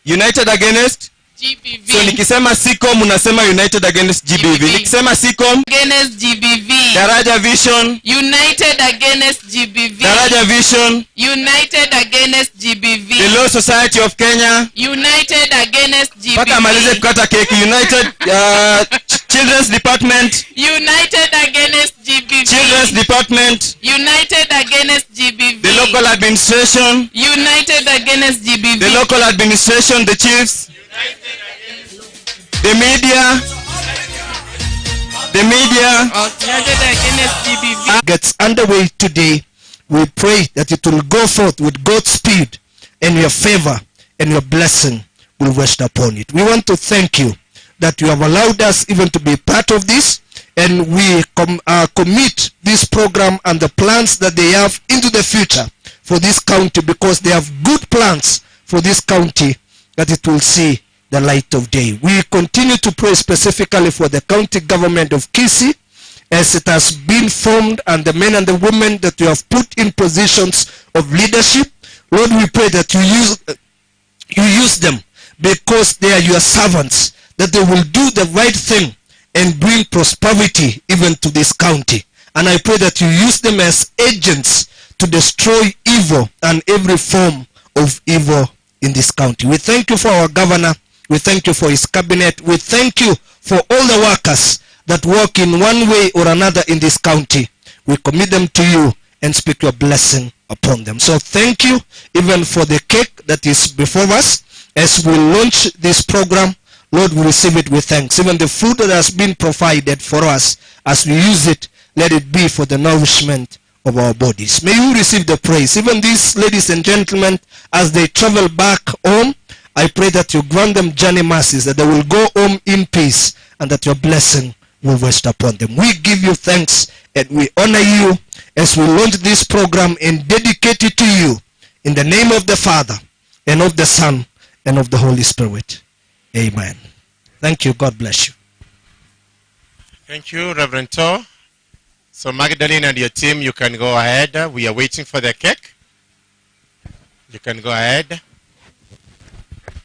United Against GBV. So nikisema Cecome unasema United Against GBV. Nikisema Cecome Against GBV. Daraja Vision United Against GBV. Daraja Vision United Against GBV. The Law Society of Kenya United Against GBV. Paka malize kukata keki. United Children's Department United Against GBV. Children's Department United Against GBV. The local administration United Against GBV. The local administration, the chiefs, the media United Against GBV. Gets underway today. We pray that it will go forth with God's speed, and your favor and your blessing will rest upon it. We want to thank you that you have allowed us even to be part of this, and we commit this program and the plans that they have into the future for this county, because they have good plans for this county, that it will see the light of day. We continue to pray specifically for the county government of Kisii, as it has been formed, and the men and the women that you have put in positions of leadership. Lord, we pray that you use them, because they are your servants, that they will do the right thing and bring prosperity even to this county. And I pray that you use them as agents to destroy evil and every form of evil in this county. We thank you for our governor. We thank you for his cabinet. We thank you for all the workers that work in one way or another in this county. We commit them to you and speak your blessing upon them. So thank you even for the cake that is before us. As we launch this program, Lord, we receive it with thanks. Even the food that has been provided for us, as we use it, let it be for the nourishment of our bodies. May you receive the praise. Even these ladies and gentlemen, as they travel back home, I pray that you grant them journey mercies, that they will go home in peace, and that your blessing will rest upon them. We give you thanks and we honor you as we launch this program and dedicate it to you, in the name of the Father and of the Son and of the Holy Spirit. Amen. Thank you. God bless you. Thank you, Reverend Tor. So Magdalene and your team, you can go ahead. We are waiting for the cake. You can go ahead.